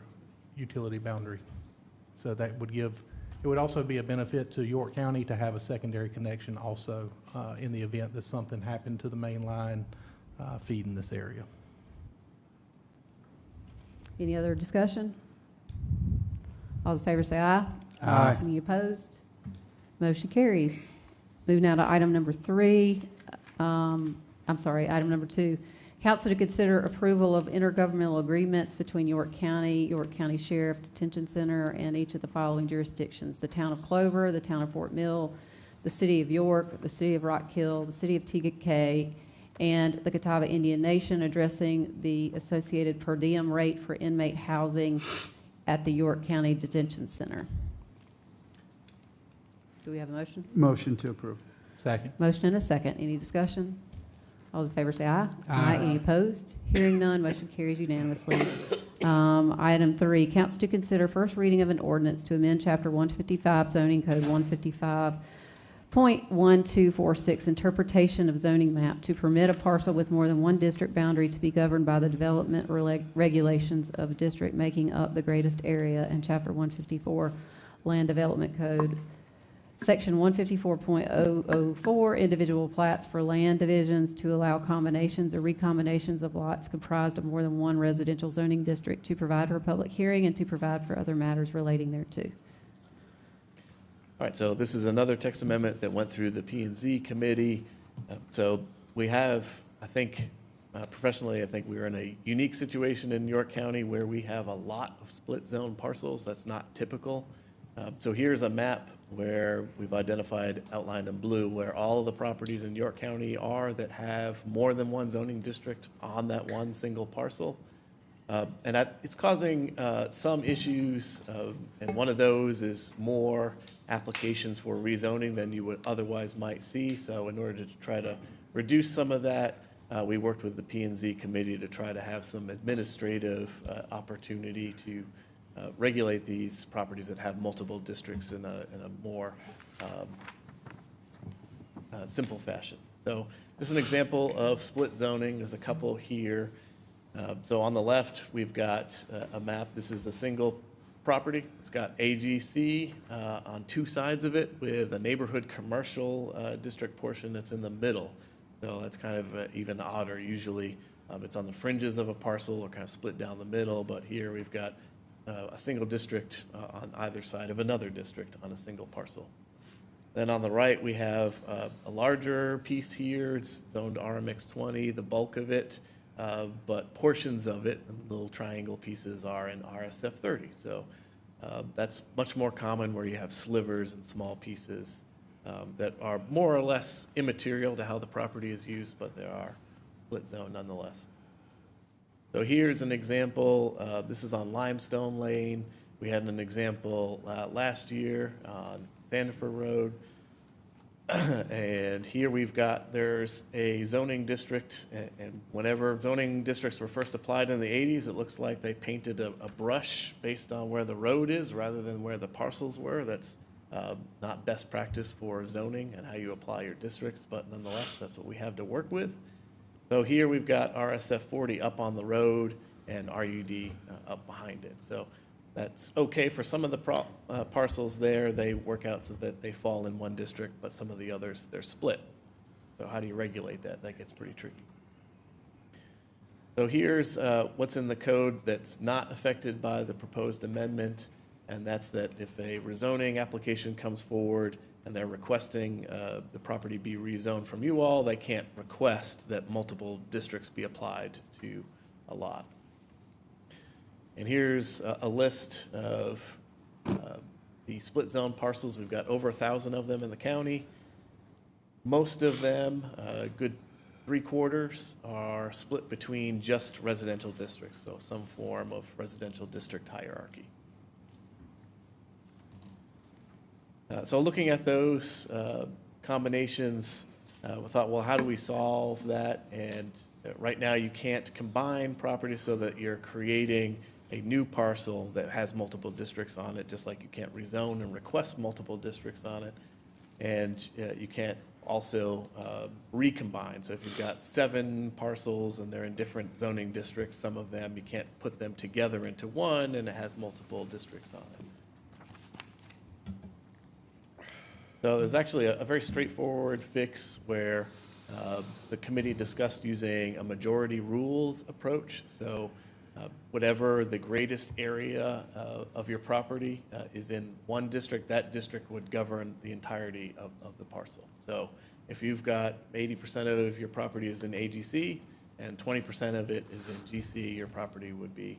utility boundary. So that would it would also be a benefit to York County to have a secondary connection also in the event that something happened to the main line feeding this area. Any other discussion? All those in favor say aye. Aye. Any opposed? Motion carries. Move now to item number 3. Item number 2. Council to consider approval of intergovernmental agreements between York County Sheriff Detention Center, and each of the following jurisdictions: the town of Clover, the town of Fort Mill, the city of York, the city of Rock Hill, the city of TK, and the Catawba Indian Nation, addressing the associated per diem rate for inmate housing at the York County Detention Center. Do we have a motion? Motion to approve. Second. Motion and a second. Any discussion? All those in favor say aye. Aye. Any opposed? Hearing none, motion carries unanimously. Item 3, council to consider first reading of an ordinance to amend Chapter 155 zoning code 155.1246, interpretation of zoning map, to permit a parcel with more than one district boundary to be governed by the development regulations of a district making up the greatest area, and Chapter 154 land development code. Section 154.004, individual plats for land divisions, to allow combinations or recombinations of lots comprised of more than one residential zoning district, to provide for a public hearing and to provide for other matters relating thereto. All right, so this is another text amendment that went through the P&Z committee. So we have, I think, professionally, I think we're in a unique situation in York County where we have a lot of split zone parcels. That's not typical. So here's a map where we've identified, outlined in blue, where all of the properties in York County are that have more than one zoning district on that one single parcel. And it's causing some issues, and one of those is more applications for rezoning than you would otherwise might see. So in order to try to reduce some of that, we worked with the P&Z committee to try to have some administrative opportunity to regulate these properties that have multiple districts in a more simple fashion. So just an example of split zoning. There's a couple here. So on the left, we've got a map. This is a single property. It's got AGC on two sides of it, with a neighborhood commercial district portion that's in the middle. So that's kind of even odder. Usually It's on the fringes of a parcel or kind of split down the middle, but here we've got a single district on either side of another district on a single parcel. Then on the right, we have a larger piece here. It's zoned RMX 20, the bulk of it, but portions of it, little triangle pieces, are in RSF 30. So that's much more common where you have slivers and small pieces that are more or less immaterial to how the property is used, but they are split zone nonetheless. So here's an example. This is on Limestone Lane. We had an example last year on Sandifer Road. And here we've got, there's a zoning district, and whenever zoning districts were first applied in the 80s, it looks like they painted a brush based on where the road is rather than where the parcels were. That's not best practice for zoning and how you apply your districts, but nonetheless, that's what we have to work with. So here we've got RSF 40 up on the road and RUD up behind it. So that's okay for some of the parcels there. They work out so that they fall in one district, but some of the others, they're split. So how do you regulate that? That gets pretty tricky. So here's what's in the code that's not affected by the proposed amendment, and that's that if a rezoning application comes forward and they're requesting the property be rezoned from you all, they can't request that multiple districts be applied to a lot. And here's a list of the split zone parcels. We've got over 1,000 of them in the county. Most of them, a good 3/4, are split between just residential districts, so some form of residential district hierarchy. So looking at those combinations, we thought, well, how do we solve that? And right now you can't combine properties so that you're creating a new parcel that has multiple districts on it, just like you can't rezone and request multiple districts on it. And you can't also recombine. So if you've got 7 parcels and they're in different zoning districts, some of them, you can't put them together into one and it has multiple districts on it. So there's actually a very straightforward fix where the committee discussed using a majority rules approach. So whatever the greatest area of your property is in one district, that district would govern the entirety of the parcel. So if you've got 80% of your property is in AGC and 20% of it is in GC, your property would be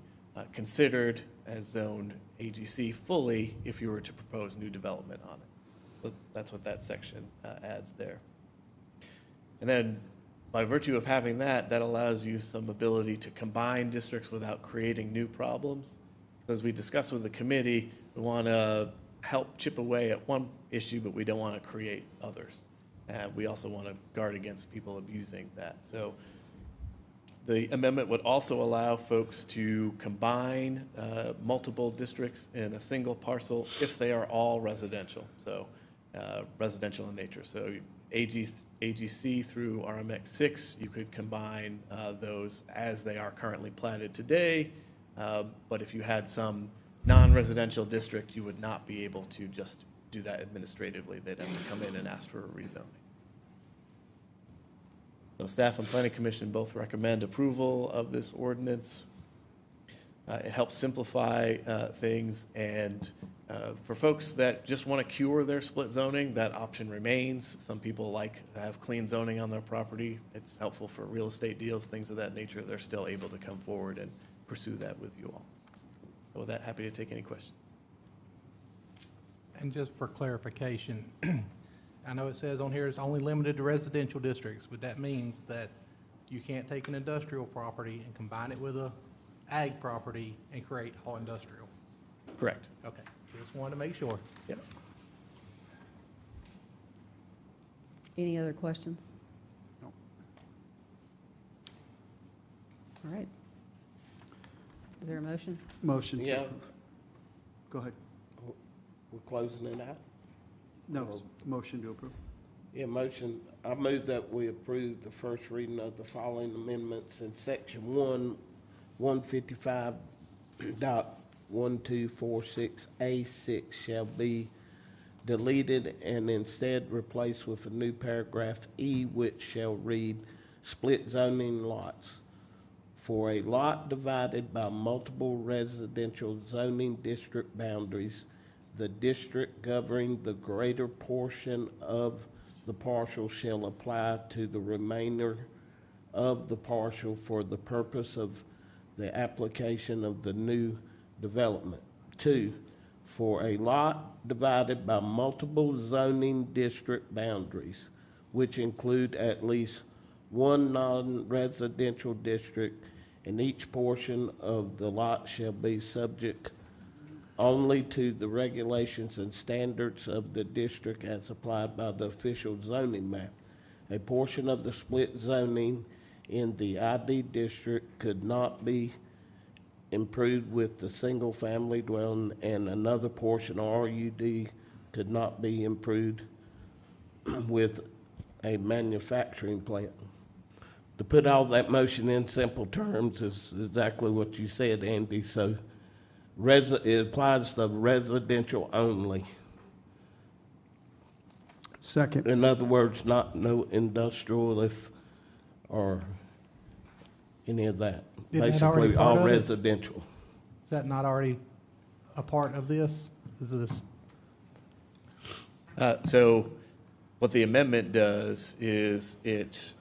considered as zoned AGC fully if you were to propose new development on it. So that's what that section adds there. And then by virtue of having that, that allows you some ability to combine districts without creating new problems. As we discussed with the committee, we want to help chip away at one issue, but we don't want to create others. And we also want to guard against people abusing that. So the amendment would also allow folks to combine multiple districts in a single parcel if they are all residential. So residential in nature. So AGC through RMX 6, you could combine those as they are currently platted today. But if you had some non-residential district, you would not be able to just do that administratively. They'd have to come in and ask for a rezoning. So staff and planning commission both recommend approval of this ordinance. It helps simplify things, and for folks that just want to cure their split zoning, that option remains. Some people like to have clean zoning on their property. It's helpful for real estate deals, things of that nature. They're still able to come forward and pursue that with you all. So with that, happy to take any questions. And just for clarification, I know it says on here it's only limited to residential districts, but that means that you can't take an industrial property and combine it with a ag property and create all industrial. Correct. Okay, just wanted to make sure. Yep. Any other questions? No. All right. Is there a motion? Motion to Yeah. approve. Go ahead. We're closing it out? No, motion to approve. Yeah, motion, I move that we approve the first reading of the following amendments in section 155.1246A6 shall be deleted and instead replaced with a new paragraph E, which shall read, split zoning lots for a lot divided by multiple residential zoning district boundaries, the district governing the greater portion of the parcel shall apply to the remainder of the parcel for the purpose of the application of the new development. 2, for a lot divided by multiple zoning district boundaries, which include at least one non-residential district, and each portion of the lot shall be subject only to the regulations and standards of the district as applied by the official zoning map. A portion of the split zoning in the ID district could not be improved with the single-family dwelling, and another portion, RUD, could not be improved with a manufacturing plant. To put all that motion in simple terms is exactly what you said, Andy. So it applies to residential only. Second. In other words, no industrial or any of that. Isn't that already Basically, part all of it? residential. Is that not already a part of this? Is it So what the amendment does is it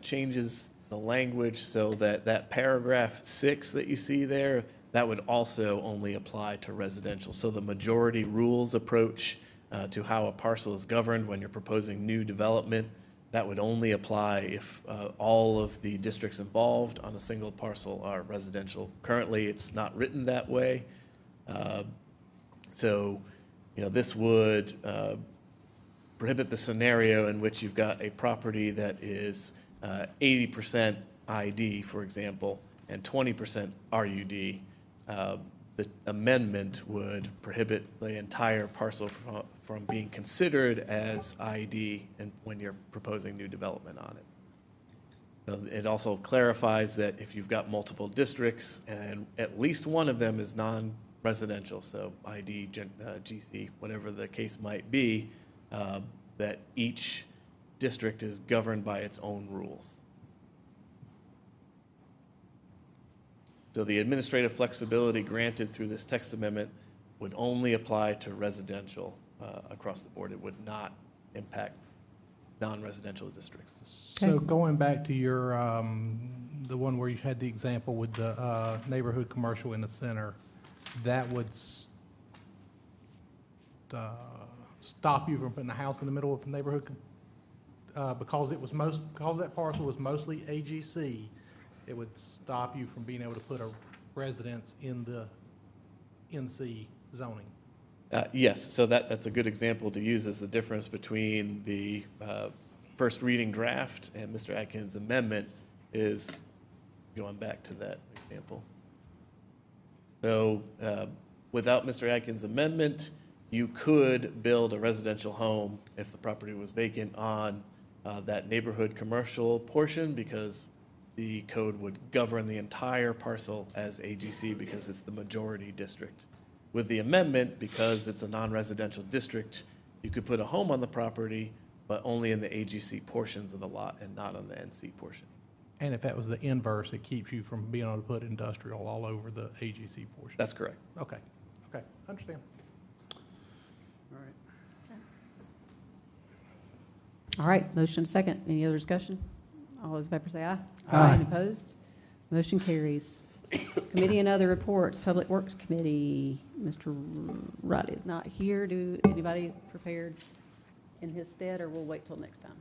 changes the language so that that paragraph 6 that you see there, that would also only apply to residential. So the majority rules approach to how a parcel is governed when you're proposing new development, that would only apply if all of the districts involved on a single parcel are residential. Currently, it's not written that way. So, this would prohibit the scenario in which you've got a property that is 80% ID, for example, and 20% RUD. The amendment would prohibit the entire parcel from being considered as ID and when you're proposing new development on it. So it also clarifies that if you've got multiple districts and at least one of them is non-residential, so ID, GC, whatever the case might be, that each district is governed by its own rules. So the administrative flexibility granted through this text amendment would only apply to residential across the board. It would not impact non-residential districts. So going back to your, the one where you had the example with the neighborhood commercial in the center, that would stop you from putting a house in the middle of the neighborhood because because that parcel was mostly AGC. It would stop you from being able to put a residence in the NC zoning. Yes, so that's a good example to use as the difference between the first reading draft and Mr. Atkins' amendment is going back to that example. So without Mr. Atkins' amendment, you could build a residential home if the property was vacant on that neighborhood commercial portion because the code would govern the entire parcel as AGC because it's the majority district. With the amendment, because it's a non-residential district, you could put a home on the property, but only in the AGC portions of the lot and not on the NC portion. And if that was the inverse, it keeps you from being able to put industrial all over the AGC portion. That's correct. Okay, understand. All right. All right, motion second. Any other discussion? All those in favor say aye. Aye. Any opposed? Motion carries. Committee and other reports, Public Works Committee, Mr. Riley is not here. Do anybody prepared in his stead, or we'll wait till next time?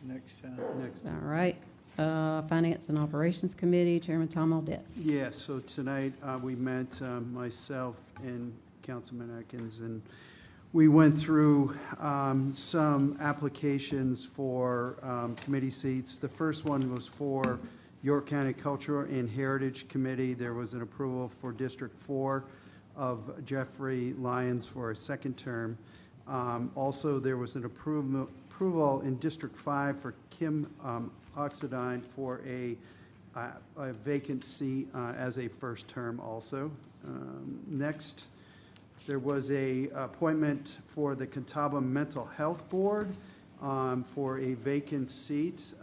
Next time. Next. All right. Finance and Operations Committee, Chairman Tom Audette. Yeah, so tonight we met, myself and Councilman Atkins, and we went through some applications for committee seats. The first one was for York County Cultural and Heritage Committee. There was an approval for District 4 of Jeffrey Lyons for a second term. Also, there was an approval in District 5 for Kim Oxidine for a vacant seat as a first term also. Next, there was a appointment for the Catawba Mental Health Board for a vacant seat,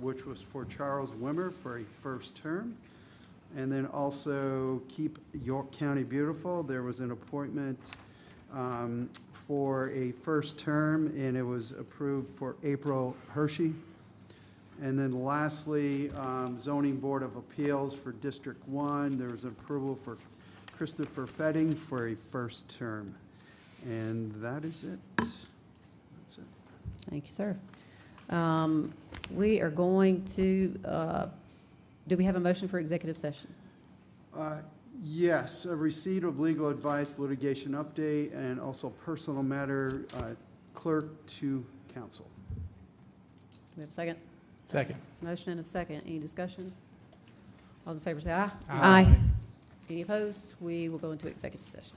which was for Charles Wimmer for a first term. And then also Keep York County Beautiful. There was an appointment for a first term, and it was approved for April Hershey. And then lastly, Zoning Board of Appeals for District 1, there was approval for Christopher Fetting for a first term. And that is it. That's it. Thank you, sir. We are going to, do we have a motion for executive session? Yes, a receipt of legal advice, litigation update, and also personal matter, clerk to council. Do we have a second? Second. Motion and a second. Any discussion? All those in favor say aye. Aye. Any opposed? We will go into executive session.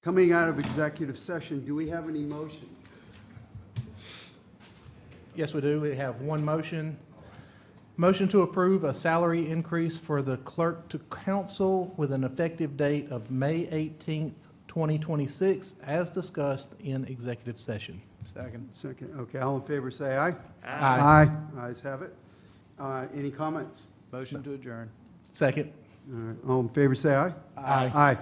Coming out of executive session, do we have any motions? Yes, we do. We have one motion. Motion to approve a salary increase for the clerk to council with an effective date of May 18th, 2026, as discussed in executive session. Second. Second, okay, all in favor, say aye. Aye. Aye, ayes have it. Any comments? Motion to adjourn. Second. All right, all in favor, say aye. Aye. Aye.